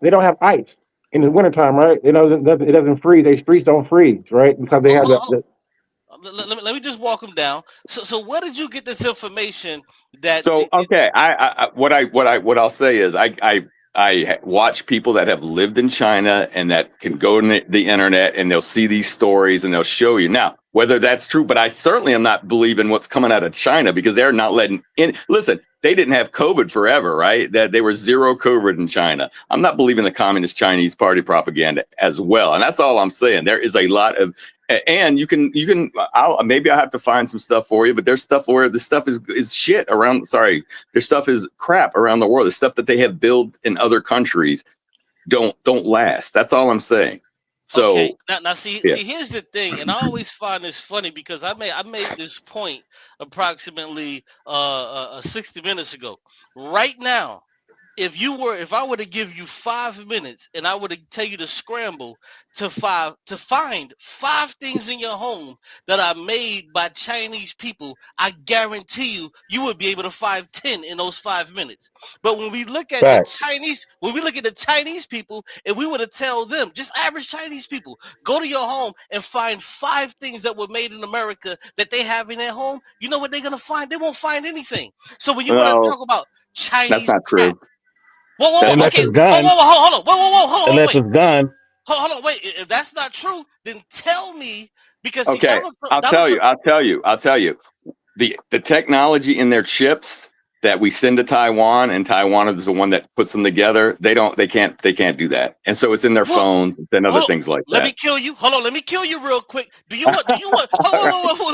don't have ice in the wintertime, right? It doesn't freeze. Their streets don't freeze, right? Because they have Let me just walk him down. So where did you get this information that? So okay, what I'll say is I watch people that have lived in China and that can go to the internet and they'll see these stories and they'll show you. Now, whether that's true, but I certainly am not believing what's coming out of China, because they're not letting in. Listen, they didn't have COVID forever, right? That they were zero COVID in China. I'm not believing the Communist Chinese Party propaganda as well. And that's all I'm saying. There is a lot of, and maybe I'll have to find some stuff for you, but there's stuff where the stuff is shit around. Sorry, their stuff is crap around the world. The stuff that they have built in other countries don't last. That's all I'm saying. So okay, now see, here's the thing, and I always find this funny because I made this point approximately 60 minutes ago. Right now, if I were to give you 5 minutes and I were to tell you to scramble to find 5 things in your home that are made by Chinese people, I guarantee you would be able to find 10 in those 5 minutes. But when we look at the Chinese people, if we were to tell them, just average Chinese people, go to your home and find 5 things that were made in America that they have in their home, you know what they're gonna find? They won't find anything. So when you want to talk about that's Chinese not crap, true. Unless okay. it's guns. Hold on, Unless wait. it's guns. Hold on, wait. If that's not true, then tell me, because see, Okay, I'll tell you. The technology in their chips that we send to Taiwan, and Taiwan is the one that puts them together. They can't do that. And so it's in their phones and other things like let that. me kill you. Hold on, let me kill you real quick. Do you want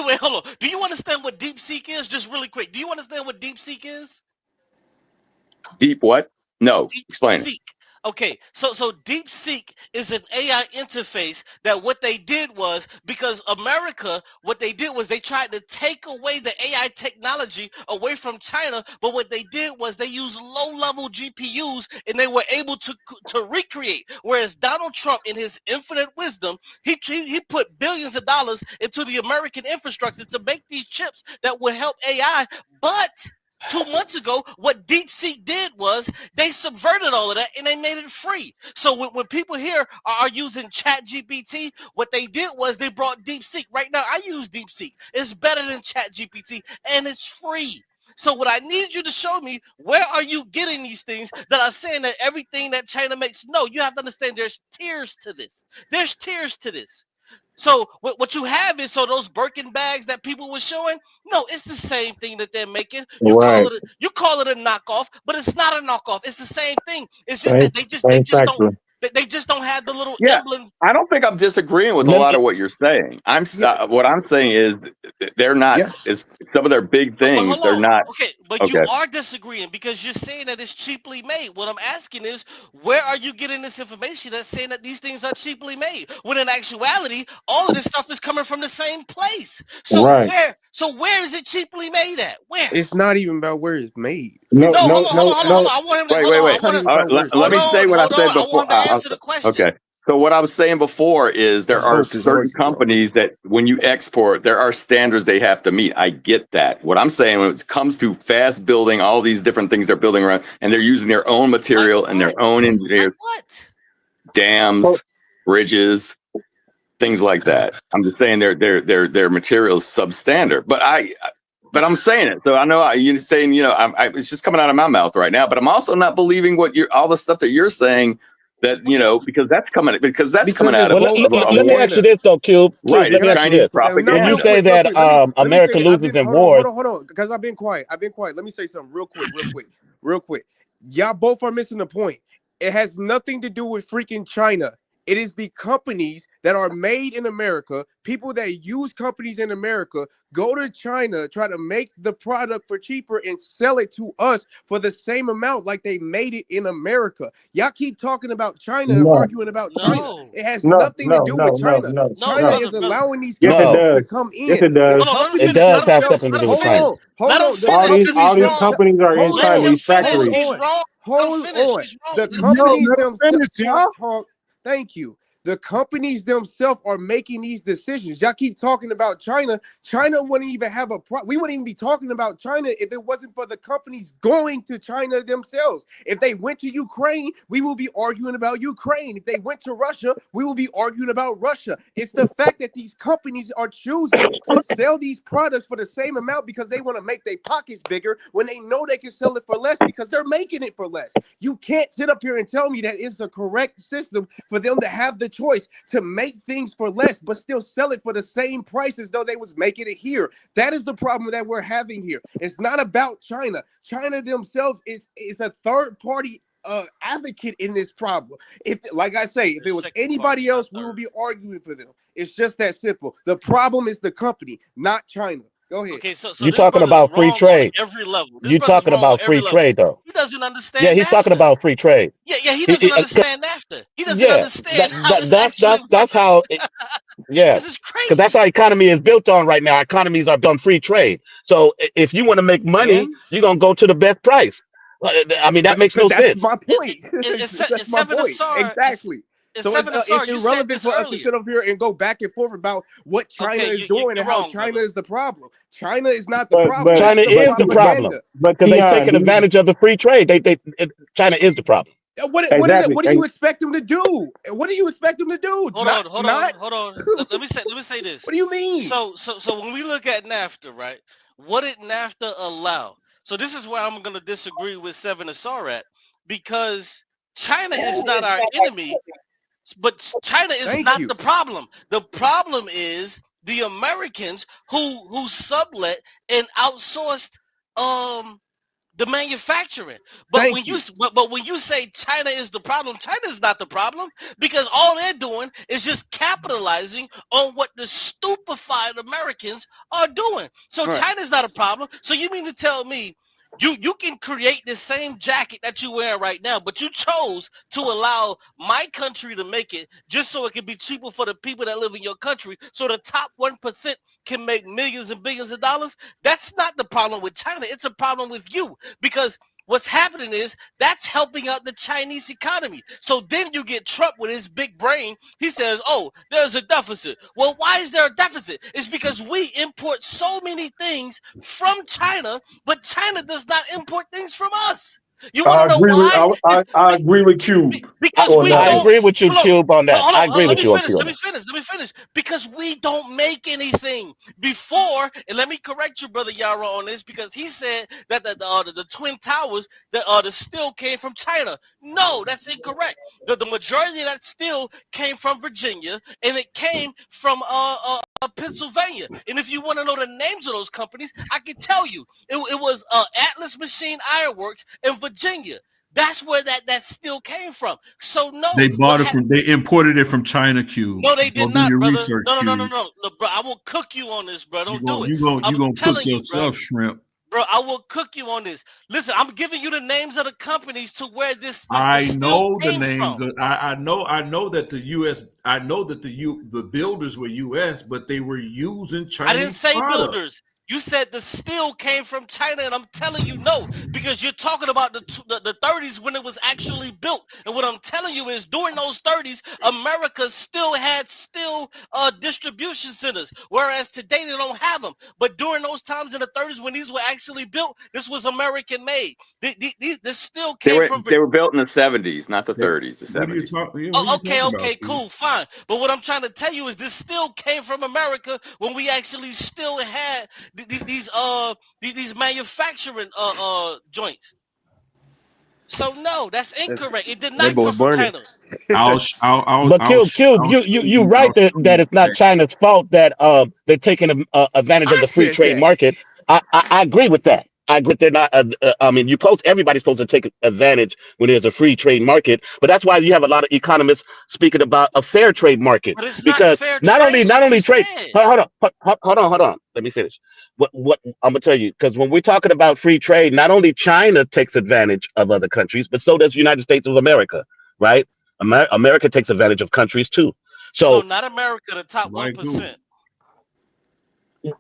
wait, hold on. Do you understand what DeepSeek is? Just really quick. Do you understand what DeepSeek is? Deep what? No, explain it. DeepSeek. Okay, so DeepSeek is an AI interface that what they did was, because America, what they did was they tried to take away the AI technology away from China, but what they did was they used low-level GPUs and they were able to recreate. Whereas Donald Trump, in his infinite wisdom, he put billions of dollars into the American infrastructure to make these chips that would help AI, but 2 months ago, what DeepSeek did was they subverted all of that and they made it free. So when people here are using ChatGPT, what they did was they brought DeepSeek. Right now, I use DeepSeek. It's better than ChatGPT and it's free. So what I need you to show me, where are you getting these things that are saying that everything that China makes? No, you have to understand there's tiers to this. There's tiers to this. So what you have is, so those Birkin bags that people were showing, no, it's the same thing that they're making. You Right. call it a knockoff, but it's not a knockoff. It's the same thing. It's just Same, that they same just don't factory. they just don't have the little Yeah, emblem. I don't think I'm disagreeing with a Let lot me, of what you're saying. What I'm saying is they're not. Yes. Is some of their big But things. hold They're on. not. Okay, but you Okay. are disagreeing because you're saying that it's cheaply made. What I'm asking is, where are you getting this information that's saying that these things are cheaply made? When in actuality, all of this stuff is coming from the same place. So Right. where is it cheaply made at? Where? It's not even about where it's made. No, It's No, no, no, hold no. on. I want him to hold on. I Wait. it's not want him. even All right, about where it's let Hold me made. say what I on. said I before. want him to answer the question. Okay. So what I was saying before is there are Focus certain arguing, bro. companies that when you export, there are standards they have to meet. I get that. What I'm saying, when it comes to fast building, all these different things they're building around, and they're using their own material and their own engineers, What? Oh, dams, bridges, things like that. I'm just saying their material is substandard. But I'm saying it. So I know you're saying, it's just coming out of my mouth right now. But I'm also not believing all the stuff that you're saying. That because that's coming out It's of well, both let me ask you this though, Cube. Cube, right. let It's me ask you Chinese this. Now, When you propaganda. say real that quick. Let me say America that. I've loses been in hold wars, on, because I've been quiet. Let me say something real quick. Y'all both are missing the point. It has nothing to do with freaking China. It is the companies that are made in America, people that use companies in America, go to China, try to make the product for cheaper and sell it to us for the same amount like they made it in America. Y'all keep talking about China and no, arguing about China. No. It has no, nothing to no, do no, with no, China. no, No, China no. brother, is allowing these Yes, it companies brother. does. to come Yes, in. it The does. Hold on, let him it companies finish. does Let him have themselves. finish. something to Let do him with Hold China. finish. on, hold Let him on. The finish because companies he's All these wrong. themselves. companies are Hold Let inside on, him these finish. hold factories. He's on, wrong. Let him hold finish. on. He's wrong. The Let him Yo, companies let him themselves finish, can't y'all. talk. Thank you. The companies themselves are making these decisions. Y'all keep talking about China. China wouldn't even have we wouldn't even be talking about China if it wasn't for the companies going to China themselves. If they went to Ukraine, we will be arguing about Ukraine. If they went to Russia, we will be arguing about Russia. It's the fact that these companies are choosing to sell these products for the same amount because they want to make their pockets bigger when they know they can sell it for less because they're making it for less. You can't sit up here and tell me that it's a correct system for them to have the choice to make things for less but still sell it for the same price as though they was making it here. That is the problem that we're having here. It's not about China. China themselves is a third party advocate in this problem. If, like I say, if it was Second anybody party, not else, we would third. be arguing for them. It's just that simple. The problem is the company, not China. Go ahead. Okay, so You this talking brother's about free wrong on trade? every level. This You brother's talking wrong on about every free level. trade though? He doesn't Yeah, understand he's talking NAFTA. about free trade. Yeah, he doesn't understand NAFTA. He doesn't Yeah, understand how this that's actually that's works. how. Yeah, This is because that's crazy. how economy is built on right now. Our economies are built on free trade. So if you want to make money, And you're gonna go to the best price. I mean, that makes no that's sense. my point. That's It's my Seven point. Asar. Exactly. It's So Seven it's Asar. You said irrelevant this for us to earlier. sit over here and go back and forth about what China Okay, is doing you're and how wrong, China brother. is the problem. China is not the problem. but This China is a is the problem propaganda. but because they've Tion, taken advantage of the free trade. China is the problem. exactly. What do you expect them to do? What do you expect them to do? Hold Not on, not. hold on. Let me say this. What do you mean? So when we look at NAFTA, right? What did NAFTA allow? So this is where I'm going to disagree with Seven Asar at, because China is not our enemy, but China is Thank not you. the problem. The problem is the Americans who sublet and outsourced um the manufacturing. But Thank when you you. but when you say China is the problem, China is not the problem, because all they're doing is just capitalizing on what the stupefied Americans are doing. So All right. China's not a problem. So you mean to tell me you can create the same jacket that you're wearing right now, but you chose to allow my country to make it just so it can be cheaper for the people that live in your country, so the top 1% can make millions and billions of dollars? That's not the problem with China. It's a problem with you, because what's happening is that's helping out the Chinese economy. So then you get Trump with his big brain. He says, oh, there's a deficit. Well, why is there a deficit? It's because we import so many things from China, but China does not import things from us. You want I to know agree with why? I agree with Cube Because on we that I one. don't. agree with you, Hold on, Cube, on that. I agree Let with me you on finish. Cube on Let me that. finish. Let me finish. Because we don't make anything before. And let me correct you, brother Yarah, on this, because he said that the twin towers, the steel came from China. No, that's incorrect. The majority of that steel came from Virginia, and it came from Pennsylvania. And if you want to know the names of those companies, I can tell you. It was Atlas Machine Ironworks in Virginia. That's where that steel came from. So They no, bought it from. They imported it from China. Cube. no, they Go did do not, your brother. research, No, Cube. no. Look, bro, I will cook you on this, bro. You Don't going do it. you going you I'm gonna cook telling you, bro. yourself, shrimp. Bro, I will cook you on this. Listen, I'm giving you the names of the companies to where the I steel know the came names. from. I know that the U.S. I know that the builders were U.S., but they were using I didn't Chinese say products. builders. You said the steel came from China, and I'm telling you no, because you're talking about the 30s when it was actually built. And what I'm telling you is, during those 30s, America still had steel distribution centers, whereas today they don't have them. But during those times in the 30s when these were actually built, this was American made. This steel They came were from they were built in the 70s, not the 30s, the What are you 70s. talking? Yeah, what are Oh, you talking about, okay, Cube? cool, fine. But what I'm trying to tell you is this still came from America when we actually still had these manufacturing joints. So no, that's incorrect. It did That not boy come from burning. China. But Cube, I'll show you you. right that it's not China's fault that they're taking advantage of I the free said trade that. market. I agree with that. I agree they're not. I mean, everybody's supposed to take advantage when there's a free trade market. But that's why you have a lot of economists speaking about a fair trade market, But it's not because fair not only trade, like you trade. said. Hold on. Let me finish. What I'm gonna tell you, because when we're talking about free trade, not only China takes advantage of other countries, but so does the United States of America, right? America takes advantage of countries too. No, So, not America, the top Right, cool. 1%.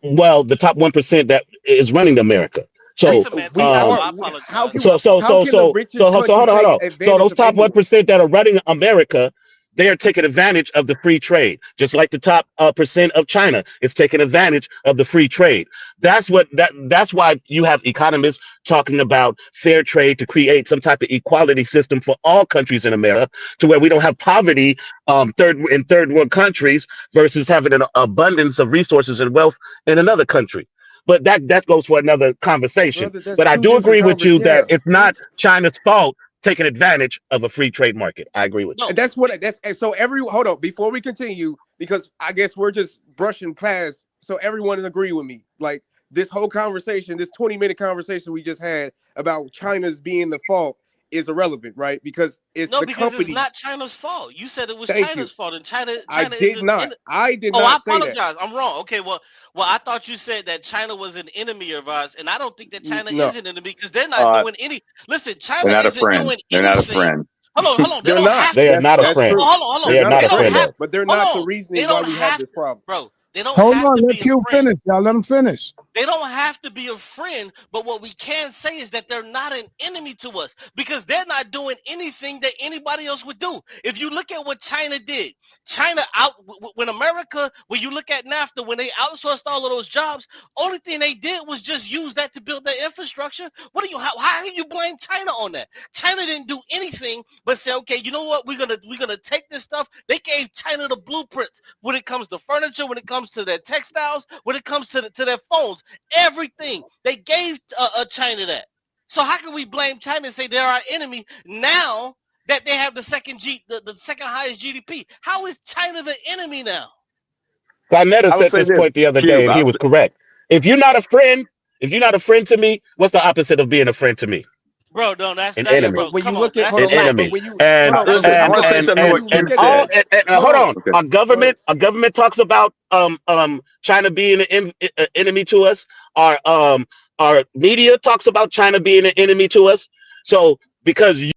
well, the top 1% that is running America. We That's So, semantics, we bro. are. I How apologize. can how can the richest country hold take on. So advantage those of top anyone? 1% that are running America, they are taking advantage of the free trade, just like the top percent of China is taking advantage of the free trade. That's why you have economists talking about fair trade to create some type of equality system for all countries in America, to where we don't have poverty third world countries versus having an abundance of resources and wealth in another country. But that goes for another conversation. Brother, that's But I two do different agree with you that Yeah. it's not China's fault taking advantage of a free trade market. I agree with you. No, And that's and so hold on before we continue, because I guess we're just brushing past, so everyone agree with me. Like, this whole conversation, this 20-minute conversation we just had about China's being the fault, is irrelevant, right? Because it's No, the because it's companies. not China's fault. You said it was Thank you. China's fault, and China I did isn't not. in. I did Oh, I not say that. apologize. I'm wrong. Okay, well, I thought you said that China was an enemy of ours, and I don't think that China No, is an enemy because they're not doing any. Listen, They're China not a isn't friend. doing They're not a anything. friend. Hold on. They they're don't not. have They to. are not a That's friend. true. Hold They on. are They're not not They a a don't friend. friend, have. but they're Hold not the on. They reasoning why don't we have have this to, problem. bro. They don't Hold have on, to let be a Q friend. finish, y'all. Let him finish. They don't have to be a friend, but what we can say is that they're not an enemy to us because they're not doing anything that anybody else would do. If you look at what China did, when America, when you look at NAFTA, when they outsourced all of those jobs, only thing they did was just use that to build their infrastructure. How can you blame China on that? China didn't do anything but say, okay, you know what? We're gonna take this stuff. They gave China the blueprints when it comes to furniture, when it comes to their textiles, when it comes to their phones. Everything they gave China that. So how can we blame China and say they're our enemy now that they have the second highest GDP? How is China the enemy now? sa.neter I would said say this this, point the other day, Cube. and he was correct. If you're not a friend, if you're not a friend to me, what's the opposite of being a friend to me? Bro, no, that's An Yeah, enemy. but bro. when you Come on, look at, that's hold An on, hold on, but enemy. when you, And hold on, Listen, I when you want look to say at, something when to and what you and look Cube at all said. the, and hold hold on, on. Okay. Our go ahead. government talks about China being an enemy to us. Our media talks about China being an enemy to us. So because you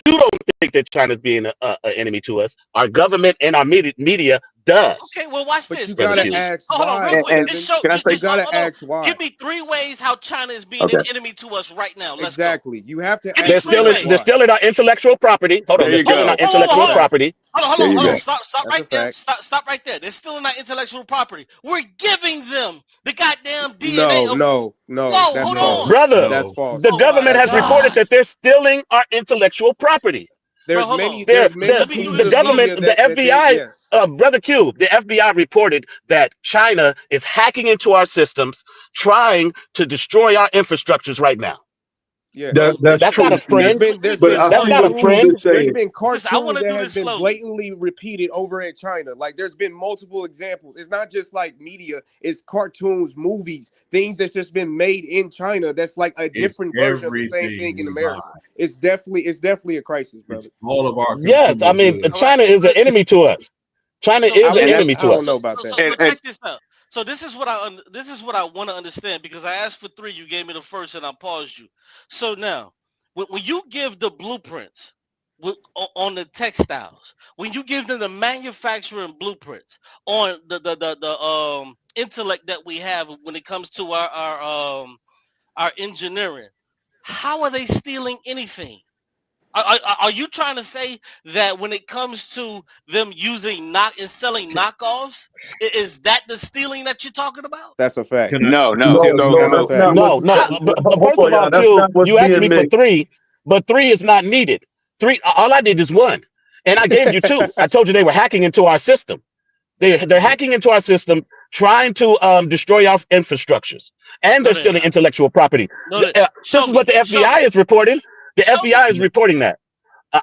don't think that China's being an enemy to us, our government and our media does, okay. Well, watch But this. you brother gotta Q. Just ask hold on, real why, quick. And Kevin. can I say? You gotta Hold on. ask why. Give me 3 ways how China is being Okay. an enemy to us right now. Let's go. Exactly. You have to Give me They're three actually ask ways. they're why. stealing our intellectual property. Hold on, There they're you stealing our go. Whoa, whoa, That's a whoa, intellectual hold on. fact. property. There you Hold on. go. Stop That's a right there. fact. Stop right there. They're stealing our intellectual property. We're giving them the goddamn DNA No, of. no, no. Whoa, That's hold false. on. Brother, That's the false. Oh my government That's has false. reported God, that they're stealing our intellectual property. bro, There's hold on. many, They're, there's the many Let me do pieces the this of slow. government, media the that they, FBI, yes. brother Q, the FBI reported that China is hacking into our systems, trying to destroy our infrastructures right now. Yes. That's That's not a true, Let Steve. friend. me do There's this But been I slowly. That's see not a what Steve cartoons, friend. is there's saying. been Listen, I want cartoons to that do has this been slowly. blatantly repeated over at China. Like there's been multiple examples. It's not just like media, it's cartoons, movies, things that's just been made in China that's like a It's different version of the same everything thing in we buy. America. It's definitely a crisis, It's brother. all of our Yes, I consumer mean All goods. right. China is an enemy to us. China So I is an so wouldn't And enemy I to don't us. know so about so that. so, so and check this out. So this is what I want to understand because I asked for 3, you gave me the first, and I paused you. So now, when you give the blueprints on the textiles, when you give them the manufacturing blueprints on the intellect that we have when it comes to our engineering, how are they stealing anything? Are you trying to say that when it comes to them using knock and selling knockoffs, is that the stealing that you're talking about? That's a fact. no. No, Tell you no, That's a that's So fact. not No, what's no. How, But hold first on, of all, y'all. That's Q, not what's you asked being me for made. 3, but 3 is not needed. 3, all I did is 1, and I gave you 2. I told you they were hacking into our system. They're hacking into our system, trying to destroy our infrastructures, and no, they're they're stealing not. intellectual property. No, they This show is what me. the Show FBI me. is reporting. The Show FBI me. is reporting that.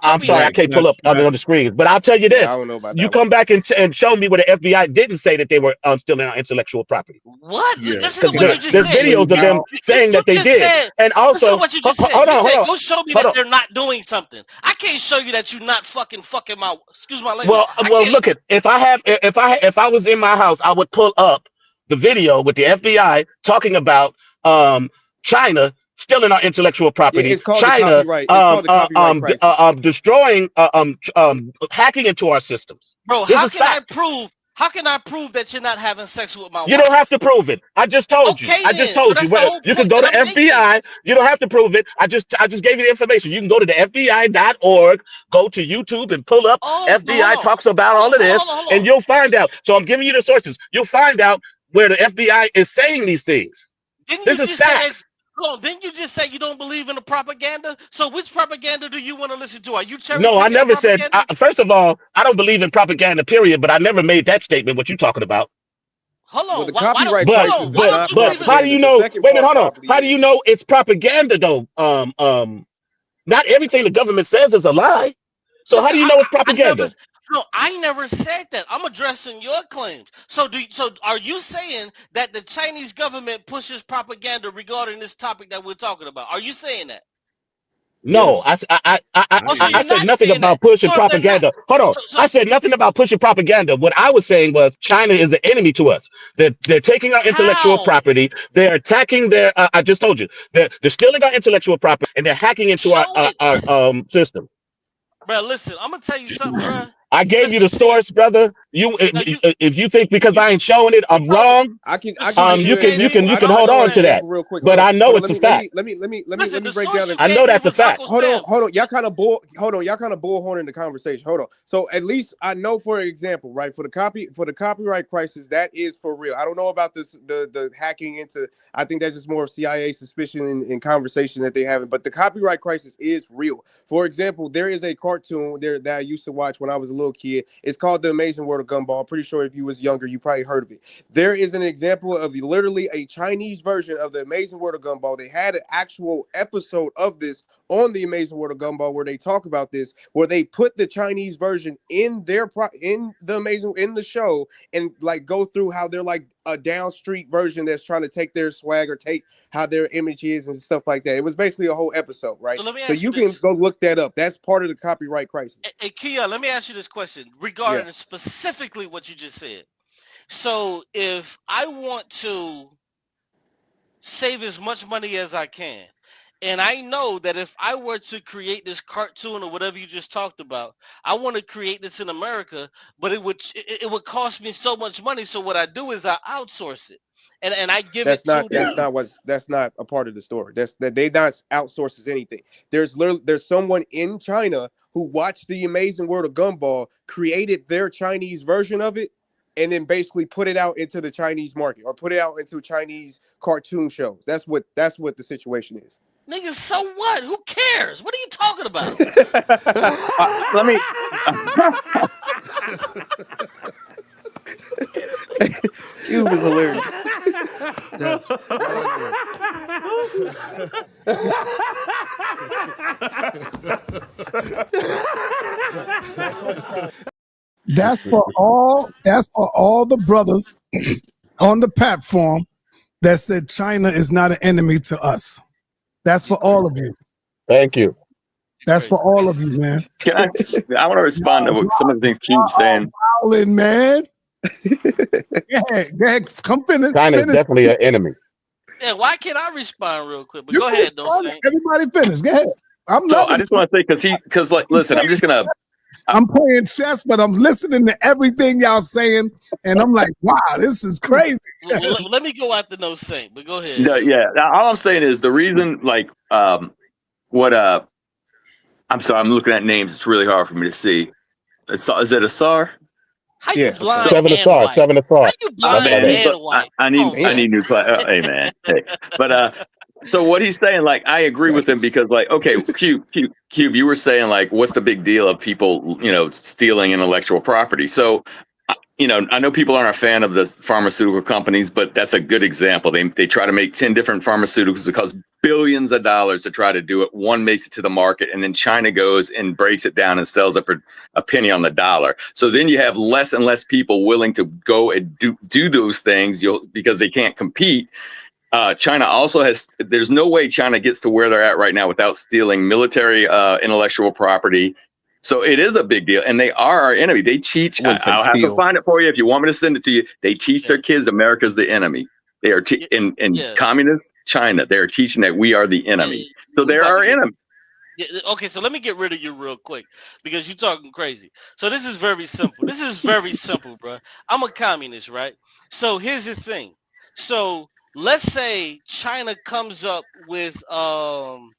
Show I'm me sorry, I that. right. can't pull up other on the screens, but I'll tell you Yeah, I this: don't know about you that one. come back and show me where the FBI didn't say that they were stealing our intellectual property, What? Yeah. Listen to because Can what I you just there's said. explain videos of them how? saying You that they just did. said. And Listen to also, what you just said. hold You on, hold said on, go show me hold that on. they're not doing something. I can't show you that you're not fucking my. Excuse my language. I Well, can't. look at if I was in my house, I would pull up the video with the FBI talking about China stealing our intellectual Yeah, property, it's called the China copyright. It's called the copyright crisis. destroying hacking into our systems. Bro, This how is can I fact. prove? How can I prove that you're not having sex with my You don't have wife? to prove it. I just told you. Okay, I just then. So told you. that's the whole You can point go that to I'm making. FBI. You don't have to prove it. I just gave you the information. You can go to the FBI.org, go to YouTube and pull up Oh, so hold FBI on. talks about all of this, Hold and on. you'll find out. So I'm giving you the sources. You'll find out where the FBI is saying these things. Didn't This you is just say that? facts. Hold on. Didn't you just say you don't believe in the propaganda? So which propaganda do you want to listen to? Are you cherry No, I picking the never said. propaganda? First of all, I don't believe in propaganda. Period. But I never made that statement. What you talking about? Hold Well, the on. copyright Hold But on. crisis is Why don't not you believe it? how do propaganda. you The know? second Wait a minute, part hold on. probably How do you is. know it's propaganda though? Not everything the government says is a lie. So how Listen, do you know it's I never. propaganda? No, I never said that. I'm addressing your claims. So are you saying that the Chinese government pushes propaganda regarding this topic that we're talking about? Are you saying that? No, Yes. I said nothing about pushing propaganda. Hold on. I said nothing about pushing propaganda. What I was saying was China is an enemy to us. They're taking our intellectual property. They're attacking their. I just told you. They're stealing our intellectual property and they're hacking into our system. Bro, listen, I'm gonna tell you something, bro. I gave you the source, brother. If you think because I ain't showing it, I'm wrong. I can give You you an example. can I hold know an on to that. example real quick. Hold But on. I know Hold on. it's a fact. Let me break down the I know that's a fact. Hold on. Y'all kind of bullhorning the conversation. Hold on. So at least I know, for example, right, for the copyright crisis, that is for real. I don't know about this the hacking into. I think that's just more of CIA suspicion and conversation that they having. But the copyright crisis is real. For example, there is a cartoon there that I used to watch when I was a little kid. It's called The Amazing World of Gumball. I'm pretty sure if you was younger, you probably heard of it. There is an example of literally a Chinese version of The Amazing World of Gumball. They had an actual episode of this on The Amazing World of Gumball where they talk about this, where they put the Chinese version in the show and like go through how they're like a down street version that's trying to take their swag or take how their image is and stuff like that. It was basically a whole episode, right? So you can go look that up. That's part of the copyright crisis. Hey, Kia, let me ask you this question regarding specifically what you just said. So if I want to save as much money as I can, and I know that if I were to create this cartoon or whatever you just talked about, I want to create this in America, but it would cost me so much money. So what I do is I outsource it, and I give it to that's not a part of the story. That they not outsources anything. There's someone in China who watched The Amazing World of Gumball, created their Chinese version of it, and then basically put it out into the Chinese market or put it out into Chinese cartoon shows. That's what the situation is. Nigga, so what? Who cares? What are you talking about? Let me. Cube is hilarious. That's for all the brothers on the platform that said China is not an enemy to us. That's for all of you. Thank you. That's for all of you, man. I want to respond to some of the things Cube's saying. Howling, man. Go ahead. Come finish. China is definitely an enemy. Yeah, why can't I respond real quick? But go ahead, don't say. Everybody finish. Go ahead. I just want to say because listen, I'm just gonna. I'm playing chess, but I'm listening to everything y'all saying, and I'm like, wow, this is crazy. Let me go after no saint, but go ahead. Yeah. All I'm saying is the reason, like, I'm sorry, I'm looking at names. It's really hard for me to see. Is it Ausar? How you blind? Seven Ausar. How you blind and white? I need new play. Hey man. Hey. But so what he's saying, like, I agree with him because, like, okay, Cube, you were saying, like, what's the big deal of people, stealing intellectual property? So, I know people aren't a fan of the pharmaceutical companies, but that's a good example. They try to make 10 different pharmaceuticals. It costs billions of dollars to try to do it. One makes it to the market, and then China goes and breaks it down and sells it for a penny on the dollar. So then you have less and less people willing to go and do those things because they can't compete. China also there's no way China gets to where they're at right now without stealing military intellectual property. So it is a big deal, and they are our enemy. They teach. I'll have to find it for you if you want me to send it to you. They teach their kids America's the enemy. They are in communist China. They are teaching that we are the enemy. So they're our enemy. Yeah, okay, so let me get rid of you real quick because you're talking crazy. So this is very simple. This is very simple, bro. I'm a communist, right? So here's the thing. So let's say China comes up with some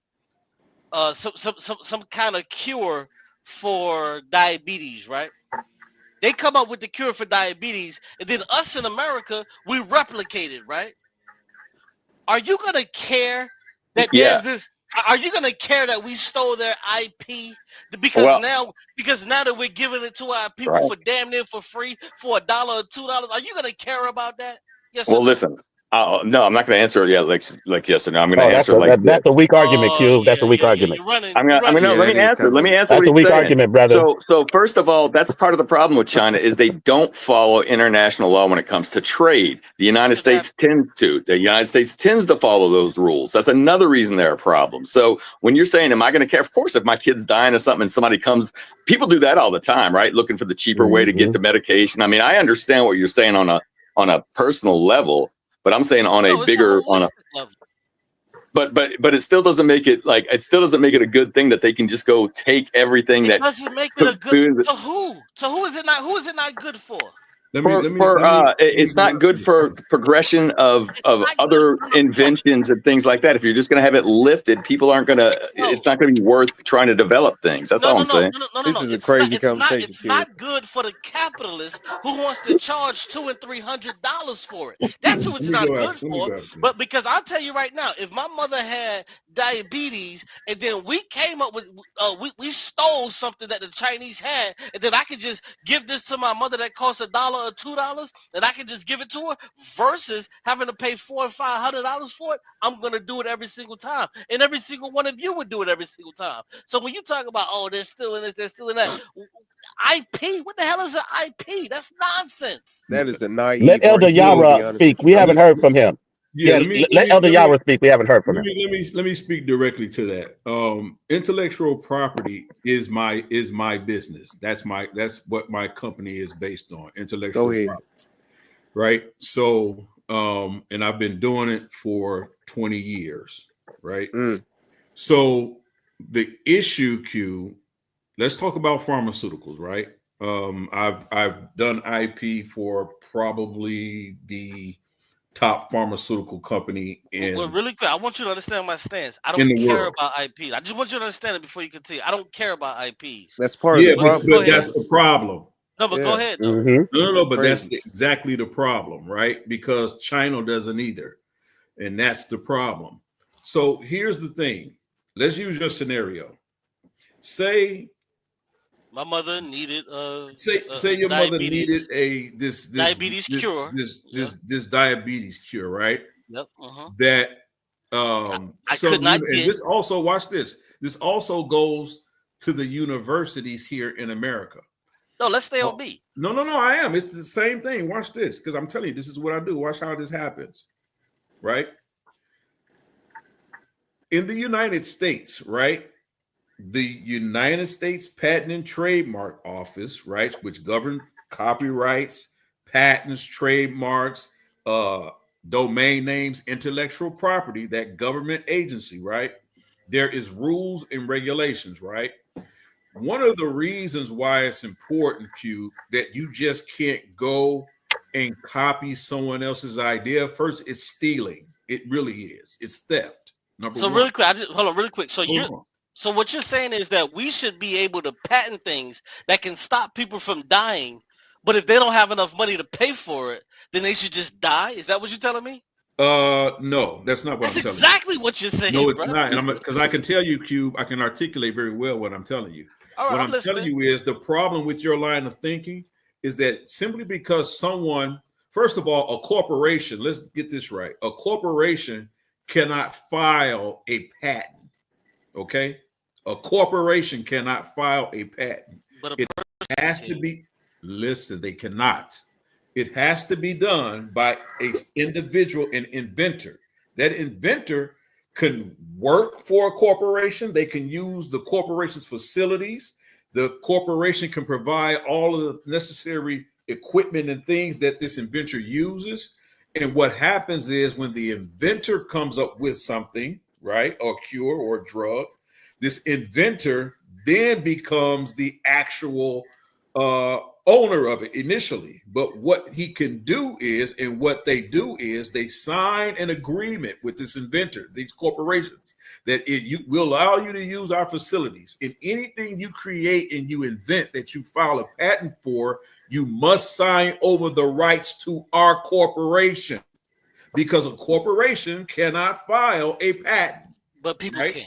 kind of cure for diabetes, right? They come up with the cure for diabetes, and then us in America, we replicate it, right? Are you gonna care that there's this? Are you gonna care that we stole their IP? Because now that we're giving it to our people for damn near for free for $1 or $2, are you gonna care about that? Yes. Well, listen, No, I'm not going to answer it yet. Like yes or no. I'm going to That's answer like that's a this. weak argument, Q. That's a weak argument. You're running. I'm gonna no. Yeah, Let that me is answer. kind Let of me answer That's what a he's weak saying. argument, brother. So first of all, that's part of the problem with China is they don't follow international law when it comes to trade. The United States tends to. The United States tends to follow those rules. That's another reason they're a problem. So when you're saying, am I going to care? Of course, if my kid's dying or something and somebody comes, people do that all the time, right? Looking for the cheaper way to get the medication. I mean, I understand what you're saying on a personal level, but I'm saying on a bigger level. But it still doesn't make it a good thing that they can just go take everything that doesn't make it a good to who? To who is it not? Who is it not good for? It's not good for the progression of other inventions and things like that. If you're just going to have it lifted, people aren't going to. It's not going to be worth trying to develop things. That's all I'm saying. This is a crazy conversation. It's not good for the capitalist who wants to charge $200 and $300 for it. That's who it's not good for. But because I'll tell you right now, if my mother had diabetes and then we came up with we stole something that the Chinese had, and then I could just give this to my mother that costs $1 or $2, and I can just give it to her versus having to pay $400 or $500 for it, I'm gonna do it every single time, and every single one of you would do it every single time. So when you talk about they're still in this, they're still in that, IP, what the hell is an IP? That's nonsense. That is a naive. Let Elder Yarah speak. We haven't heard from him. Let Elder Yarah speak. We haven't heard from him. Let me speak directly to that. Intellectual property is my business. That's what my company is based on. Intellectual property. Right. So and I've been doing it for 20 years. Right. So the issue, Q, let's talk about pharmaceuticals, right? I've done IP for probably the top pharmaceutical company in. Well, really quick, I want you to understand my stance. I don't care about IP. I just want you to understand it before you continue. I don't care about IP. That's part of the problem. But that's the problem. No, but go ahead. Though. No, but that's exactly the problem, right? Because China doesn't either, and that's the problem. So here's the thing. Let's use your scenario. Say my mother needed say your mother needed this diabetes cure. This diabetes cure, right? Yep. That I could not get. And this also, watch this. This also goes to the universities here in America. No, let's stay on B. No, I am. It's the same thing. Watch this, because I'm telling you, this is what I do. Watch how this happens, right? In the United States, right? The United States Patent and Trademark Office, right, which governs copyrights, patents, trademarks, domain names, intellectual property, that government agency, right? There is rules and regulations, right? One of the reasons why it's important, Q, that you just can't go and copy someone else's idea. First, it's stealing. It really is. It's theft. Really quick, hold on really quick. So what you're saying is that we should be able to patent things that can stop people from dying, but if they don't have enough money to pay for it, then they should just die? Is that what you're telling me? No, that's not what I'm telling you. That's exactly what you're saying. No, it's not. And because I can tell you, Cube, I can articulate very well what I'm telling you. What I'm telling you is the problem with your line of thinking is that simply because someone, first of all, a corporation, let's get this right. A corporation cannot file a patent. Okay? A corporation cannot file a patent. It has to be, listen, they cannot. It has to be done by an individual, an inventor. That inventor can work for a corporation. They can use the corporation's facilities. The corporation can provide all of the necessary equipment and things that this inventor uses. And what happens is when the inventor comes up with something, right, or cure or drug, this inventor then becomes the actual owner of it initially. But what he can do is, and what they do is, they sign an agreement with this inventor, these corporations, that it will allow you to use our facilities. In anything you create and you invent that you file a patent for, you must sign over the rights to our corporation, because a corporation cannot file a patent. But people can.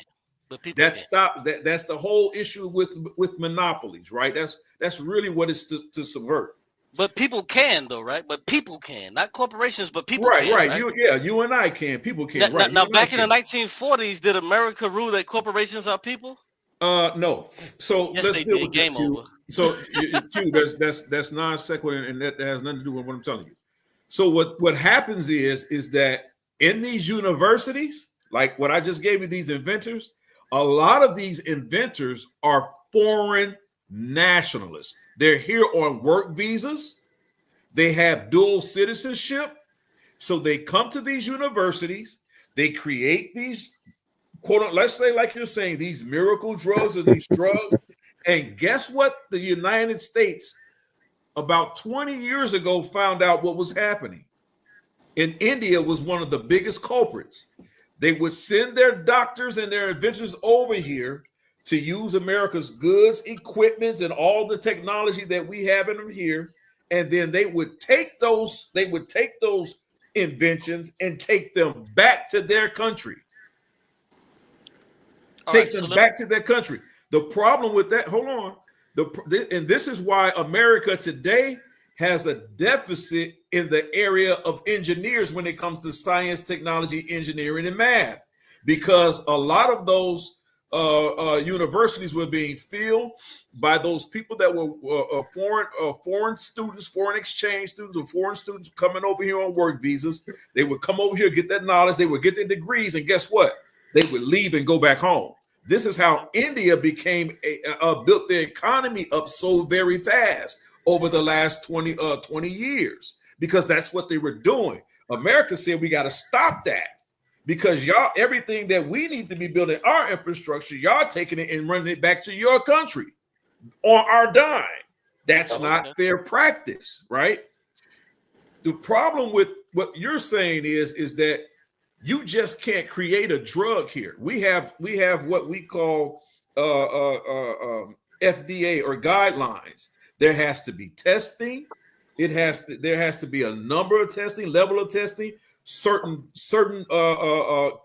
That's the whole issue with monopolies, right? That's really what it's to subvert. But people can though, right? But people can, not corporations, but people Right, can, right. right? You and I can. People can. Right. You Now and I back in the can. 1940s, did America rule that corporations are people? No. So Yes, let's they deal did. with this, Game over. Q. So Q, that's non sequitur, and that has nothing to do with what I'm telling you. So what happens is that in these universities, like what I just gave you, these inventors, a lot of these inventors are foreign nationalists. They're here on work visas. They have dual citizenship. So they come to these universities. They create these quote, let's say, like you're saying, these miracle drugs or these drugs. And guess what? The United States, about 20 years ago, found out what was happening. And India was one of the biggest culprits. They would send their doctors and their inventors over here to use America's goods, equipment, and all the technology that we have in them here. And then they would take those inventions and take them back to their country. Take them back to their country. The problem with that, hold on, and this is why America today has a deficit in the area of engineers when it comes to science, technology, engineering, and math, because a lot of those universities were being filled by those people that were foreign students, foreign exchange students, or foreign students coming over here on work visas. They would come over here, get that knowledge, they would get their degrees, and guess what? They would leave and go back home. This is how India became built their economy up so very fast over the last 20 years, because that's what they were doing. America said we got to stop that, because y'all, everything that we need to be building our infrastructure, y'all taking it and running it back to your country on our dime. That's not fair practice, right? The problem with what you're saying is that you just can't create a drug here. We have what we call FDA or guidelines. There has to be testing. There has to be a number of testing, level of testing, certain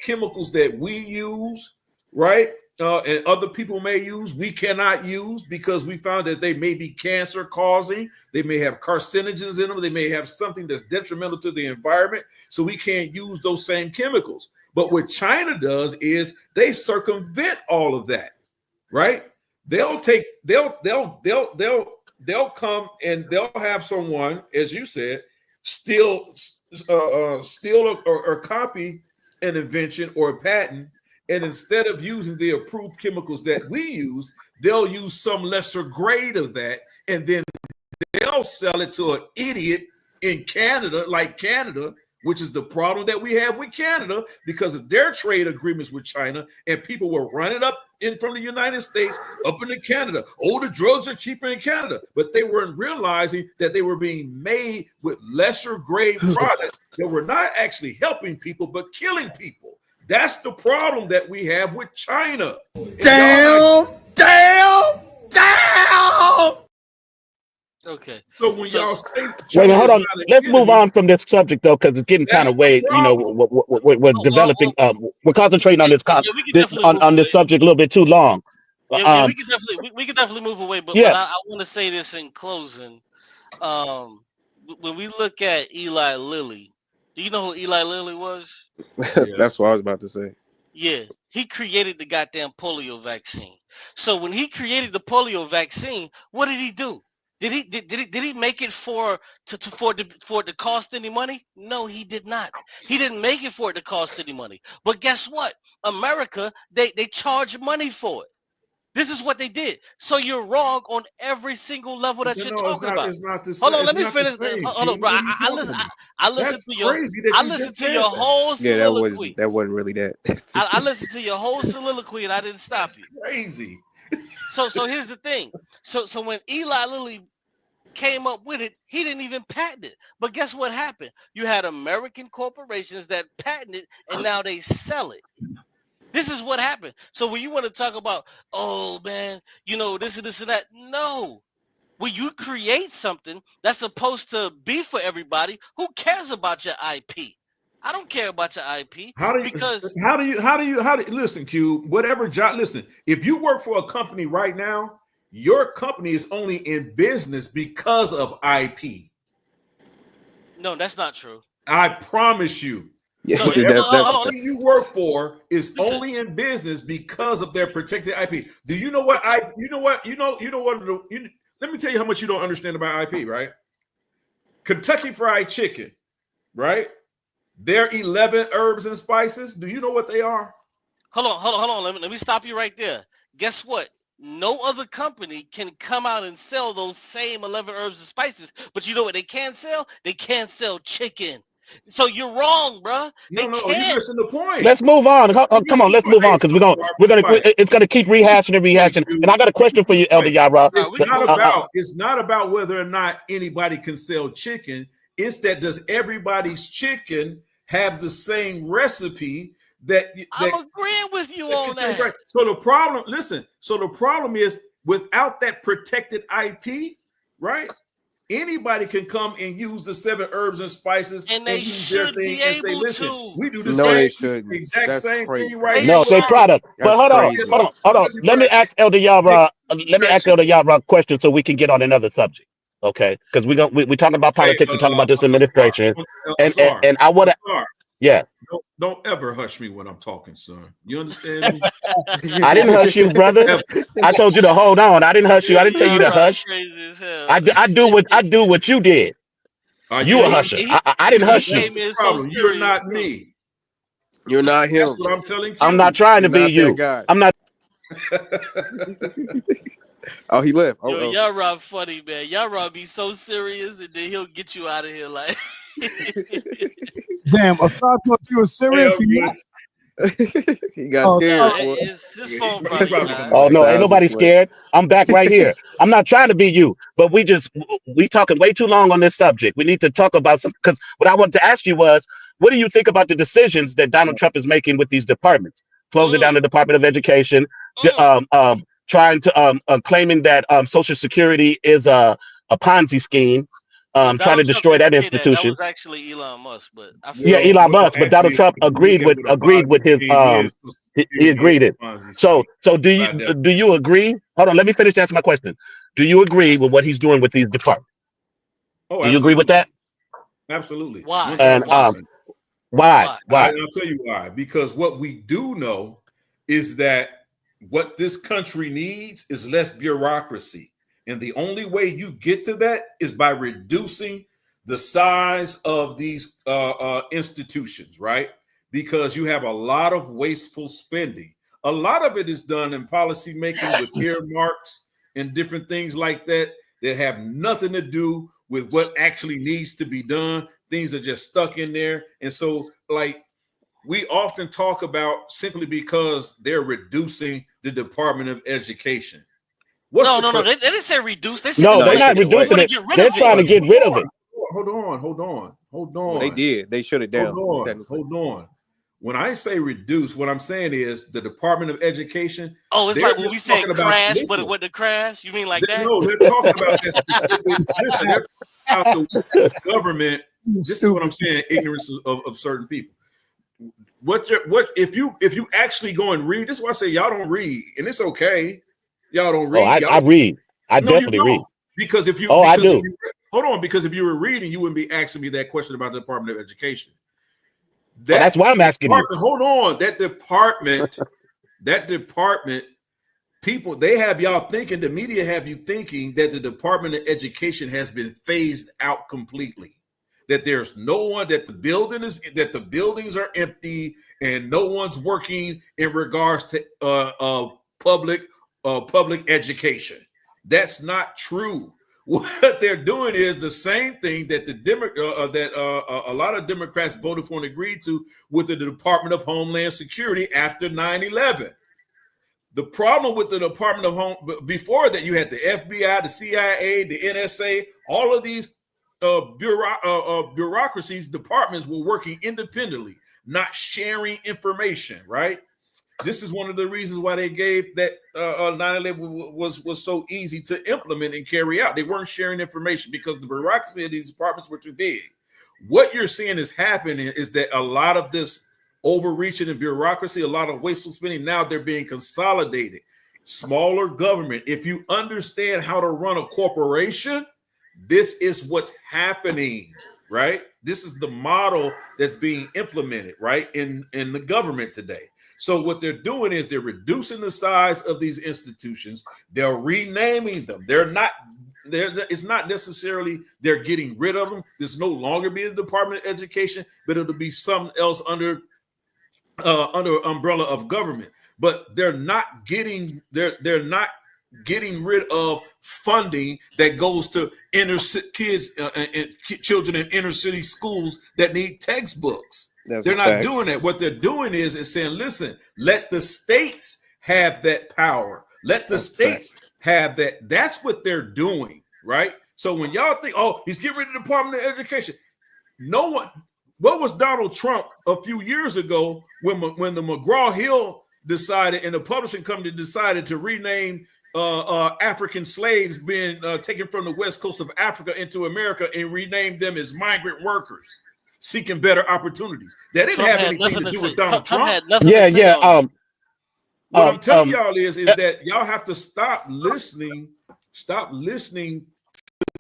chemicals that we use, right? And other people may use, we cannot use because we found that they may be cancer causing. They may have carcinogens in them. They may have something that's detrimental to the environment. So we can't use those same chemicals. But what China does is they circumvent all of that, right? They'll come and they'll have someone, as you said, steal or copy an invention or a patent. And instead of using the approved chemicals that we use, they'll use some lesser grade of that. And then they'll sell it to an idiot in Canada, like Canada, which is the problem that we have with Canada because of their trade agreements with China. And people were running up in from the United States up into Canada. Oh, the drugs are cheaper in Canada. But they weren't realizing that they were being made with lesser grade products that were not actually helping people, but killing people. That's the problem that we have with China. Damn. Okay. So when y'all say wait, hold on, let's move on from this subject though, because it's getting kind of way. You know, we're developing. We're concentrating on this on this subject a little bit too long. Yeah, we can definitely move away. But I want to say this in closing. When we look at Eli Lilly, do you know who Eli Lilly was? That's what I was about to say. Yeah, he created the goddamn polio vaccine. So when he created the polio vaccine, what did he do? Did he make it for it to cost any money? No, he did not. He didn't make it for it to cost any money. But guess what? America, they charge money for it. This is what they did. So you're wrong on every single level that you're talking about. It's not the same. Hold on, let me finish. Hold on, bro. I listen to your whole soliloquy. That wasn't really that. I listened to your whole soliloquy and I didn't stop you. Crazy. So here's the thing. So when Eli Lilly came up with it, he didn't even patent it. But guess what happened? You had American corporations that patented it and now they sell it. This is what happened. So when you want to talk about, oh man, you know, this and that, no. When you create something that's supposed to be for everybody, who cares about your IP? I don't care about your IP. How do you listen, Q? Whatever job, listen. If you work for a company right now your company is only in business because of IP. No, that's not true. I promise you. Yeah, No, Whatever hold on. company you work for is Listen. only in business because of their protected IP. Do you know what let me tell you how much you don't understand about IP, right? Kentucky Fried Chicken, right? Their 11 herbs and spices. Do you know what they are? Hold on. Let me stop you right there. Guess what? No other company can come out and sell those same 11 herbs and spices. But you know what they can sell? They can't sell chicken. So you're wrong, bro. No, You're missing the point. Let's move on. Come on, let's move on because it's gonna keep rehashing and rehashing. And I got a question for you, Elder Yarah. It's not about whether or not anybody can sell chicken. It's that does everybody's chicken have the same recipe I'm agreeing with you on that. So the problem is without that protected IP, right? Anybody can come and use the 7 herbs and spices and they use their thing and say, listen, we do the exact same thing right now. No, they product. But hold on. Let me ask Elder Yarah. A question so we can get on another subject. Okay, because we're talking about politics, we're talking about this administration, and I want to. Yeah. Don't ever hush me when I'm talking, son. You understand me? I didn't hush you, brother. I told you to hold on. I didn't hush you. I didn't tell you to hush. I do what you did. You a husher. I didn't hush you. Problem. You're not me. You're not him. That's what I'm telling you. I'm not trying to be you. I'm not. Oh, he left. Yo, Yarah funny, man. Yarah be so serious, and then he'll get you out of here like. Damn, Ausar thought you were serious. He got scared. His phone probably oh no, ain't nobody scared. I'm back right here. I'm not trying to be you, but we talking way too long on this subject. We need to talk about some, because what I wanted to ask you was, what do you think about the decisions that Donald Trump is making with these departments? Closing down the Department of Education, trying to claiming that Social Security is a Ponzi scheme. Trying to destroy that institution. That was actually Elon Musk, but Elon Musk, but Donald Trump agreed with his he agreed it. So do you agree? Hold on, let me finish answering my question. Do you agree with what he's doing with these departments? Oh, do you agree with that? Absolutely. Why? And why? I'll tell you why. Because what we do know is that what this country needs is less bureaucracy. And the only way you get to that is by reducing the size of these institutions, right? Because you have a lot of wasteful spending. A lot of it is done in policy making with earmarks and different things like that have nothing to do with what actually needs to be done. Things are just stuck in there. And so, like, we often talk about simply because they're reducing the Department of Education. No. They didn't say reduce. They said they're not reducing it. They're trying to get rid of it. Hold on. Well, they did. They shut it down. Hold on. When I say reduce, what I'm saying is the Department of Education. Oh, it's like when we say crash, but it went to crash. You mean like that? No, they're talking about this. They're about the government. This is what I'm saying. Ignorance of certain people. If you actually go and read? This is why I say y'all don't read, and it's okay. Y'all don't read. I read. I definitely read. Because if you, I do. Because if you were reading, you wouldn't be asking me that question about the Department of Education. That's why I'm asking you. Hold on. That department, people, they have y'all thinking, the media have you thinking that the Department of Education has been phased out completely. That there's no one, that the buildings are empty and no one's working in regards to public education. That's not true. What they're doing is the same thing that a lot of Democrats voted for and agreed to with the Department of Homeland Security after 9/11. The problem with the Department of before that, you had the FBI, the CIA, the NSA, all of these bureaucracies, departments were working independently, not sharing information, right? This is one of the reasons why they gave that 9/11 was so easy to implement and carry out. They weren't sharing information because the bureaucracy of these departments were too big. What you're seeing is happening is that a lot of this overreaching and bureaucracy, a lot of wasteful spending, now they're being consolidated. smaller government. If you understand how to run a corporation, this is what's happening, right? This is the model that's being implemented, right, in the government today. So what they're doing is they're reducing the size of these institutions. They're renaming them. It's not necessarily they're getting rid of them. This no longer be the Department of Education, but it'll be something else under umbrella of government. But they're not getting rid of funding that goes to inner kids and children in inner city schools that need textbooks. They're not doing that. What they're doing is saying, listen, let the states have that power. Let the states have that. That's what they're doing, right? So when y'all think, oh, he's getting rid of the Department of Education, no one. What was Donald Trump a few years ago when the McGraw-Hill decided and the publishing company decided to rename African slaves being taken from the west coast of Africa into America and rename them as migrant workers seeking better opportunities? That didn't have anything to do with Donald Trump. Yeah. What I'm telling y'all is that y'all have to stop listening to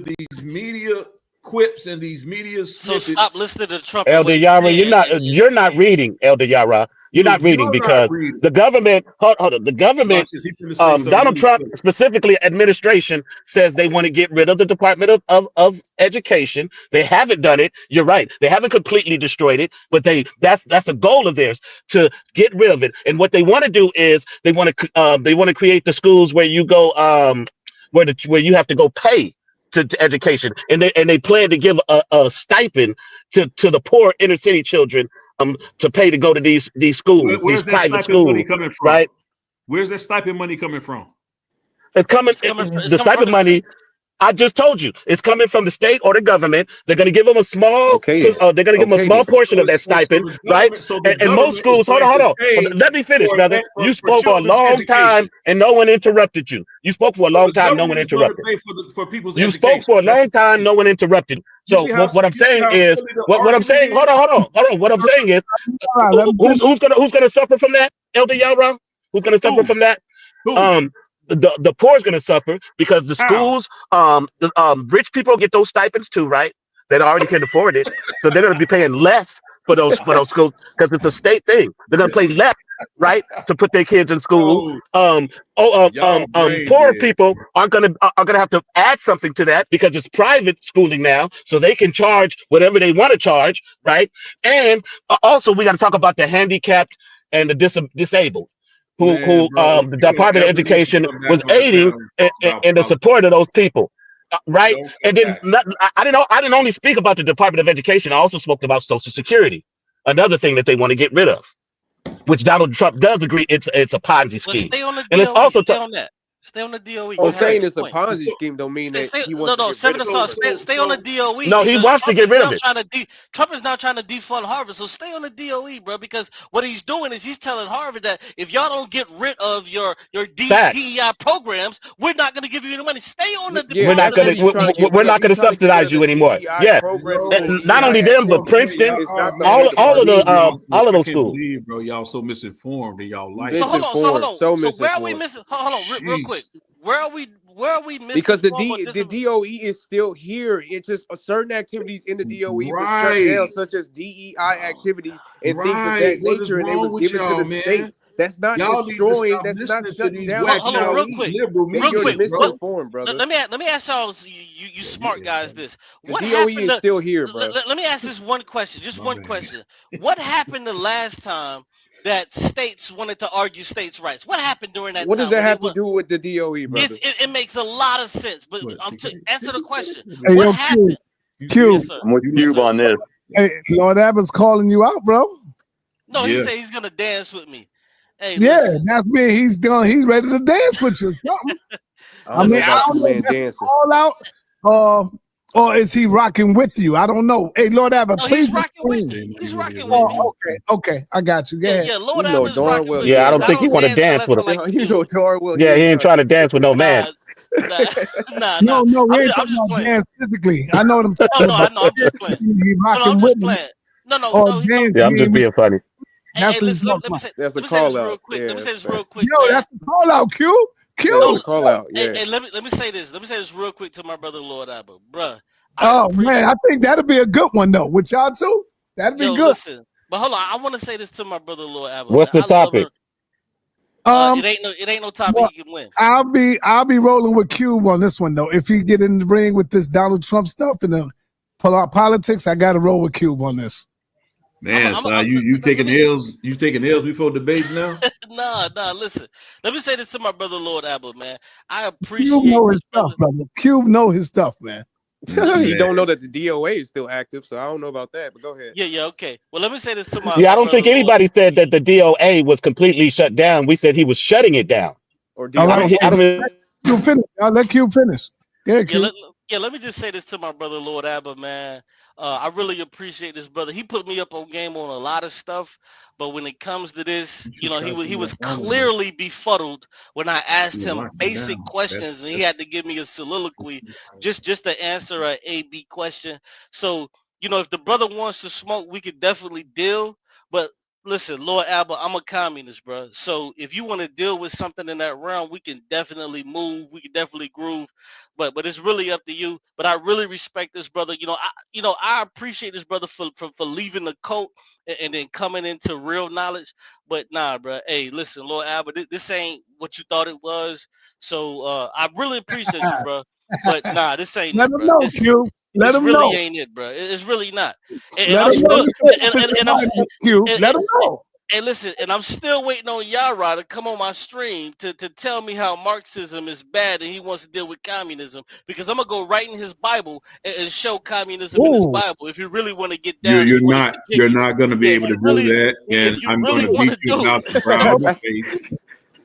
these media quips and these media snippets. So stop listening to Trump. Elder Yarah, you're not reading, Elder Yarah. You're not reading because the government, hold on, the government, Donald Trump specifically, administration says they want to get rid of the Department of Education. They haven't done it. You're right. They haven't completely destroyed it, but that's a goal of theirs to get rid of it. And what they want to do is they want to create the schools where you go where you have to go pay to education, and they plan to give a stipend to the poor inner city children to pay to go to these schools, Where's these private stipend money schools, coming from? right? Where's that stipend money coming from? The stipend money. I just told you it's coming from the state or the government. They're going to give them a small. They're going to give them a small portion of that stipend, right? And most schools. Hold on. Let me finish, brother. You spoke for a long time and no one interrupted you. You spoke for a long time. No one interrupted. You spoke for a long time. No one interrupted. So what I'm saying is, what I'm saying. Hold on. What I'm saying is, who's gonna suffer from that, Elder Yarah? Who's gonna suffer from that? The poor is going to suffer because the schools, rich people get those stipends too, right? They already can afford it, so they're going to be paying less for those schools because it's a state thing. They're going to pay less, right, to put their kids in school. Poor people are going to have to add something to that because it's private schooling now, so they can charge whatever they want to charge, right? And also, we got to talk about the handicapped and the disabled. Who the Department of Education was aiding in the support of those people, right? And then I didn't only speak about the Department of Education. I also spoke about Social Security, another thing that they want to get rid of, which Donald Trump does agree it's a Ponzi scheme. Stay on the and DOE, it's also stay on that. Stay on the DOE. Well, saying it's a Ponzi scheme don't mean that he wants to get rid of it. Stay on the DOE. No, he wants to get rid of it. Trump is now trying to defund Harvard, so stay on the DOE, bro. Because what he's doing is he's telling Harvard that if y'all don't get rid of your DEI programs, we're not going to give you any money. Stay on the. We're not going to subsidize you anymore. Yeah, not only them, but Princeton, all of those schools. Bro, y'all so misinformed in y'all life. So hold on. So where are we missing? Hold on, real quick. Where are we missing? Because the DOE is still here. It's just certain activities in the DOE were shut down, such as DEI activities and things of that nature, and it was given to the states. That's not destroying. That's not shutting down. Hold on, real quick. You're misinformed, brother. Let me ask y'all, you smart guys, this. What the DOE is still here, bro. Let me ask this one question. Just one question. What happened the last time that states wanted to argue states' rights? What happened during that time? What does that have to do with the DOE, brother? It makes a lot of sense, but to answer the question, hey, what happened? Q. Yes, I'm with Cube on this. Hey, Lord Abbott's calling you out, bro. No, he said he's gonna dance with me. Hey, yeah, that's me. He's ready to dance with you. I mean, I don't know if that's all out, or is he rocking with you? I don't know. Hey, Lord Abbott, please. He's rocking with me. He's rocking with me. Okay, I got you. Go ahead. Yeah, Lord Abbott's rocking with me. Yeah, I don't think he want to dance with him. You know darn well. Yeah, he ain't trying to dance with no man. Nah. No, we ain't talking about dance physically. I know what I'm talking about. No, I'm just playing. He rocking with me. No, yeah, I'm just being funny. That's what he's Let talking me about. say, That's a let me say this call real out. quick. Yeah, Let me say that's this real fact. quick, Yo, man. that's a call out, Q. That was No, a call out. Yeah. hey, let me say this. Let me say this real quick to my brother Lord Abba, bruh. I Oh appreciate. man, I think that'd be a good one though. With y'all too, that'd be Yo, good. listen, but hold on. I want to say this to my brother Lord Abba, What's man. the I love him. topic? It ain't no topic Well, he can win. I'll be rolling with Cube on this one though. If he get in the ring with this Donald Trump stuff and the politics, I got to roll with Cube on this. Man, you taking L's? You taking L's before debates now? Nah. Listen, let me say this to my brother Lord Abba, man. I Cube appreciate know his this brother. stuff, brother. Cube know his stuff, man. He don't know that the DOA is still active, so I don't know about that. But go ahead. Yeah, okay. Well, let me say this to my Yeah, I don't brother think Lord. anybody said that the DOA was completely shut down. We said he was shutting it down. Or All right, I don't. let Cube finish. Y'all let Cube finish. Yeah, Cube. Let me just say this to my brother Lord Abba, man. I really appreciate this brother. He put me up on game on a lot of stuff, but when it comes to this, he was clearly befuddled when I asked him basic questions, and he had to give me a soliloquy just to answer a A/B question. So if the brother wants to smoke, we could definitely deal. But listen, Lord Abba, I'm a communist, bro. So if you want to deal with something in that realm, we can definitely move. We can definitely groove. But it's really up to you. But I really respect this brother. I appreciate this brother for leaving the cult and then coming into real knowledge. But nah, bro. Hey, listen, Lord Albert, this ain't what you thought it was. So I really appreciate you, bro. But nah, this ain't Let it, him bro. know, Q. Let This him really know. ain't it, bro. It's really not. And Let I'm him know. still And I'm Q. Let him know. and listen, and I'm still waiting on Yarah to come on my stream to tell me how Marxism is bad and he wants to deal with communism, because I'm gonna go right in his Bible and show communism in his Bible if you really want to get down and you want to get You're jiggy. not going to be Yeah, able to do that, and if you I'm going really to want beat to you do about it. the brow of your face.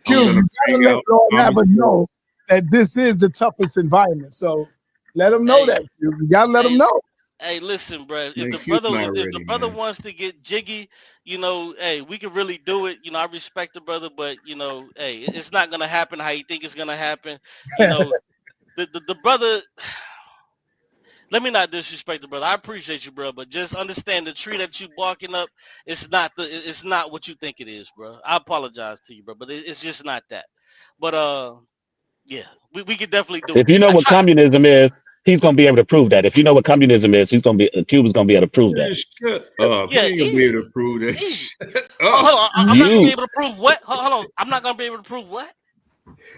Q, I'm going to you gotta bring let out Lord Thomas Abbott Sowell. know that this is the toughest environment. So let him know Hey, that. You gotta let him know. Hey, listen, bro. Man, Q's not If the ready, brother man. wants to get jiggy, hey, we can really do it. I respect the brother, but hey, it's not gonna happen how you think it's gonna happen. The brother. Let me not disrespect the brother. I appreciate you, bro, but just understand the tree that you barking up. It's not what you think it is, bro. I apologize to you, bro, but it's just not that. But yeah, we could definitely do it. If you know what communism is, he's going to be able to prove that. If you know what communism is, Cuba's going to be able to prove that. Shut up. Yeah, He ain't going to be able to prove that. easy. Shut Hold up. on. I'm not gonna be able to prove what? Hold on. I'm not gonna be able to prove what?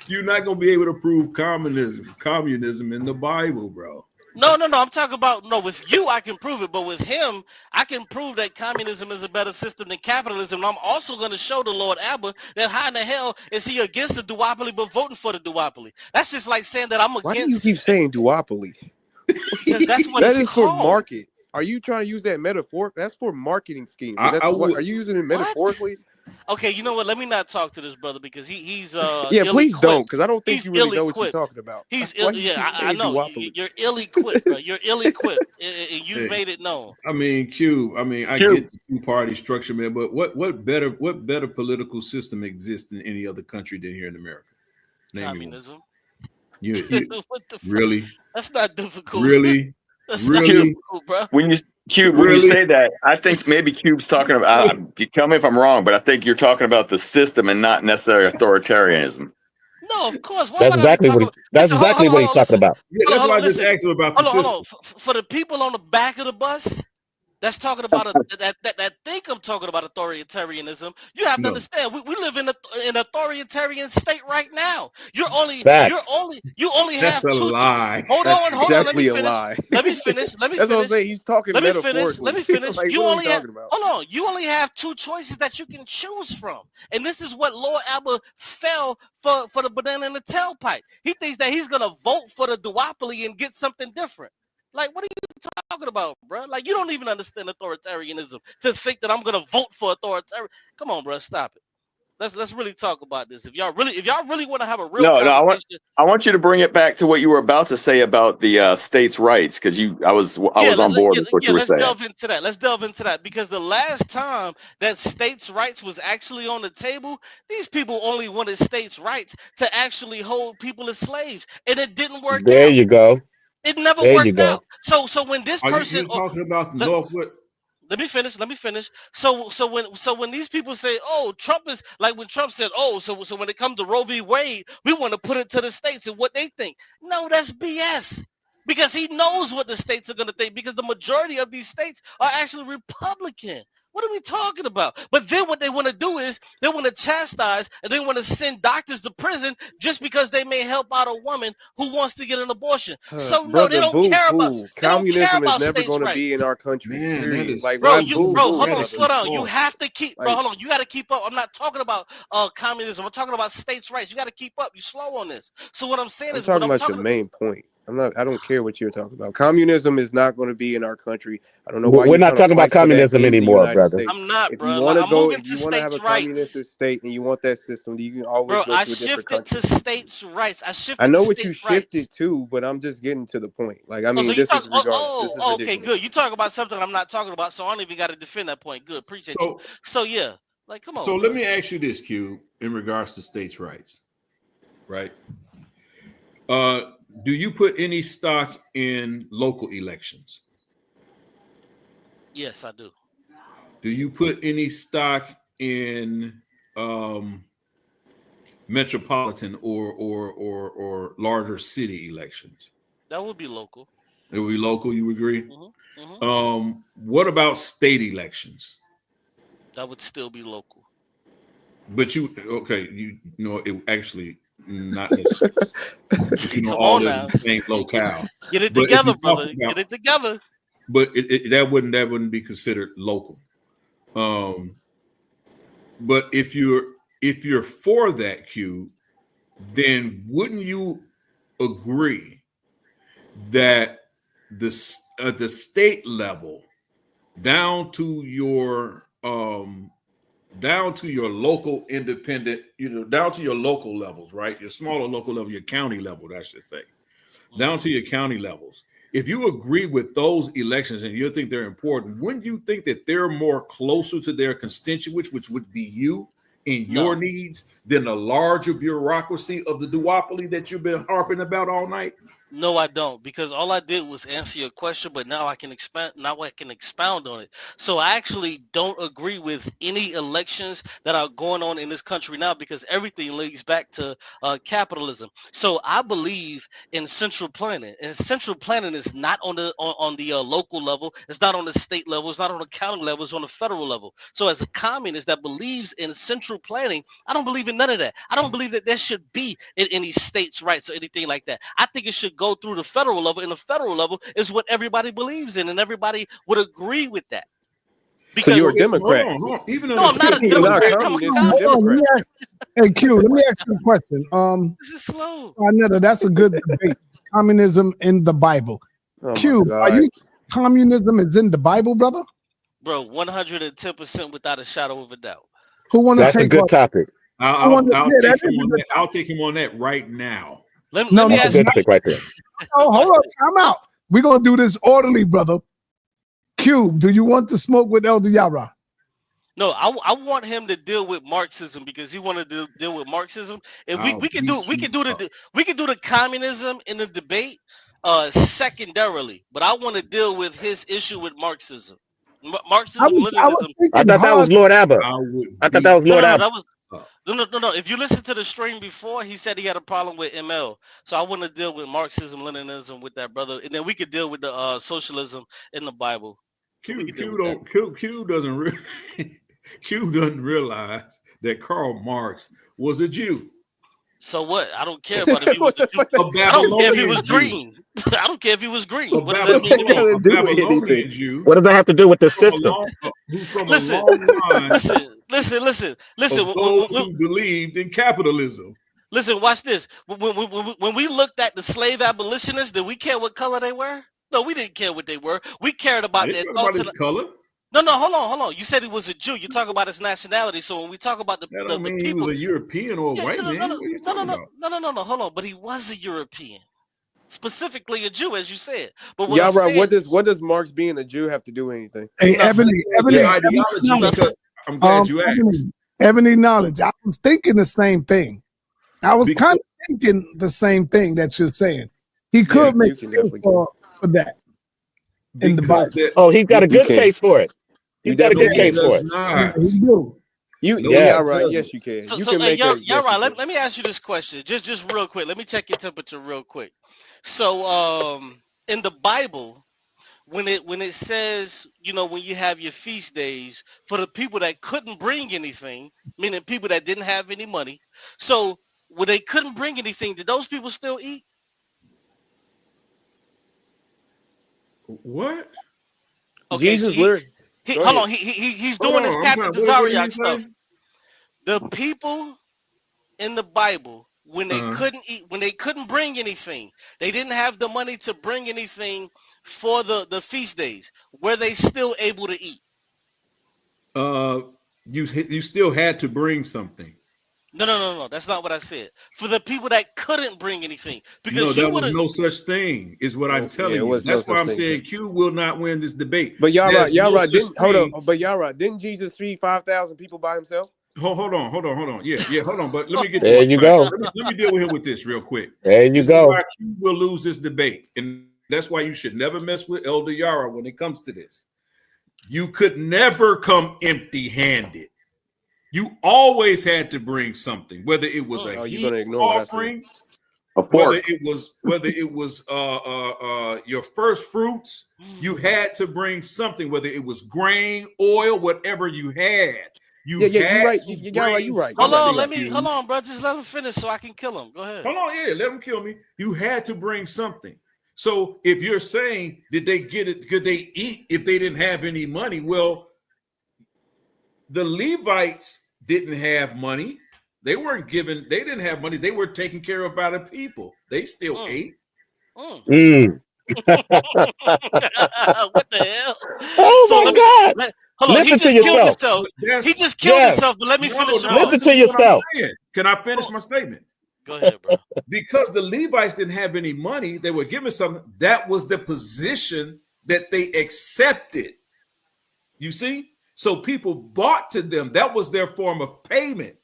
You're not going to be able to prove communism in the Bible, bro. No. I'm talking about with you I can prove it, but with him I can prove that communism is a better system than capitalism. And I'm also going to show the Lord Abba that how in the hell is he against the duopoly but voting for the duopoly? That's just like saying that I'm Why do you against. keep saying duopoly? Because that's what That it's is for called. market. Are you trying to use that metaphor? That's for marketing schemes. So are you using it What? metaphorically? Okay, you know what? Let me not talk to this brother because he's Yeah, please don't, because I don't think you really know what you're talking about. Why do you keep I saying know duopoly? you're ill-equipped, bro. You're ill-equipped. You've made it known. I mean, Q. I mean, I get the two-party structure, man. But what better political system exists in any other country than here in America? Name Communism. me one. You What the really? fuck? That's not difficult. Really? That's Really? not difficult, bro. When you Really? say that, I think maybe Cube's talking about. Tell me if I'm wrong, but I think you're talking about the system and not necessarily authoritarianism. No, of course. Why That's would I be exactly talking what about? Listen, hold what he's on, talking listen. about. Yeah, that's why I just Listen. asked him about the Hold system. on. For the people on the back of the bus that's talking about that think I'm talking about authoritarianism, you have to No. understand we live in an authoritarian state right now. You only Facts. have That's a two. lie. Hold That's on. Let me definitely a finish. lie. Let me finish. That's what I'm saying. He's talking Let me finish. metaphorically. Like, You what are we only have talking about? hold on. You only have two choices that you can choose from, and this is what Lord Abba fell for the banana in the tailpipe. He thinks that he's gonna vote for the duopoly and get something different. Like, what are you talking about, bro? Like, you don't even understand authoritarianism to think that I'm gonna vote for authoritarian. Come on, bro, stop it. Let's really talk about this. If y'all really want to have a real No, conversation. I want you to bring it back to what you were about to say about the states' rights, because I was on board with what you were Let's saying. delve into that. Let's delve into that because the last time that states' rights was actually on the table, these people only wanted states' rights to actually hold people as slaves, and it didn't work There out. you go. It never There you worked go. out. So when this Are person, you talking about Northwood? Let me finish. So when these people say, "Oh, Trump is," like when Trump said, "Oh, so when it comes to Roe v. Wade, we want to put it to the states and what they think." No, that's BS. Because he knows what the states are going to think. Because the majority of these states are actually Republican. What are we talking about? But then what they want to do is they want to chastise and they want to send doctors to prison just because they may help out a woman who wants to get an abortion. So no, Brother, boo, boo. they don't care Communism is about never states' going to be in rights. our country. Man, that Period. is Like, Bro, like, crazy. boo, bro, boo, hold on, brother. slow down. You Thought. have to keep, bro. Like, Hold on, you got to keep up. I'm not talking about communism. I'm talking about states' rights. You got to keep up. You slow on this. So what I'm saying I'm is, what talking I'm about your talking. main point. I don't care what you're talking about. Communism is not going to be in our country. I don't know why We're you're not trying to talking about fight for that communism in the anymore, United brother. States. I'm not, If you bro. want Like, to I'm go, moving if to you want to have a states' rights, communist state and you want that system, you can always bro. go I to a different shifted to country. states' rights. I I shifted to know what you states' rights. shifted to, but I'm just getting to the point. Like, I Oh, so mean, you this talk? is regardless. This is Okay, good. ridiculous. You talk about something I'm not talking about, so I don't even got to defend that point. Good, appreciate you. So, So yeah, like, come so on, let bro. me ask you this, Q, in regards to states' rights, right? Do you put any stock in local elections? Yes, I do. Do you put any stock in metropolitan or larger city elections? That would be local. It would be local. You agree? Hmm. What about state elections? That would still be local. But you know, it actually not necessarily because you know Come all on live in now, the same locale. get it But if together, you talk brother. about, Get it together. but that wouldn't be considered local. Um, but if you're for that, Q, then wouldn't you agree that the state level down to your local independent, down to your local levels, right? Your smaller local level, your county level, I should say, down to your county levels. If you agree with those elections and you think they're important, wouldn't you think that they're more closer to their constituents, which would be you and your No. needs, than the larger bureaucracy of the duopoly that you've been harping about all night? No, I don't, because all I did was answer your question, but now I can expand. Now I can expound on it. So I actually don't agree with any elections that are going on in this country now, because everything leads back to capitalism. So I believe in central planning, and central planning is not on the local level. It's not on the state level. It's not on the county level. It's on the federal level. So as a communist that believes in central planning, I don't believe in none of that. I don't believe that there should be any states' rights or anything like that. I think it should go through the federal level, and the federal level is what everybody believes in, and everybody would agree with that. So Because you're a So hold Democrat. on, hold on. Even no, under I'm not a You're not a federalism, Democrat. I'm a communist. You're a Hold on, let Democrat. me ask. Hey, Q, let me ask you a question. This is slow. sa.neter, that's a good debate. Communism in the Bible. Oh my Q, are God. you communism is in the Bible, brother? Bro, 110% without a shadow of a doubt. Who want to That's a take good on? topic. I'll Yeah, that take him is a on good that. I'll take him on that right now. Let No, me no, That's a ask good no, topic right there. hold watch on, this. time out. We're gonna do this orderly, brother. Q, do you want to smoke with Elder Yarah? No, I want him to deal with Marxism, because he wanted to deal with Marxism. And I'll we can do beat you up. we can do the communism in the debate secondarily, but I want to deal with his issue with Marxism. Marxism, I was Leninism. I thinking thought that was hard. Lord Abba. I would I thought that beat was No, Lord no, no, Abba. that was up. no. If you listen to the stream before, he said he had a problem with ML. So I want to deal with Marxism, Leninism with that, brother, and then we could deal with the socialism in the Bible. So we Q could deal Q with that. don't Q doesn't Q doesn't realize that Karl Marx was a Jew, So what? I don't care about if he was What a the Jew. fuck? a I don't care if he Babylonian was Jew, green. I don't care if he was a green. What does that What mean that to got me? to A do with anything? Babylonian Jew What does that have to do with the from a system? long who's from a Listen, long line listen. of those who believed in capitalism. Listen, watch this. When we looked at the slave abolitionists, did we care what color they were? No, we didn't care what they were. We cared I about didn't their talk about thoughts. his And color. no, hold on. You said he was a Jew. You talk about his nationality. So when we talk about That the, don't the mean he was people, a European or a yeah, white man. What are you talking about? no. Hold on. But he was a European, specifically a Jew, as you said. But what I'm Yara, saying, what does Marx being a Jew have to do with anything? Hey, nothing, It's the ideology. nothing. Because I'm glad you asked. Ebony knowledge. I was thinking the same thing. I was Because kind of thinking the same thing that you're saying. He yeah, could make You can a case definitely get it. for that in the because Bible. that Oh, he's got a You good can. case for it. You got a good case for it. Yeah, he do. Yeah, right. Yes, you can. So, You so can make a. Yes, Yarah, you can. let me ask you this question, just real quick. Let me check your temperature real quick. So, in the Bible, when it says, when you have your feast days for the people that couldn't bring anything, meaning people that didn't have any money, so when they couldn't bring anything, did those people still eat? What? Okay, Jesus literally. Go hold ahead. on, he's Hold doing this on, Captain what did he Tazariak say? stuff. The people in the Bible, when they couldn't eat, when they couldn't bring anything, they didn't have the money to bring anything for the feast days, were they still able to eat? You still had to bring something. No. That's not what I said. For the people that couldn't bring anything, No, because there you would was have. no such thing, is what I'm telling Yeah, it you. was no That's why such I'm thing. saying Q will not win this debate. But There's no Yarah such didn't hold thing. on. But Yarah, didn't Jesus feed 5,000 people by himself? Hold on. Yeah, hold on. But let me get There this you right. go. Let me deal with him with this real quick. There you This go. is why Q will lose this debate. And that's why you should never mess with Elder Yarah when it comes to this. You could never come empty-handed. You always had to bring something, whether it was a you're heat gonna ignore what I said. offering, A whether fork. it was your first fruits. You had to bring something, whether it was grain, oil, whatever you had. You you're had right. to Yarah, bring you're right. Hold on, something. hold on, bro. Just let him finish so I can kill him. Go ahead. Hold on, yeah, let him kill me. You had to bring something. So if you're saying, did they get it? Could they eat if they didn't have any money? Well, the Levites didn't have money. They weren't given, they didn't have money. They were taken care of by the people. They still ate. What the hell? Oh So my God. hold on. He Listen to just killed yourself. himself. He just killed Yes. himself. But let me finish him off. Listen to This is what I'm yourself. saying. Can I finish my statement? Go ahead, bro. Because the Levites didn't have any money, they were given something. That was the position that they accepted. You see? So people bought to them. That was their form of payment.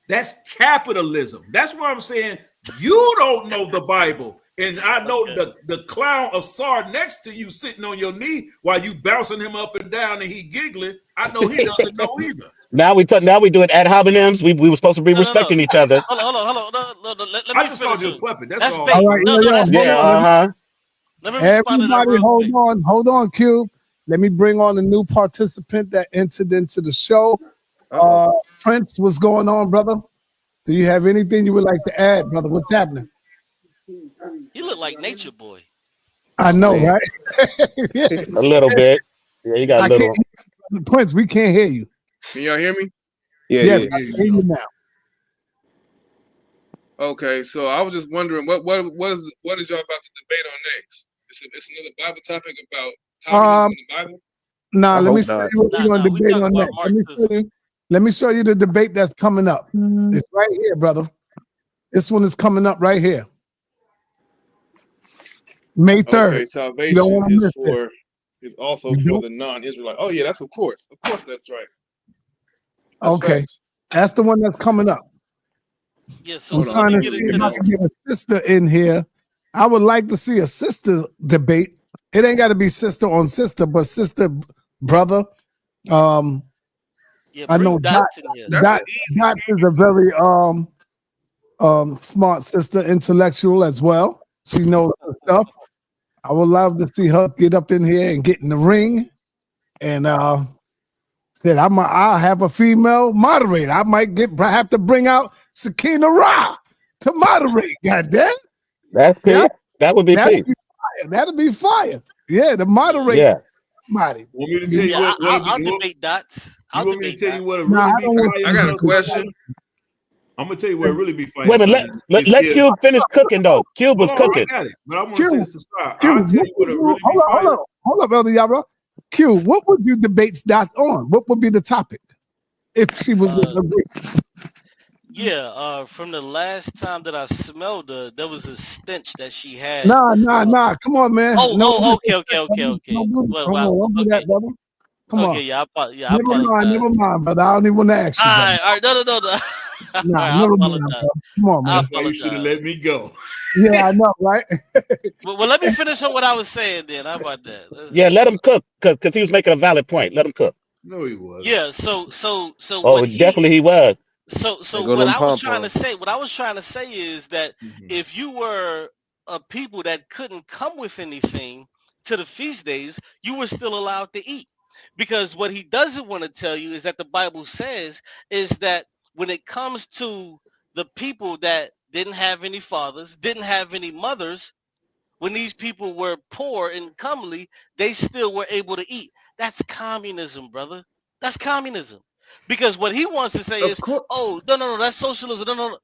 That's capitalism. That's why I'm saying you don't know the Bible. And I know the clown Ausar next to you sitting on your knee while you bouncing him up and down and he giggling. I know he doesn't know either. Now we do it ad hominems. We were supposed to be respecting each other. Hold on. No, let I me just finish called you a him. puppet. That's That's all. bait. All right, No, that's bait. Yeah, Let me respond to that Everybody, real quick. hold on, Cube. Let me bring on a new participant that entered into the show. Prince, what's going on, brother? Do you have anything you would like to add, brother? What's happening? You look like Nature Boy. I know, right? A little bit. Yeah, you got a little. Prince, we can't hear you. Can y'all hear me? Yes, I can hear you now. Okay, so I was just wondering what is y'all about to debate on next? It's another Bible topic about communism in the Bible. Nah, let me show you what we're gonna debate on next. Let me show you the debate that's coming up. It's right here, brother. This one is coming up right here. May 3rd. Okay, salvation is also for the non-Israelite. Oh yeah, of course that's right. That's okay, facts. that's the one that's coming up. Yes, so I'm trying to see if I can get a sister in here. I would like to see a sister debate. It ain't got to be sister on sister, but sister brother. I know Dots is a very smart sister, intellectual as well. She knows her stuff. I would love to see her get up in here and get in the ring. And said I'll have a female moderator. I might have to bring out Sakina Ra to moderate. Goddamn. That's cool. That would be fire. That'll be fire. Yeah, the moderator. Yeah. Want me to tell you what? I'll debate Dots. You want me to tell you what really be fire? I got a question. I'm gonna tell you what really be fire. Wait a minute. Let Cube finish cooking though. Cube was cooking. I got it, but I want to say this to start. I'll tell you what really be fire. Hold up, Elder Yarah. Q, what would you debate Dots on? What would be the topic if she was agree? Yeah, from the last time that I smelled her, there was a stench that she had. Nah. Come on, man. Okay. Don't do that, brother. Come on. Yeah, Never mind, brother. I don't even want to ask you. All right. No. Never mind, brother. Come on, man. That's why you should have let me go. Yeah, I know, right? well, let me finish on what I was saying then. How about that? Yeah, let him cook because he was making a valid point. Let him cook. No, he wasn't. Yeah. So Oh, what definitely he was. So go what them I was pom trying to poms. say, is that if you were a people that couldn't come with anything to the feast days, you were still allowed to eat. Because what he doesn't want to tell you is that the Bible says is that when it comes to the people that didn't have any fathers, didn't have any mothers, when these people were poor and comely, they still were able to eat. That's communism, brother. That's communism. Because what he wants to say Of is, course. oh, no, that's socialism. No.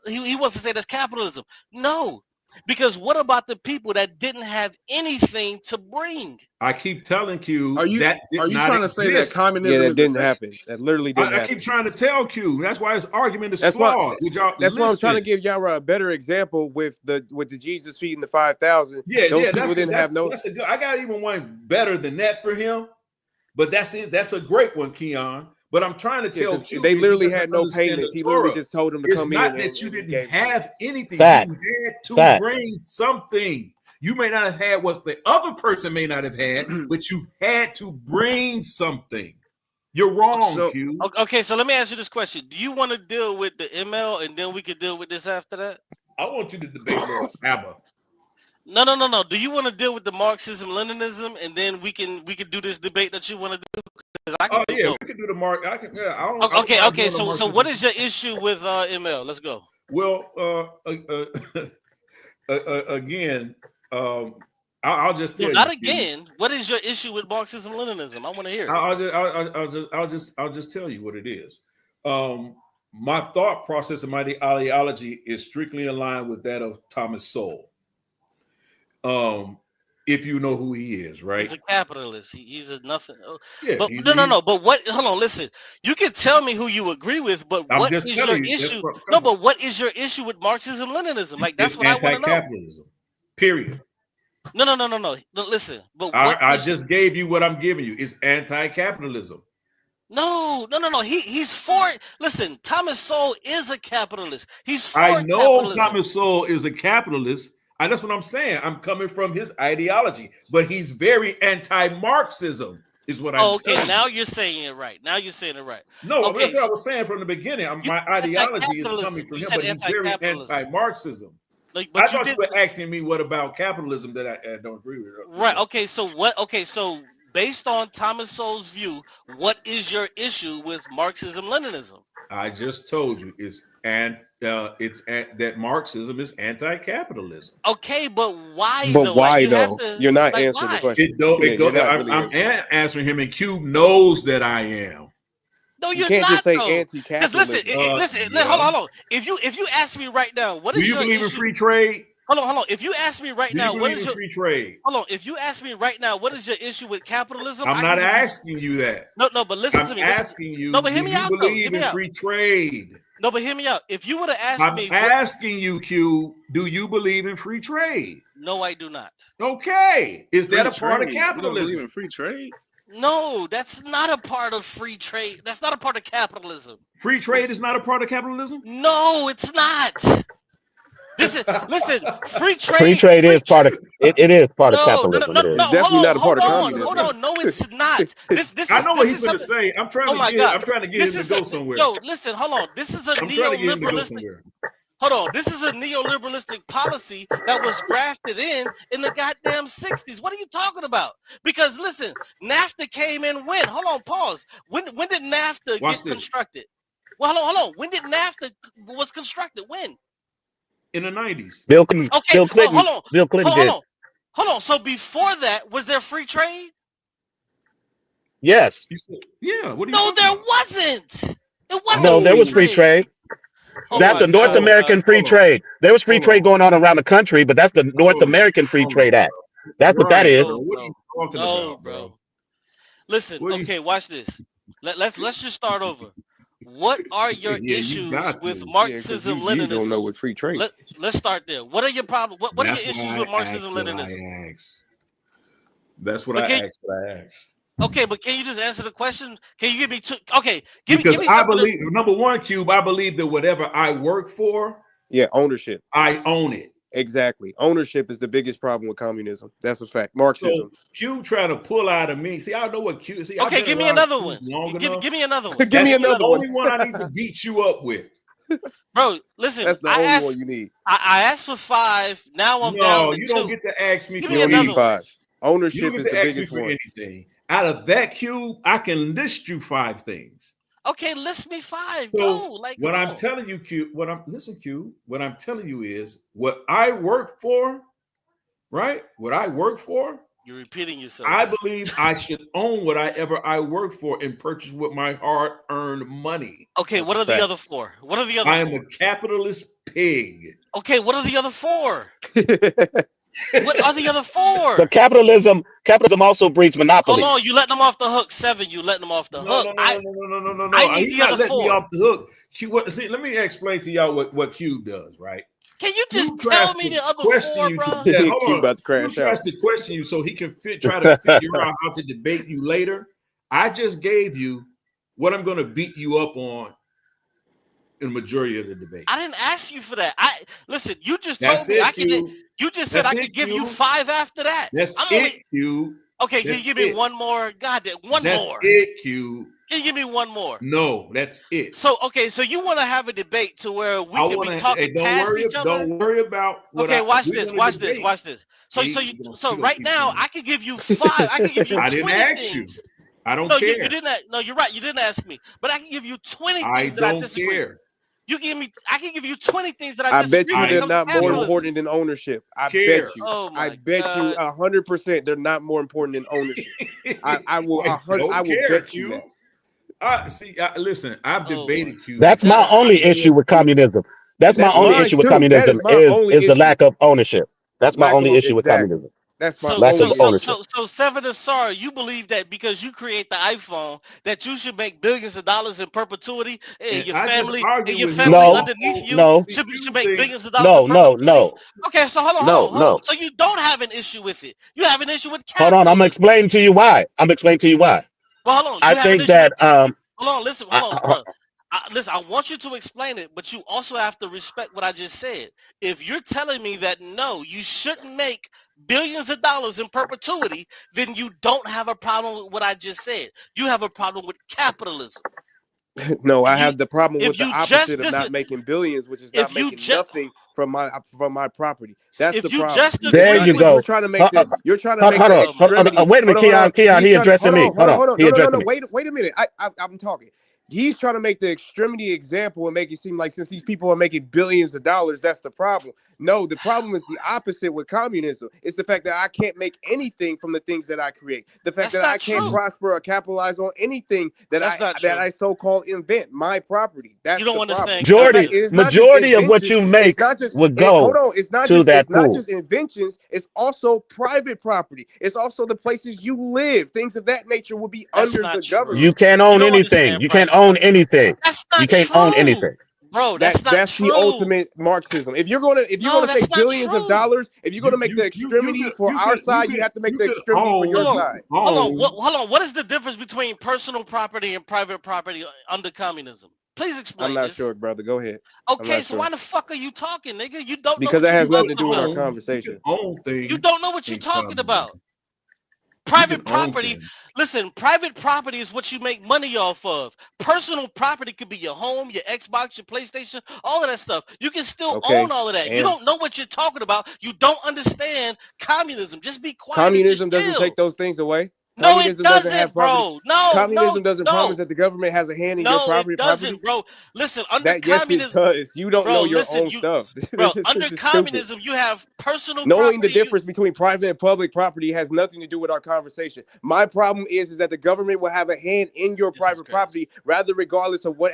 He wants to say that's capitalism. No, because what about the people that didn't have anything to bring? I keep telling Q Are you that did not trying to say that exist. Yeah, communism that is a didn't thing? happen. That literally didn't I keep happen. trying to tell Q. That's why his argument is That's why. flawed. Would y'all That's why I'm trying to listen? give Yarah a better example with the Jesus feeding the 5,000. Those Yeah, people didn't have no. that's a good. I got even one better than that for him, but that's it. That's a great one, Keon. But I'm trying to Yeah, tell because Q they is he literally doesn't had no understand payments. the He literally Torah. just told them to It's come in not and that you he didn't gave it to them. have anything. Fact. You had to Fact. bring something. You may not have had what the other person may not have had, but you had to bring something. You're wrong, So Q. Okay, so let me ask you this question: do you want to deal with the ML and then we could deal with this after that? I want you to debate Lord Abba. No. Do you want to deal with the Marxism, Leninism, and then we can do this debate that you want to do? Because I can Oh do yeah, both. we can do the mark. I can. Yeah, I don't mind Okay. doing the So Marxism. what is your issue with ML? Let's go. Well, again, I'll just No, tell not you, Q. again. What is your issue with Marxism, Leninism? I want to hear it. I'll just tell you what it is. My thought process and my ideology is strictly in line with that of Thomas Sowell. If you know who he is, right? He's a capitalist. He's a nothing. Yeah, But no. But what? Hold on. Listen. You can tell me who you agree with, but I'm what just is your telling you. That's issue? what I'm No, coming. but what is your issue with Marxism, Leninism? Like that's It's what I want to know. anti-capitalism. Period. No. No, listen. But what? I just gave you what I'm giving you. It's anti-capitalism. No. He's for. Listen, Thomas Sowell is a capitalist. He's for I know capitalism. Thomas Sowell is a capitalist. And that's what I'm saying. I'm coming from his ideology, but he's very anti-Marxism, is what I'm Okay, telling now you. you're saying it right. Now you're saying it right. No, Okay, that's what I so was saying from the beginning. you My said ideology is coming anti-capitalism. from You him, said but he's very anti-capitalism. anti-Marxism. Like, I but you thought you didn't. were asking me what about capitalism that I don't agree with. Right. Okay. So what? Okay. So based on Thomas Sowell's view, what is your issue with Marxism, Leninism? I just told you that Marxism is anti-capitalism. Okay, but why But though? Like why you have though? to. You're not Like answering the why? question. Yeah, you're not really I'm answering. answering him, and Cube knows that I am. No, You you're can't just not say though. Because listen, anti-capitalism. Yeah. hold on. If you ask me right now, what Do is you your believe in issue? free trade? Hold on. If you ask me right Do you now, what believe is in your free trade? hold on? If you ask me right now, what is your issue with capitalism? I'm I can not give you asking you that. no. But listen I'm to me. asking you, No, but hear do me you out though. Hear believe me in out. free trade? No, but hear me out. If you would have asked I'm me, asking you, Q, do you believe in free trade? no, I do not. Okay. Is that free a part of trade. You don't believe in capitalism? free trade? No, that's not a part of free trade. That's not a part of capitalism. Free trade is not a part of capitalism? No, it's not. Listen, free Free trade, trade is part of it. It is part of no, capitalism. It is. It's definitely not a part of hold communism. on. No, it's not. I know what This he's is going to something. say. I'm trying Oh my God, to get this him to is go somewhere. yo. Listen, hold on. This is a I'm trying to get him to go neoliberalistic. somewhere. Hold on. This is a neoliberalistic policy that was grafted in the goddamn 60s. What are you talking about? Because listen, NAFTA came in when? Hold on, pause. When did NAFTA Watch get this. constructed? Well, hold on. When did NAFTA was constructed? When? In the 90s. Bill Clinton. Okay, Bill Clinton. hold on. Bill Clinton did. Hold on. So before that, was there free trade? Yes. You said, yeah. What are you No, talking there about? wasn't. It wasn't No, there free was free trade. trade. Oh That's my the North God. American free trade. There was free Hold trade on. going on around the country, but that's the North American Free Hold on, Trade Act. bro. That's what that Right, is. bro. No, What are you bro. talking No, about, bro. bro? Listen, What are you okay, watch this. Let's just start over. What are your Yeah, you issues got with to. Yeah, because Marxism, you don't know Leninism? what free trade. Let's start there. What are your problems? What are your That's issues why with I asked Marxism, what Leninism? I asked. That's what But I asked. What I asked. okay, but can you just answer the question? Can you give me two? Okay, give Because me I something. believe, number one, Cube, I believe that whatever I work for, Yeah, ownership. I own it. Exactly. Ownership is the biggest problem with communism. That's a fact. Marxism. So Q trying to pull out of me. See, I know what Q. See, Okay, I've been give me around another Q one. long enough. Give me another one. Give me That's another the one. only one I need to beat you up with. Bro, listen. That's the I only asked. one you need. I asked for 5. Now I'm down No, to you 2. don't get to ask me Give for You me don't need another one. 5. You don't Ownership get is to the ask me biggest for one. anything. Out of that cube, I can list you 5 things. Okay, list me 5. So Go. Like, what come I'm on. telling you, Q, Q, what I'm telling you is what I work for, right? What I work for, You're repeating yourself. I believe I should own whatever I work for and purchase with my hard-earned money. Okay, That's what a are the fact. other 4? What are the other I am 4? a capitalist pig. Okay, what are the other 4? What are the other The 4? capitalism also breeds Hold monopoly. on, you letting them off the hook. 7, you letting them off the hook. No. I need He's the not other letting me 4. off the hook. Q, see, let me explain to y'all what Cube does, right? Can you Cube just tries tell me to the other question 4, you. bro? Yeah, hold Q on. about to Cube crash tries out. to question you so he can try to figure out how to debate you later. I just gave you what I'm going to beat you up on in the majority of the debate. I didn't ask you for that. Listen. You just That's told me it, I could. Q. You just said That's I it, could give you Q. 5 after that. That's I'm it, only Q. okay. Can That's you give me it. one more? God, one That's more. it, Q. Can you give me one more? No, that's it. So okay, so you want to have a debate to where we can be talking Don't past each other? Don't worry about what Okay, watch we're this. gonna debate. Watch this. So He gonna right keep now going. I could give you 5. I could give you I didn't 20 ask you. things. I don't No, care. you didn't. No, you're right. You didn't ask me, but I can give you 20 I things that I don't disagree. care. You give me. I can give you 20 things that I I disagree bet you when it they're comes to not more capitalism. important than ownership. I Care. bet you. Oh I my bet you God. 100% they're not more important than ownership. I will I will care, bet you that. Listen, I've debated Q That's my before. only issue with communism. That's my That's only mine issue with too. That is communism my only is the issue. lack of ownership. That's my only issue with exactly. communism. That's my Lack only of ownership. So Seven Asar, you believe that because you create the iPhone that you should make billions of dollars in perpetuity, and And your I just family argued with him No, underneath you no, should Q make thing. billions of dollars in perpetuity? Okay, so hold on. no. So you don't have an issue with it. You have an issue with Hold on, I'm capitalism. explaining to you why. Well, hold on. I You have an think issue with. that Hold on. Listen. Hold on, bro. Listen, I want you to explain it, but you also have to respect what I just said. If you're telling me that no, you shouldn't make billions of dollars in perpetuity, then you don't have a problem with what I just said. You have a problem with capitalism. No, I have the problem If with the you opposite of not making billions, which is not if you making just nothing from my property. That's the if you problem. just It's there not agree you just with you're go. trying to make Hold the oh my God. extremity. Wait a minute, Hold on. Keon, He's he trying to addressing me. Hold on, he addressing no. me. Wait a minute. I'm talking. He's trying to make the extremity example and make it seem like since these people are making billions of dollars, that's the problem. No, the problem is the opposite with communism. It's the fact that I can't make anything from the things that I create. The fact That's that I not can't true. prosper or capitalize on anything that That's not true. I so-called invent, my property. You That's don't the problem. understand The fact Majority, it capitalism. is not just majority of what inventions. you It's make not just would hold go on. It's not to that pool. just inventions. It's also private property. It's also the places you live. Things of that nature will be That's under not the true. You government. can't You own don't anything. understand You can't private own property. anything. That's You not can't own true, anything. bro. That's not That's the true. ultimate Marxism. If you're No, gonna say that's not billions of true. dollars, if you're gonna make the extremity for our side, you have to make the extremity for your Hold on. side. Hold on. What is the difference between personal property and private property under communism? Please I'm explain not this. sure, brother. Go ahead. I'm Okay, not so sure. why the fuck are you talking, nigga? You don't know Because what that you're has nothing to talking do with our about. You can conversation. own You things don't know what you're in talking communism. about. You can Private own property, things. listen, private property is what you make money off of. Personal property could be your home, your Xbox, your PlayStation, all of that stuff. You can still own Okay. all of that. You And don't know what you're talking about. You don't understand communism. Just be quiet and just communism doesn't take chill. those things away. No, it Communism doesn't have doesn't, property. bro. No, Communism doesn't promise no. that the government has a hand in your No, it property. doesn't, bro. Listen, under That yes, it communism, does. You don't bro, know your listen, own stuff. bro, This under is stupid. communism, you have personal Knowing the property. difference between private and public property has nothing to do with our conversation. My problem is that the government will have a hand in your private property, rather regardless of what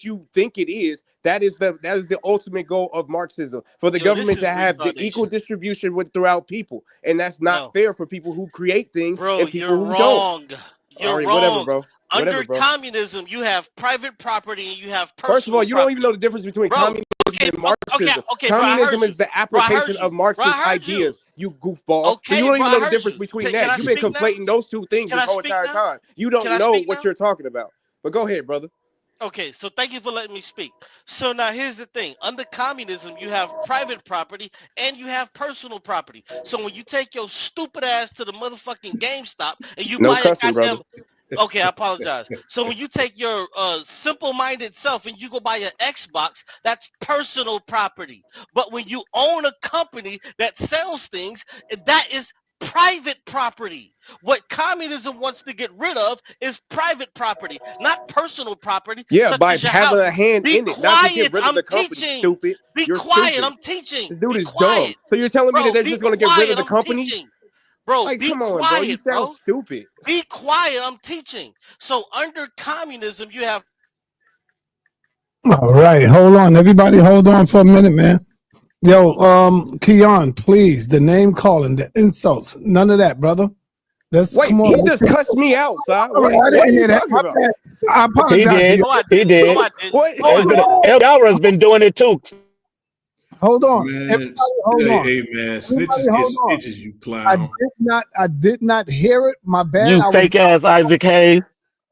you think it is. That is the ultimate goal of Marxism, for the Yo, this government to is have the equal retardation. distribution throughout people, and that's not No. fair for people who create things Bro, and you're people who don't. wrong. All You're right, whatever, wrong. bro. Whatever, Under bro. communism, you have private property and you have First of all, personal you don't even property. know the difference between Bro, communism okay, and Marxism. bro, I Communism heard you. is the Bro, I application heard of you. Bro, I Marxist heard you. ideas, you goofball. So you Okay, don't bro, even I know the heard difference you. between Can that. I You've been speak now? conflating those two things Can this I whole speak entire now? time. You Can don't I know speak what now? you're talking about. But go ahead, brother. Okay, so thank you for letting me speak. So now here's the thing. Under communism, you have private property and you have personal property. So when you take your stupid ass to the motherfucking GameStop and you No buy a cussing, brother. goddamn okay, I apologize. So when you take your simple-minded self and you go buy an Xbox, that's personal property. But when you own a company that sells things, that is private property. What communism wants to get rid of is private property, not personal property, Yeah, such by as your having house. a hand Be in it, not to get quiet. rid of I'm the company. teaching. Stupid. Be You're quiet. stupid. I'm teaching. This dude Be is dumb. quiet. So you're telling me that Bro, they're be just gonna get rid of quiet. the I'm companies? teaching. Bro, Like, be come on, bro. You quiet, sound bro. stupid. Be quiet. I'm teaching. So under communism, you have All right, hold on, everybody, hold on for a minute, man. Yo, Keon, please, the name calling, the insults, none of that, brother. Let's Wait, come on. he just cussed me out, Si. All What? right, I What are didn't you hear that. talking My about? bad. I He apologize to did. you. no, I He didn't. No, did. I didn't. What? No, I didn't. Yarah's been doing it too. Hold on, Man, everybody, hold on. hey man, Everybody, snitches get hold on. stitches, you clown. I did not hear it. My bad. You I was. fake ass Isaac Hayes.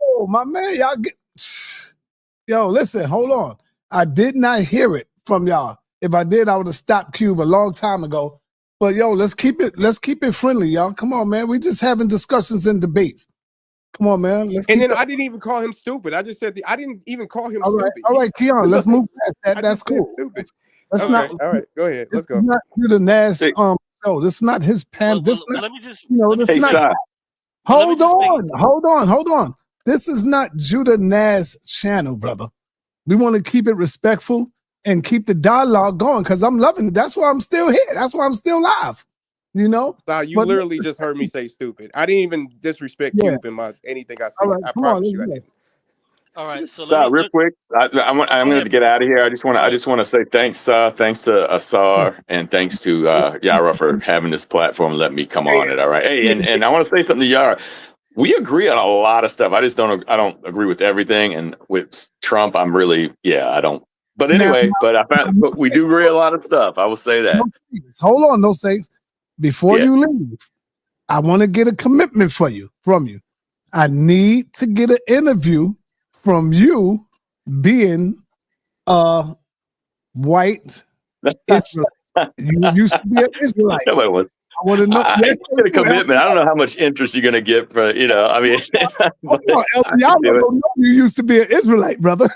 Oh, my man, y'all get. Yo, listen, hold on. I did not hear it from y'all. If I did, I would have stopped Cube a long time ago. But yo, let's keep it friendly, y'all. Come on, man. We just having discussions and debates. Come on, man. Let's And keep then the. I didn't even call him stupid. I just said I didn't even call him stupid. All right, Keon. Let's move past that. I That's just said cool. stupid. Let's All right. not. Okay, all right. Go ahead. This Let's is go. not you the Nas. Hey, No, this is not his pen. This not. let me just This hey, not. Si. let me Hold just make on, hold on. This is not Judah Nas channel, brother. We want to keep it respectful and keep the dialogue going because I'm loving it. That's why I'm still here. That's why I'm still live. You know? Si, you But literally just heard me say stupid. I didn't even disrespect yeah, Cube in anything I all said. right, I come on. promise you I Let's go. didn't. all right. So Si, real quick, I'm go going ahead, to get brother. out of here. I just want to say thanks, thanks to Ausar, and thanks to Yarah for having this platform and letting me come on it. All right. Hey, and I want to say something to Yarah. We agree on a lot of stuff. I don't agree with everything. And with Trump, I don't. But Now, anyway, but we do agree a lot of stuff. I will say that. hold on, no sakes. Before Yeah. you leave, I want to get a commitment from you. I need to get an interview from you being a white Israelite. You used to be an Israelite. Nobody was. I want to know. I Yes, get a commitment. I don't know how much interest you're going to get for, I mean, hold on, I can do it. don't know you used to be an Israelite, brother.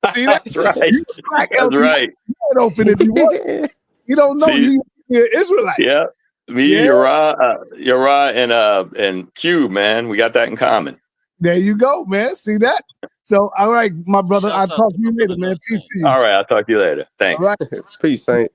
See that? That's right. You black That's LB, right. open if you want. You don't know See, you used to be an Israelite. yeah, me, Yeah. Yarah, and Q, man, we got that in common. There you go, man. See that? So, all right, my brother. I'll Shouts out talk to to you my later, brother man. Peace Dustin. to you. All right, I'll talk to you later. All Thanks. right. Peace, Saint.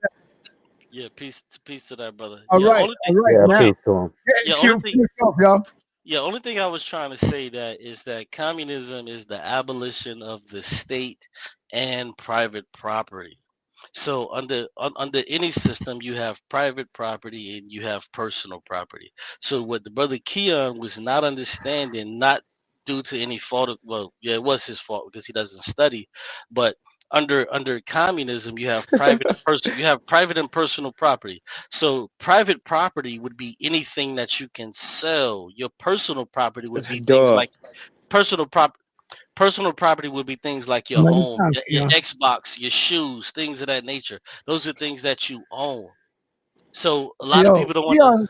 Yeah, peace to that brother. All Yeah, right. only All thing, right. Yeah, Now, peace to him. yeah, Q, only thing, finish off, y'all. yeah, only thing I was trying to say that is that communism is the abolition of the state and private property. So under any system, you have private property and you have personal property. So what the brother Keon was not understanding, not due to any fault of, well, yeah, it was his fault because he doesn't study, but under communism, you have private and personal property. So private property would be anything that you can sell. Your personal property would be things Duh. like personal prop personal property would be things like your Another home, time, your Keon. Xbox, your shoes, things of that nature. Those are things that you own. So a lot of Yo, people don't want to.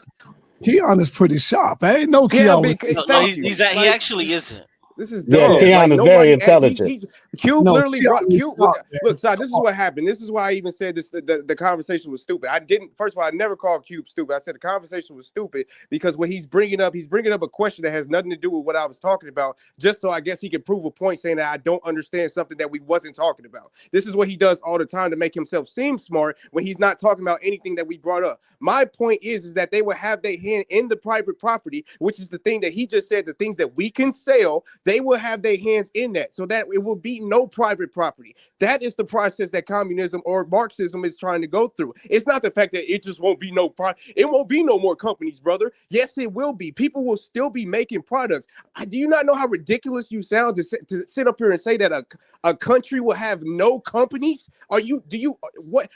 Keon is pretty sharp. I ain't know Yeah, Keon was. No, thank you. he Like, actually isn't. this is Yeah, dumb. Yeah. Like, Keon is very nobody. intelligent. He's Cube No, literally Keon brought is Cube. sharp, Look, man. Si, Come this is on. what happened. This is why I even said this. The conversation was stupid. I didn't. First of all, I never called Cube stupid. I said the conversation was stupid because what he's bringing up a question that has nothing to do with what I was talking about. Just so I guess he can prove a point, saying that I don't understand something that we wasn't talking about. This is what he does all the time to make himself seem smart when he's not talking about anything that we brought up. My point is that they will have their hand in the private property, which is the thing that he just said. The things that we can sell, they will have their hands in that, so that it will be no private property. That is the process that communism or Marxism is trying to go through. It's not the fact that it just won't be it won't be no more companies, brother. Yes, it will be. People will still be making products. Do you not know how ridiculous you sound to sit up here and say that a country will have no companies?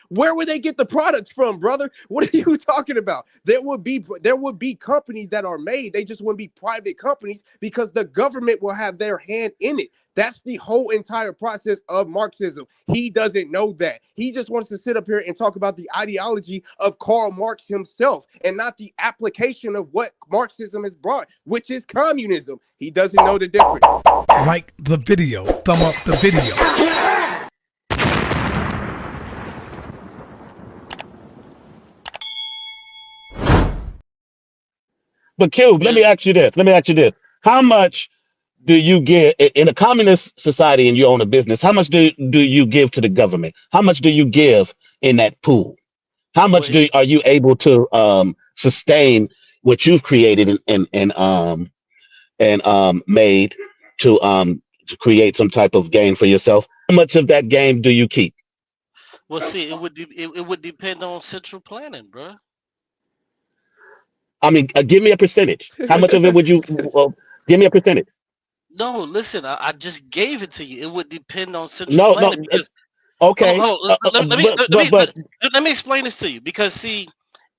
Where would they get the products from, brother? What are you talking about? There would be companies that are made. They just wouldn't be private companies because the government will have their hand in it. That's the whole entire process of Marxism. He doesn't know that. He just wants to sit up here and talk about the ideology of Karl Marx himself and not the application of what Marxism has brought, which is communism. He doesn't know the difference. Like the video, thumb up the video. But Cube, let me ask you this. How much do you give in a communist society and you own a business? How much do you give to the government? How much do you give in that pool? How much are you able to sustain what you've created and made to create some type of gain for yourself? How much of that gain do you keep? Well, see, it would depend on central planning, bro. I mean, give me a percentage. How much of it would you give me a percentage? No, listen, I just gave it to you. It would depend on central planning because okay. Let me explain this to you because see,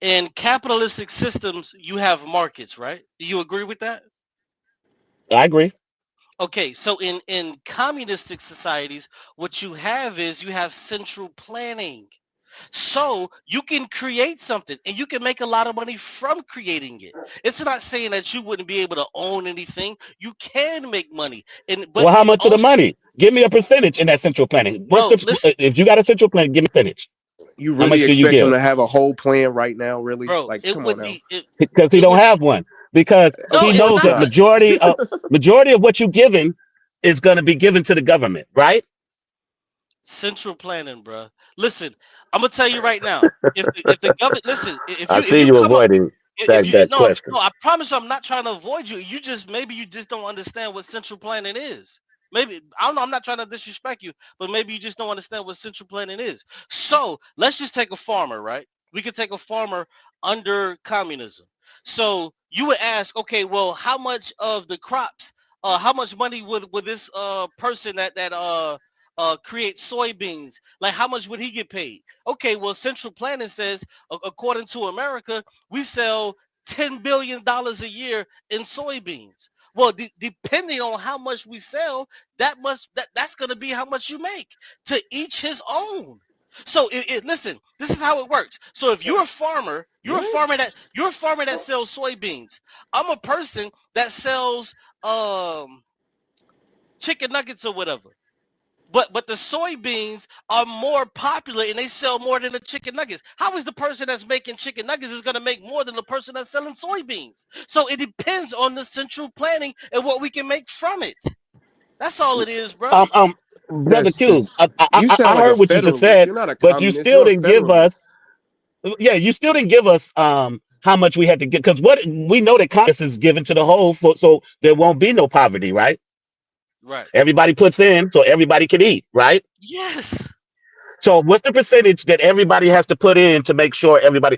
in capitalistic systems, you have markets, right? Do you agree with that? I agree. Okay, so in communistic societies, what you have is you have central planning. So you can create something and you can make a lot of money from creating it. It's not saying that you wouldn't be able to own anything. You can make money. But how much of the money? Give me a percentage in that central planning. If you got a central plan, give me a percentage. You really expect him to have a whole plan right now, really? Bro, like, come on now. Because he don't have one. Because he knows that majority of what you're giving is going to be given to the government, right? Central planning, bro. Listen, I'm gonna tell you right now. If the government, listen, if you avoiding that question. No, I promise you, I'm not trying to avoid you. Maybe you just don't understand what central planning is. Maybe I don't know. I'm not trying to disrespect you, but maybe you just don't understand what central planning is. So let's just take a farmer, right? We could take a farmer under communism. So you would ask, okay, well, how much of the crops? How much money would this person that create soybeans, like how much would he get paid? Okay, well, central planning says according to America, we sell $10 billion a year in soybeans. Well, depending on how much we sell, that's going to be how much you make. To each his own. So listen, this is how it works. So if you're a farmer, you're a farmer that sells soybeans. I'm a person that sells chicken nuggets or whatever. But the soybeans are more popular and they sell more than the chicken nuggets. How is the person that's making chicken nuggets is going to make more than the person that's selling soybeans? So it depends on the central planning and what we can make from it. That's all it is, bro. Brother Q, I heard what you just said, but you still didn't give us. Yeah, you still didn't give us how much we had to get because what we know that Congress is given to the whole, so there won't be no poverty, right? Right. Everybody puts in so everybody can eat, right? Yes. So what's the percentage that everybody has to put in to make sure everybody?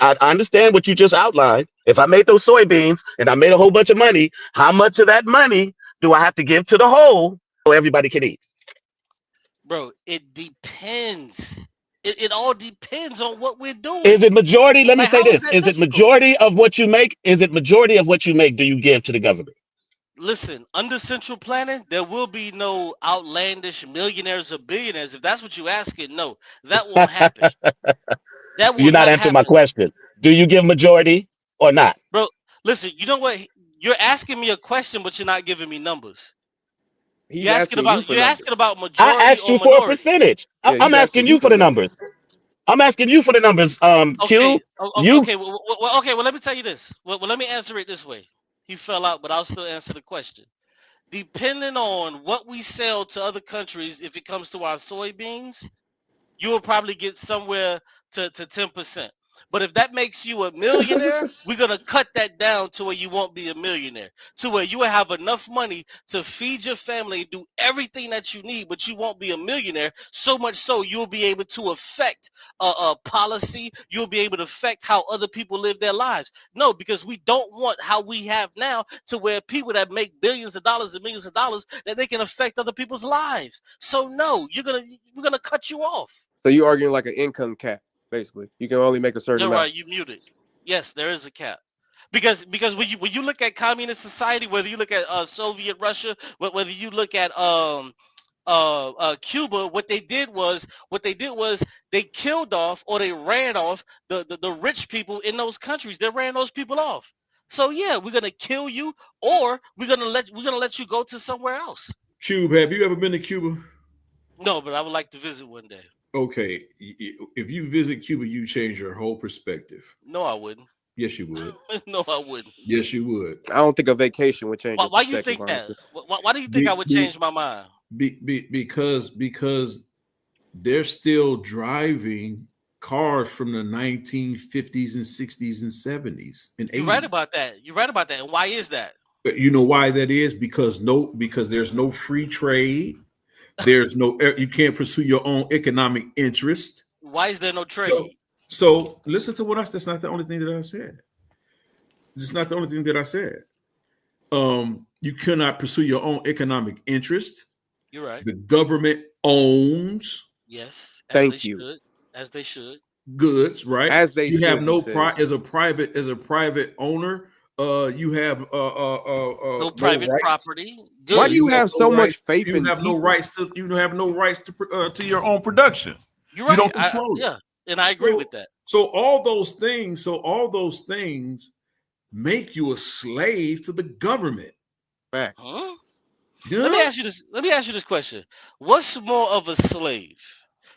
I understand what you just outlined. If I made those soybeans and I made a whole bunch of money, how much of that money do I have to give to the whole so everybody can eat? Bro, it depends. It all depends on what we're doing. Is it majority? Let me say this. Is it difficult? majority of what you make? Is it majority of what you make do you give to the government? Listen, under central planning, there will be no outlandish millionaires or billionaires. If that's what you're asking, no, that won't happen. That will You're not answering my question. Do you give majority or not? Bro, listen, you know what? You're asking me a question, but you're not giving me numbers. You're asking about majority. I asked you for a percentage. I'm asking you for the numbers. I'm asking you for the numbers. Okay. Q. Okay. Well, let me tell you this. Well, let me answer it this way. He fell out, but I'll still answer the question. Depending on what we sell to other countries, if it comes to our soybeans, you will probably get somewhere to 10%. But if that makes you a millionaire, we're going to cut that down to where you won't be a millionaire, to where you will have enough money to feed your family and do everything that you need, but you won't be a millionaire. So much so you'll be able to affect policy. You'll be able to affect how other people live their lives. No, because we don't want how we have now, to where people that make billions of dollars and millions of dollars, that they can affect other people's lives. So no, we're gonna cut you off. So you arguing like an income cap, basically. You can only make a certain You're amount. right. You muted. Yes, there is a cap. Because when you look at communist society, whether you look at Soviet Russia, whether you look at Cuba, what they did was they killed off, or they ran off the rich people in those countries. They ran those people off. So yeah, we're gonna kill you, or we're gonna let you go to somewhere else. Cuba, have you ever been to Cuba? No, but I would like to visit one day. Okay, if you visit Cuba, you change your whole perspective. No, I wouldn't. Yes, you would. No, I wouldn't. Yes, you would. I don't think a vacation would change. Why do you think that? Why do you think I would change my mind? Because they're still driving cars from the 1950s and 60s and 70s and 80s. You're right about that. You're right about that. And why is that? You know why that is? Because there's no free trade. There's no, you can't pursue your own economic interest. Why is there no trade? So listen to what that's not the only thing that I said. It's not the only thing that I said. You cannot pursue your own economic interest. You're right. The government owns. Yes. Thank you. As they should. Goods, right? As they you should. Have no as a private owner. You have no private property. Good. Why do you have so much faith in people? No rights to, you have no rights to your own production. You're right. You don't control it. Yeah, and I agree with that. So all those things make you a slave to the government. Facts. Huh? Yeah. Let me ask you this question. What's more of a slave?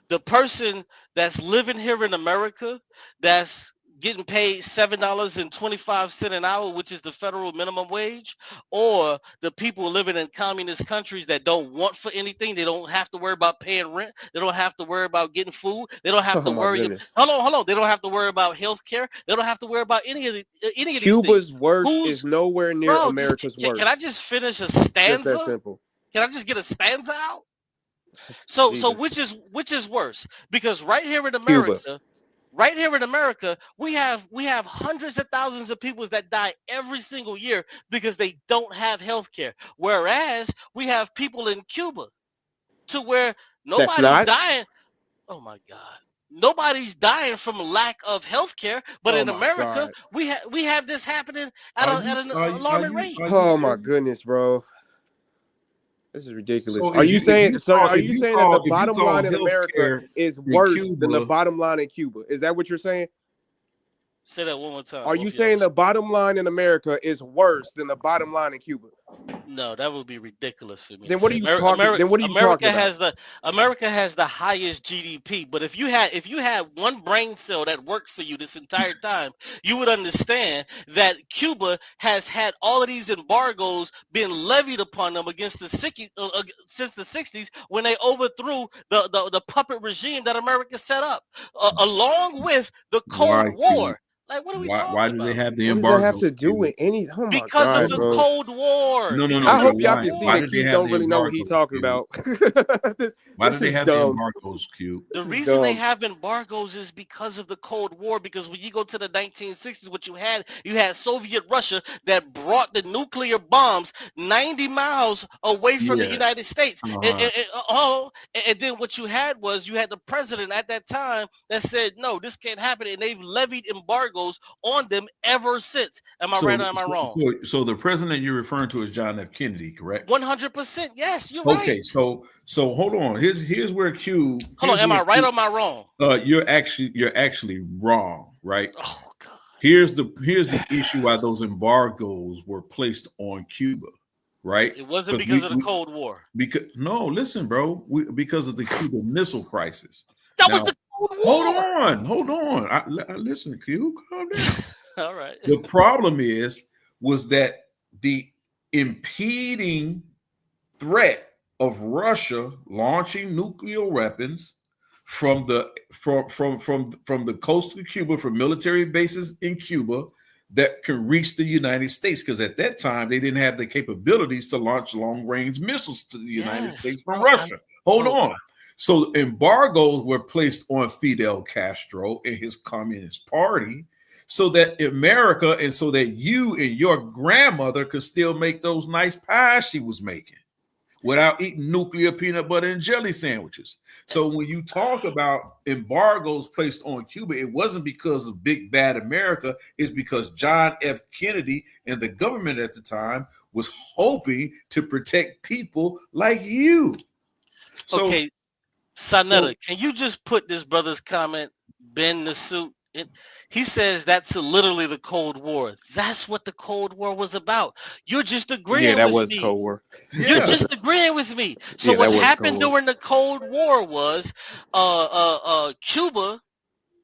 The person that's living here in America, that's getting paid $7.25 an hour, which is the federal minimum wage, or the people living in communist countries that don't want for anything. They don't have to worry about paying rent. They don't have to worry about getting food. They don't have to worry. Hold on. They don't have to worry about health care. They don't have to worry about any of these things. Cuba's worst is nowhere near America's worst. Can I just finish a stanza? Just that simple. Can I just get a stanza out? So which is worse? Because right here in America. Cuba. Right here in America, we have hundreds of thousands of people that die every single year because they don't have health care. Whereas we have people in Cuba to where nobody's dying. Oh my God. Nobody's dying from lack of health care, but in America, we have this happening at an alarming rate. Oh my goodness, bro. This is ridiculous. Are you saying that the bottom line in America is worse than the bottom line in Cuba? Is that what you're saying? Say that one more time. Are you saying the bottom line in America is worse than the bottom line in Cuba? No, that would be ridiculous for me. Then what are you talking? Then what are you talking about? America has the highest GDP, but if you had one brain cell that worked for you this entire time, you would understand that Cuba has had all of these embargoes being levied upon them against the since the 60s when they overthrew the puppet regime that America set up, along with the Cold War. Like, what are we talking about? Why do they have the What embargo? does that have to do with any? Oh my because God, of the bro. Cold War. No. I hope y'all can see that Q don't really know what he's talking about. Why do they have the embargoes, Q? The reason they have embargoes is because of the Cold War. Because when you go to the 1960s, what you had Soviet Russia that brought the nuclear bombs 90 miles away from the United States. And then what you had was the president at that time that said, no, this can't happen. And they've levied embargoes on them ever since. Am I right or am I wrong? So the president you're referring to is John F. Kennedy, correct? 100%. Yes, you're right. Okay, so hold on. Here's where Q. Hold on, am I right or am I wrong? You're actually wrong, right? Oh God. Here's the issue why those embargoes were placed on Cuba, right? It wasn't because of the Cold War. Listen, bro. Because of the Cuban Missile Crisis. That was the Cold War. Hold on. Listen, Q, calm down. All right. The problem was that the impeding threat of Russia launching nuclear weapons from the coast of Cuba, from military bases in Cuba that can reach the United States, because at that time they didn't have the capabilities to launch long-range missiles to the United States from Russia. Hold on. So embargoes were placed on Fidel Castro and his Communist Party so that America and so that you and your grandmother could still make those nice pies she was making without eating nuclear peanut butter and jelly sandwiches. So when you talk about embargoes placed on Cuba, it wasn't because of big bad America. It's because John F. Kennedy and the government at the time was hoping to protect people like you. So, okay, sa.neter, can you just put this brother's comment, bend the suit? He says that's literally the Cold War. That's what the Cold War was about. You're just agreeing that with was me. Cold War. You're just agreeing with me. So what happened during the Cold War was Cuba,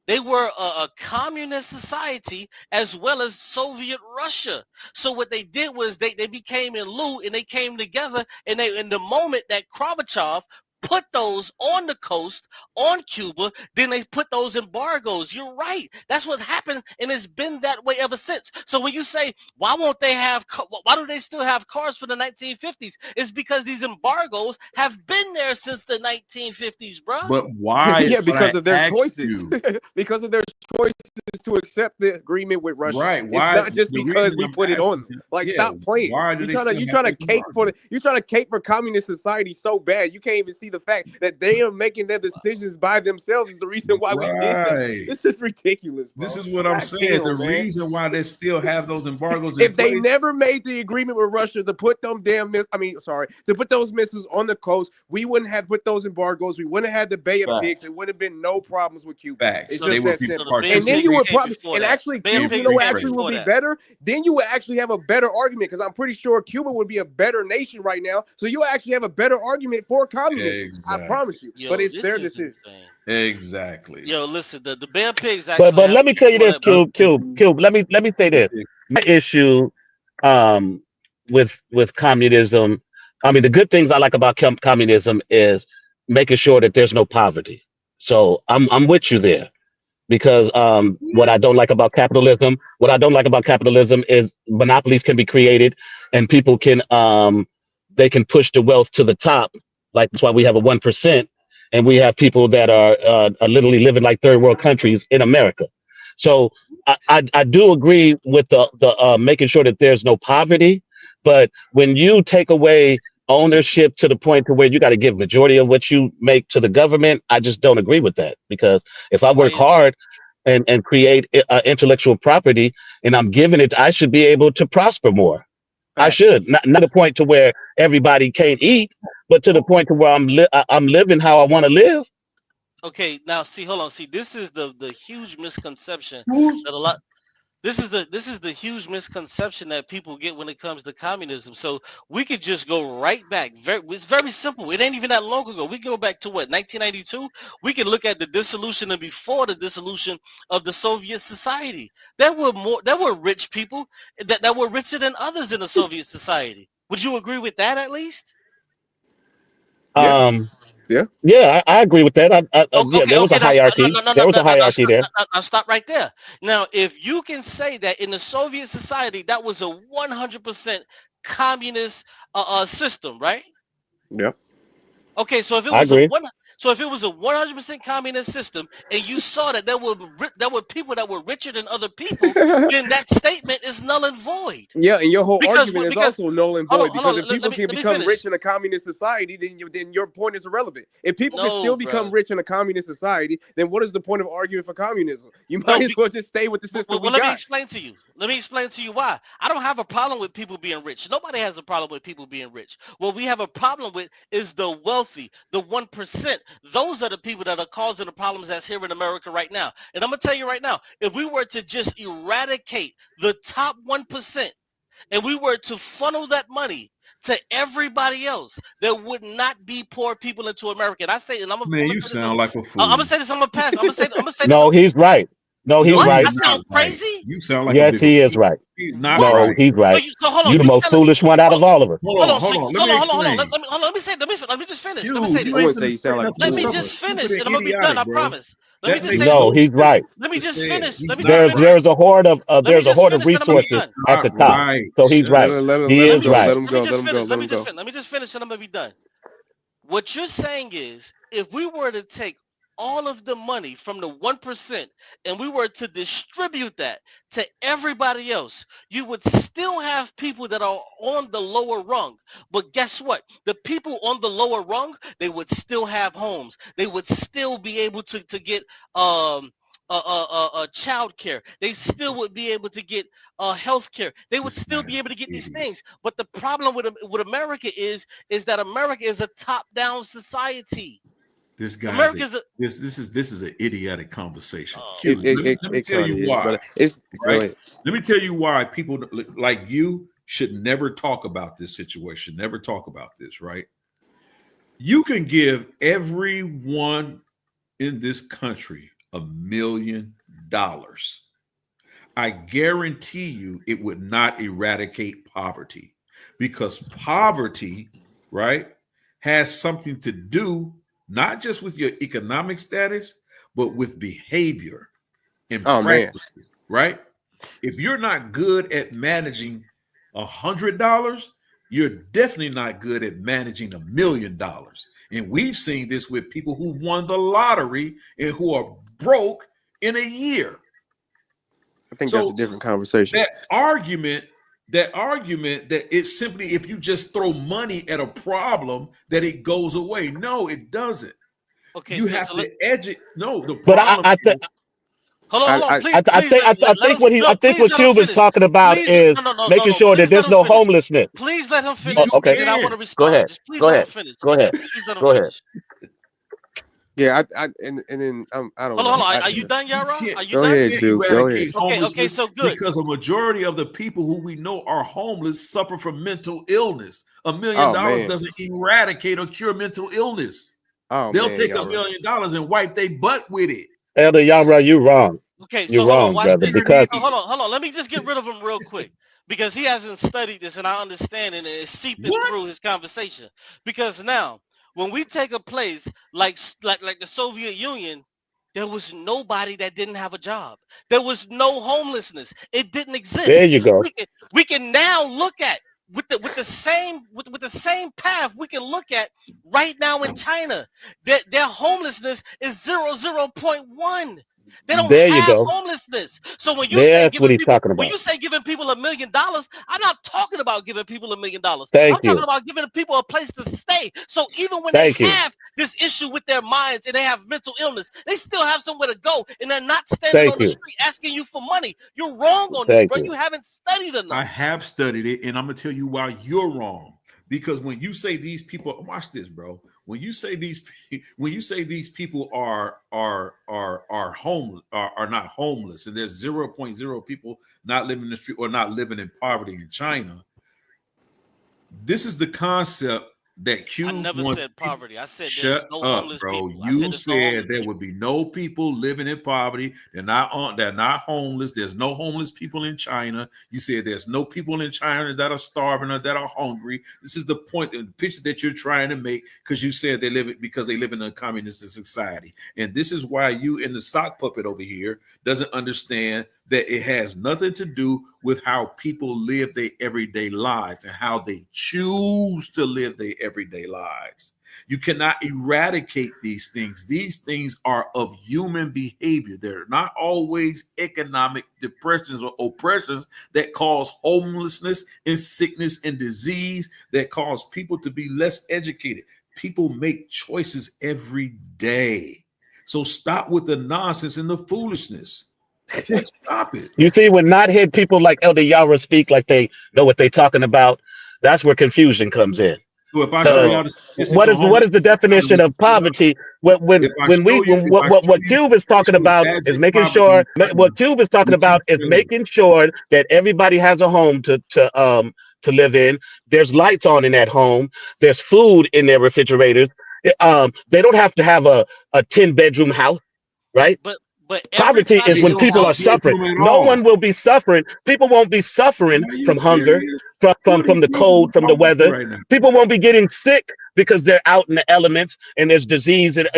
they were a communist society as well as Soviet Russia. So what they did was they became in lieu and they came together, and they, in the moment that Gorbachev put those on the coast, on Cuba, then they put those embargoes. You're right. That's what happened, and it's been that way ever since. So when you say, why won't they have, why do they still have cars for the 1950s? It's because these embargoes have been there since the 1950s, bro. But why? Yeah, because of their choices. Because of their choices to accept the agreement with Russia. Right. Why? It's not just because we put it on them. Like, stop playing. You're trying to cape for communist society so bad. You can't even see the fact that they are making their decisions by themselves is the reason why we did that. This is ridiculous, bro. This is what I'm saying. The reason why they still have those embargoes if they never made the agreement with Russia to put them to put those missiles on the coast, we wouldn't have put those embargoes. We wouldn't have had the Bay of Pigs. It would have been no problems with Cuba. It's just that simple. And then you would probably, and actually, Cuba, you know what actually would be better? Then you would actually have a better argument, because I'm pretty sure Cuba would be a better nation right now. So you actually have a better argument for communism. Exactly. I promise you. But it's their decision. Exactly. Yo, listen, the Bay of Pigs. But let me tell you this, Cube. Let me say this. My issue with communism, I mean, the good things I like about communism is making sure that there's no poverty. So I'm with you there, because what I don't like about capitalism is monopolies can be created and people can they can push the wealth to the top. Like, that's why we have a 1%, and we have people that are literally living like third world countries in America. So I do agree with the making sure that there's no poverty, but when you take away ownership to the point to where you got to give majority of what you make to the government, I just don't agree with that. Because if I work hard and create intellectual property and I'm giving it, I should be able to prosper more. I should, not the point to where everybody can't eat, but to the point to where I'm living how I want to live. Okay, now see, hold on. See, this is the huge misconception that a lot. This is the huge misconception that people get when it comes to communism. So we could just go right back. It's very simple. It ain't even that long ago. We go back to what, 1992. We can look at the dissolution and before the dissolution of the Soviet society. There were rich people that were richer than others in the Soviet society. Would you agree with that at least? Yeah, I agree with that. There was a hierarchy. There was a hierarchy there. Now stop right there. Now, if you can say that in the Soviet society, that was a 100% communist system, right? Yep. Okay, so if it was a 100% communist system, and you saw that there were people that were richer than other people, then that statement is null and void. Yeah, and your whole argument is also null and void, because if people can become rich in a communist society, then your point is irrelevant. If people can still become rich in a communist society, then what is the point of arguing for communism? You might as well just stay with the system we got. Let me explain to you. Let me explain to you why. I don't have a problem with people being rich. Nobody has a problem with people being rich. What we have a problem with is the wealthy, the 1%. Those are the people that are causing the problems that's here in America right now. And I'm going to tell you right now, if we were to just eradicate the top 1% and we were to funnel that money to everybody else, there would not be poor people into America. And I say, and I'm you sound like a fool. I'm gonna say this. I'm gonna pass. I'm gonna say this. No, he's right. No, he's What? right. That sounds crazy. You sound like a Yes, he is bigot. right. He's not No, right. he's right. So hold on. You the most foolish one out of all of us. Hold on. Let me explain. Let me say. Let me just finish. You Let me say ain't this. gonna say nothing. Let me Something just finish, stupid and and I'm gonna be done. I idiotic, bro. promise. Let me That just makes say No, this. he's right. Let me just finish. Let me just There's finish. a horde of Let me just finish, then I'm gonna be resources done. at the Not top. right. So he's Shut right. up. He is right. Let me just finish. Let me just finish, and I'm gonna be done. What you're saying is, if we were to take all of the money from the 1% and we were to distribute that to everybody else, you would still have people that are on the lower rung. But guess what? The people on the lower rung, they would still have homes. They would still be able to get child care. They still would be able to get health care. They would still be able to get these things. But the problem with America is that America is a top-down society. This guy America's this is an idiotic conversation. It Let me tell kind of you is, why. but it's go Right? ahead. Let me tell you why people like you should never talk about this situation. Never talk about this, right? You can give everyone in this country $1 million. I guarantee you it would not eradicate poverty, because poverty, right, has something to do not just with your economic status, but with behavior and Oh man, practice, right? If you're not good at managing $100, you're definitely not good at managing $1 million. And we've seen this with people who've won the lottery and who are broke in a year. I think that's a different conversation. That argument that it's simply if you just throw money at a problem that it goes away. No, it doesn't. okay. You have to educate. No, the But problem. Hold on. Please, I think what Cuba's finish. talking about Please, is making sure that please let there's him no finish. homelessness. Please let him You finish, Okay, and then I want to go respond. ahead. Just please Go let him ahead. finish. Go ahead. Please let him Go ahead. finish. Yeah, and then I don't Hold know. on. Are you done, Yarah? Are you Go done? ahead, Drew. Go ahead. eradicate homelessness Okay. So good. because a majority of the people who we know are homeless suffer from mental illness. $1 million Oh man. doesn't eradicate or cure mental illness. Oh They'll man, take y'all $1 right. million and wipe their butt with it. Elder Yamra, you're wrong. Okay, You're so hold on, wrong, watch brother. this. Because Hold on. Let me just get rid of him real quick because he hasn't studied this, and I understand it, and it's seeping through his conversation. Because now, when we take a place like the Soviet Union, there was nobody that didn't have a job. There was no homelessness. It didn't there exist. you go. We can now look at with the same path we can look at right now in China. Their homelessness is 0.1. They don't There you have go. homelessness. So when you say That's what he's talking when about. you say giving people $1 million, I'm not talking about giving people $1 million. I'm Thank talking you. about giving people a place to stay. So even when they Thank you. have this issue with their minds and they have mental illness, they still have somewhere to go, and they're not standing Thank on the you. street asking you for money. You're wrong on this, Thank bro. you. You haven't studied enough. I have studied it, and I'm gonna tell you why you're wrong. Because when you say these people, watch this, bro. When you say these people are homeless, are not homeless, and there's 0.0 people not living in the street or not living in poverty in China. This is the concept that Q I never wants. said poverty. I said there's Shut no up, homeless bro. people. I You said there's no said homeless there people. would be no people living in poverty. They're not homeless. There's no homeless people in China. You said there's no people in China that are starving or that are hungry. This is the point, the picture that you're trying to make, because you said they live in a communist society. And this is why you and the sock puppet over here doesn't understand that it has nothing to do with how people live their everyday lives and how they choose to live their everyday lives. You cannot eradicate these things. These things are of human behavior. They're not always economic depressions or oppressions that cause homelessness and sickness and disease, that cause people to be less educated. People make choices every day. So stop with the nonsense and the foolishness. Stop it. You see, when not hit people like Elder Yara speak like they know what they're talking about, that's where confusion comes in. So if I show Because y'all the statistics on what is the homelessness, definition of poverty? if I show you What Cube is talking about is abject making poverty sure in China, what Cube is talking would you about is fail? making sure that everybody has a home to live in. There's lights on in that home. There's food in their refrigerators. They don't have to have a 10-bedroom house, right? But But Poverty is everybody when don't people sound are else, fair to suffering. him at No all. one will be suffering. People won't be suffering Are you from hunger, serious? from the What are cold, you from the talking to weather. right now? People won't be getting sick because they're out in the elements and there's disease and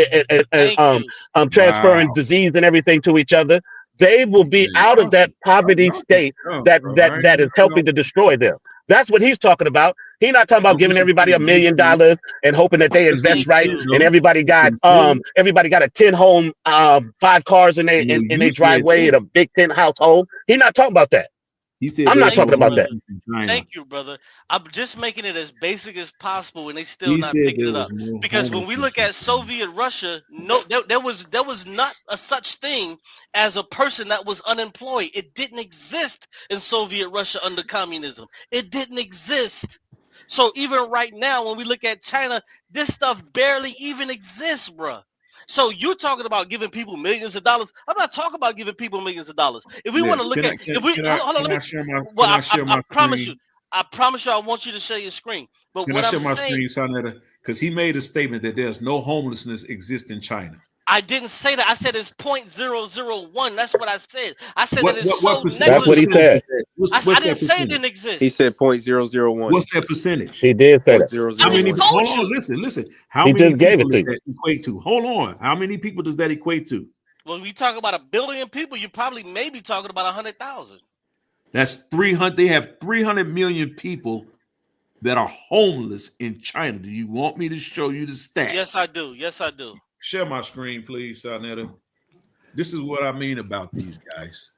thank you. transferring Wow. disease and everything to each other. They will be Man, out of that poverty y'all some state dumb, that bro. that I ain't that gonna is let y'all helping to destroy them. That's what he's talking about. He's not talking about don't giving disagree everybody with $1 million me. and hoping that they That's what he invest Thank said, right you. and though. That's what he said. everybody got a 10 home 5 cars in No, a you said driveway that. and a big 10 household. He's not talking about that. He said I'm not there's Thank no talking you, about that. brother. homelessness in China. Thank you, brother. I'm just making it as basic as possible, and they still He not said picking there it was up. no Because when we homelessness look in at China. Soviet Russia, no, there was not a such thing as a person that was unemployed. It didn't exist in Soviet Russia under communism. It didn't exist. So even right now, when we look at China, this stuff barely even exists, bruh. So you're talking about giving people millions of dollars. I'm not talking about giving people millions of dollars. If we Yeah. want to look at, if we hold on, let me. Well, Can I share I my promise you, screen? I want you to share your screen. But Can I what I'm share my saying, screen, sa.neter? Because he made a statement that there's no homelessness exist in China. I didn't say that. I said it's 0.001. That's what I said. I said that What it's what so what, That's what what he negligible. percentage said. is that? What's I didn't that say it percentage? didn't He exist. said 0.001. What's that percentage? He did say that. I How 0.001. just many? told Hold on, you. listen. How He many just gave people it does to you. that equate to? Hold on. How many people does that equate to? When we talk about 1 billion people, you probably maybe talking about 100,000. That's 300. They have 300 million people that are homeless in China. Do you want me to show you the Yes, stats? I do. Yes, I do. Share my screen, please, sa.neter. This is what I mean about these guys.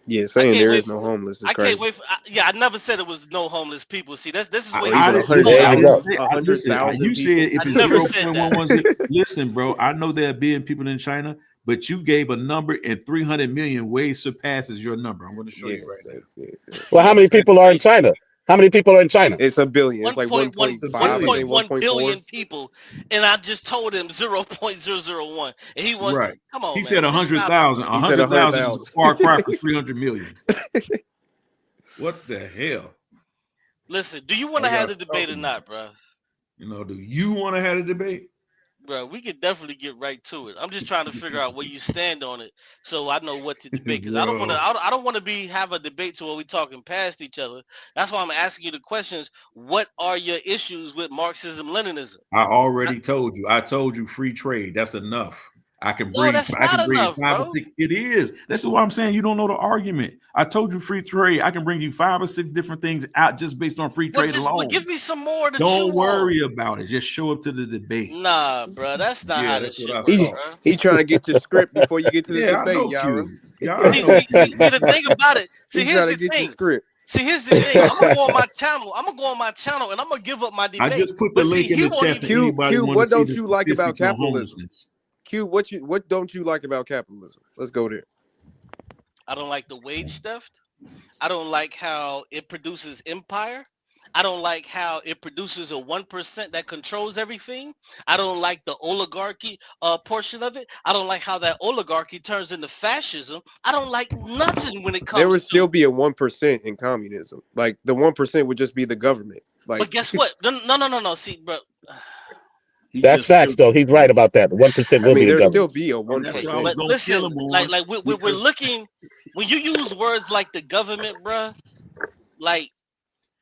Yeah, I saying can't there wait is no for. homeless is I can't crazy. wait for. Yeah, I never said it was no homeless people. See, this is where Or you even I get didn't it listen. There wrong. I you didn't go. say. Listen. 100,000 You said people. if I it's never said that. 0.110. Listen, bro. I know there are billion people in China, but you gave a number, and 300 million way surpasses your number. I'm going to show Yeah, you right now. Well, how That's many people are in crazy. China? How many people are in China? it's a billion. It's like 1.1 It's a 1.5, I think billion. 1.1 1.4. billion people, and I just told him 0.001, and he wants to Right. come on, He man. said Stop it. 100,000. He said 100,000 is 100,000. a far cry from 300 million. What the hell? Listen, do you want Are to have y'all the debate or talking not, about? bro? Do you want to have a debate? Bro, we could definitely get right to it. I'm just trying to figure out where you stand on it, so I know what to debate. Because I don't want to. Bro, I don't want to have a debate to where we talking past each other. That's why I'm asking you the questions. What are your issues with Marxism, Leninism? I already told you. I told you free trade. That's enough. I can No, bring that's not you enough, 5 or bro. 6. It is. This is what I'm saying. You don't know the argument. I told you free trade. I can bring you 5 or 6 different things out just based on free trade Well, give alone. me some more to chew Don't on. worry about it. Just show up to the debate. Nah, bro, that's not Yeah, how this that's what shit I work, he thought. bro. he trying to get your script before you get to the Yeah, I debate, know Yara. Q. Yeah, I See, know see, Q. see, see, the thing about it. See, He here's trying to the get your thing. script. See, here's the thing. I'm gonna go on my channel. I'm gonna go on my channel and I'm gonna give up my I debate. just put the But see, link in he the won't chat even. for anybody Q, want to what see the don't you like about statistics on capitalism? homelessness. Q, what don't you like about capitalism? Let's go there. I don't like the wage theft. I don't like how it produces empire. I don't like how it produces a 1% that controls everything. I don't like the oligarchy portion of it. I don't like how that oligarchy turns into fascism. I don't like nothing when it There comes would still to. be a 1% in communism. Like the 1% would just be the government. But Like guess what? No. See, bro. He That's just facts, killed though. him. He's right about that. 1% I will be mean, the there still government. be a And that's why I was percent. But gonna kill listen, him on we're because looking when you use words like the government, bruh, like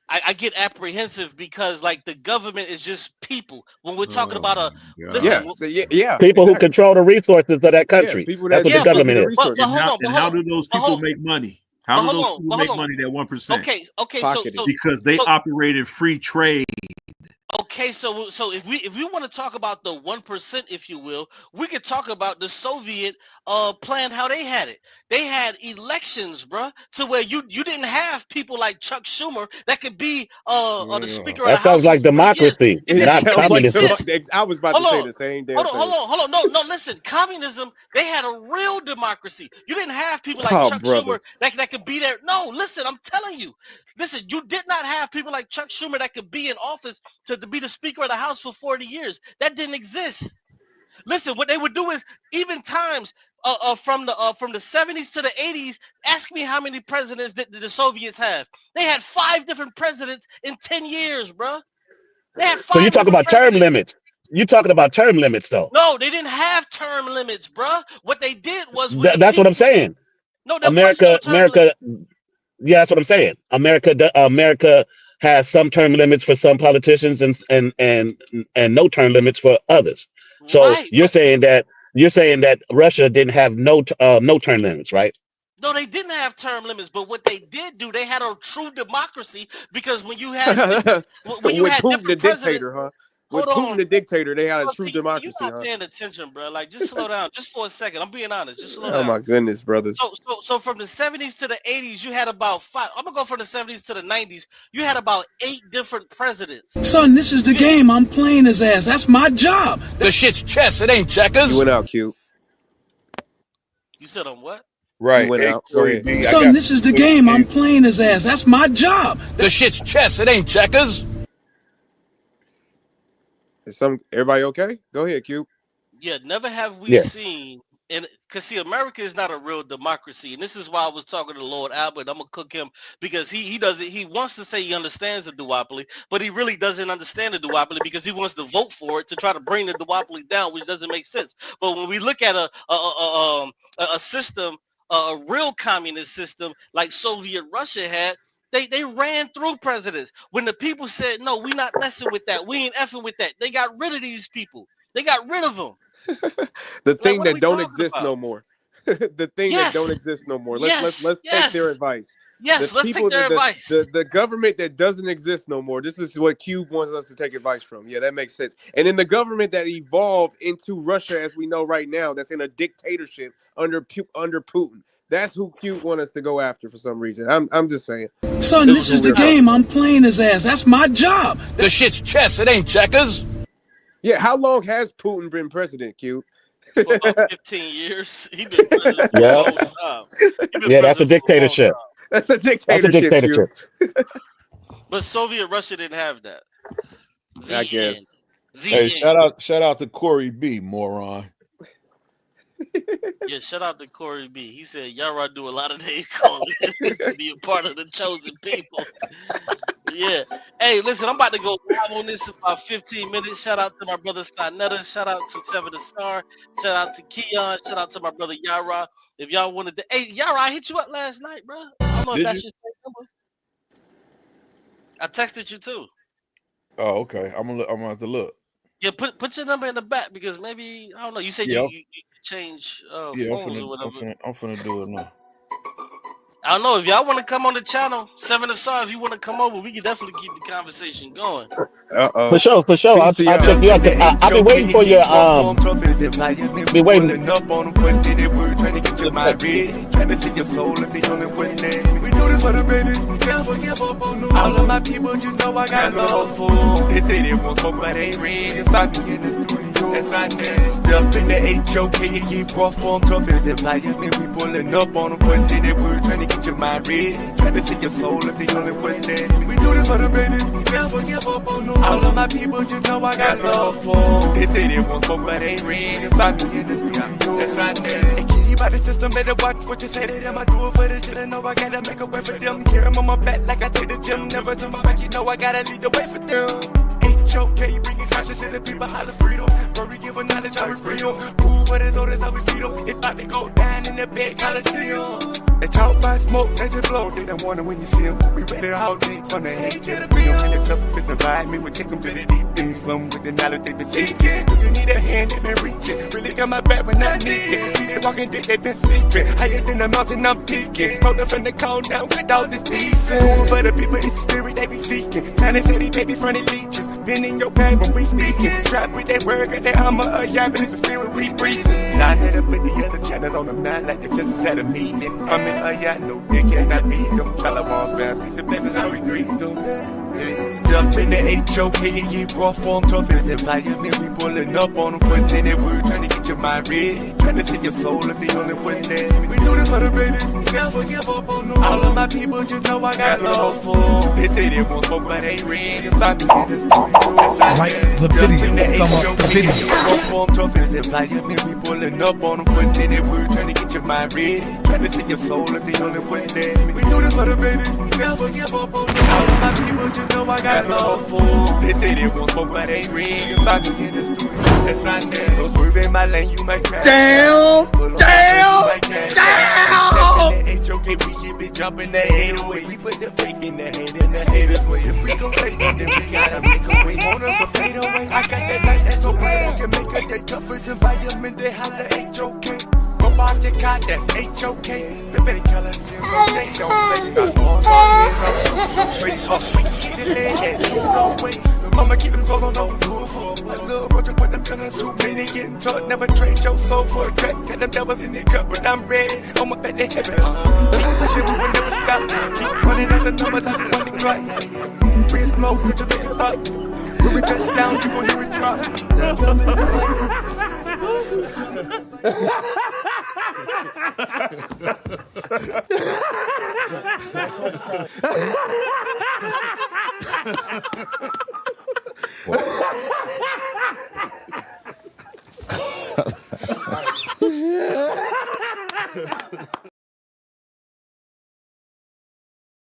I get apprehensive because like the government is just people. When we're talking oh about a my Yeah, listen, god. yeah, People who exactly. control the resources of that Yeah, country. people That's that what the yeah, distribute government the is. resources. but And hold how on, do those but hold people on, make money? How do those people but hold make on. money that 1%? Okay, Pocketed. Because they so operate in free trade. okay, so if we want to talk about the 1%, if you will, we could talk about the Soviet plan how they had it. They had elections, bruh, to where you didn't have people like Chuck Schumer that could be the Yeah. Speaker of the That sounds House for like 40 years. democracy, It not It sounds didn't like communism. exist. I was about to Hold say on. the same damn thing. Hold on. No, listen. Communism, they had a real democracy. You didn't have people like Oh, Chuck brother. Schumer that could be there. No, listen, I'm telling you. Listen, you did not have people like Chuck Schumer that could be in office to be the Speaker of the House for 40 years. That didn't exist. Listen, what they would do is even times from the 70s to the 80s, ask me how many presidents did the Soviets have. They had 5 different presidents in 10 years, bro. They had So you 5 talk different about term presidents. limits. you're talking about term limits, though. No, they didn't have term limits, bruh. What they did was That's what I'm saying. No, there was no term limit. Yeah, that's what I'm saying. America has some term limits for some politicians and no term limits for others. So Right, you're saying that Russia didn't have no term limits, right? No, they didn't have term limits, but what they did do, they had a true democracy because when you had Putin the different dictator, huh? With Hold Putin on. the dictator, they had a Bro, true see, democracy, you're not huh? paying attention, bro. Like, just slow down, just for a second. I'm being honest. Just slow Oh down. my goodness, brother. So from the 70s to the 80s, you had about 5. I'm gonna go from the 70s to the 90s. You had about 8 different presidents. Son, this is the game. I'm playing his ass. That's my job. The shit's chess. It ain't checkers. You went out, Q. You said on what? Right. You went out. Go ahead. Son, this is the game. I'm playing his ass. That's my job. The shit's chess. It ain't checkers. Is everybody okay? Go ahead, Q. Yeah, never have we seen, and because see, America is not a real democracy, and this is why I was talking to Lord Albert. I'm gonna cook him because he doesn't. He wants to say he understands the duopoly, but he really doesn't understand the duopoly because he wants to vote for it to try to bring the duopoly down, which doesn't make sense. But when we look at a system, a real communist system like Soviet Russia had. They ran through presidents. When the people said, no, we not messing with that. We ain't effing with that. They got rid of these people. They got rid of them. The thing that don't exist no more. The thing that don't exist no more. Let's take their advice. Yes, let's take their advice. The government that doesn't exist no more. This is what Cube wants us to take advice from. Yeah, that makes sense. And then the government that evolved into Russia, as we know right now, that's in a dictatorship under Putin. That's who Cube wants us to go after for some reason. I'm just saying. Son, this is the game. I'm playing his ass. That's my job. The shit's chess. It ain't checkers. Yeah, how long has Putin been president, Q? For about 15 years. He's been president for a long time. Yeah, that's a dictatorship. That's a dictatorship. But Soviet Russia didn't have that. I guess. Hey, shout out to Corey B, moron. Yeah, shout out to Corey B. He said Yarah do a lot of name calling to be a part of the chosen people. Yeah. Hey, listen, I'm about to go live on this in about 15 minutes. Shout out to my brother sa.neter. Shout out to sa.neter. Shout out to Keon. Shout out to my brother Yarah. If y'all wanted to, hey, Yarah, I hit you up last night, bro. I don't know if that's your number. I texted you too. Oh, okay. I'm gonna have to look. Yeah, put your number in the back because maybe I don't know. You said you change phones or whatever. I'm finna do it now. I don't know if y'all want to come on the channel, sa.neter. If you want to come over, we can definitely keep the conversation going. For sure. I'll check you out. I've been waiting for your Be waiting. Trying to see your soul if the only way there. We do this for the babies. Never give up on them. All of my people just know I got love for them. They say they want smoke, but they ain't ready. If I be in the studio, that's not there. Step in the HOK and get rough for them. Tough as if I am, we pulling up on them. Putting in that word, trying to get your mind ready. Trying to see your soul if the only way there. We do this for the babies. Never give up on them. All of my people just know I got love for them. They say they want smoke, but they ain't ready. If I be in the studio, that's not there. By the system, better watch what you say to them. I do it for the shit. I know I gotta make a way for them. Hear them on my back like I take the gym. Never turn my back, you know I gotta lead the way for them. HOK, bringing conscious to the people, holla freedom. Furry give a knowledge, how we free them. Food for this, that's how we feed them. It's about to go down in the big coliseum. They talk by smoke, they just blow. They don't want it when you see them. We ready all day from the head to the bill. In the club, if it's a vibe, me, we take them to the deep things. Slum with the knowledge they've been seeking. If you need a hand, they've been reaching. Really got my back when I need it. See they walking, they've been sleeping. Higher than the mountain, I'm peaking. Hold up from the cold down with all this beefing. For the people, it's the spirit they be seeking. Planet City, baby, front of leeches. Been in your pain when we speaking. Trap with that word, got that armor, yeah, but it's the spirit we breathing. sa.neter put the other channels on them now, like the sisters at a meeting. I'm in yacht, no, they cannot beat them. Shalom, families, and blessings, how we greet them. Step in the HOK and get rough on tough as environment. We pulling up on them, putting in that word, trying to get your mind ready. Trying to see your soul if the only way there. We do this for the babies, never give up on them. All of my people just know I got love for them. They say they want smoke, but they ain't ready. If I be in the studio, like the video, thumb up the video. Rough on tough as environment. We pulling up on them, putting in that word, trying to get your mind ready. Trying to see your soul if the only way there. We do this for the babies, never give up on them. All of my people just know I got got love for them. They say they want smoke, but ain't red. If I be in the studio, that's sa.neter. Don't swerve in my lane, you might crash. Damn! HOK, we keep it jumping the hate away. We put the fake in the hate and the haters way. If we gon' say it, then we gotta make a way. Want us to fade away. I got that light that's so bright, I can make a day tough as environment. They holler HOK. Go out your car, that's HOK. The many colors zero, they don't play. Got all we get it in, and you know way. Mama keep them clothes on no tour for my little brother, but them feelings too many getting taught. Never trade your soul for a track. Got them devils in the cup, but I'm ready. On my back, they heavy. Keep shit, we will never stop. Keep running out the numbers like we want to cry. Free smoke, put your niggas up. When we touch down, you gon' hear it drop.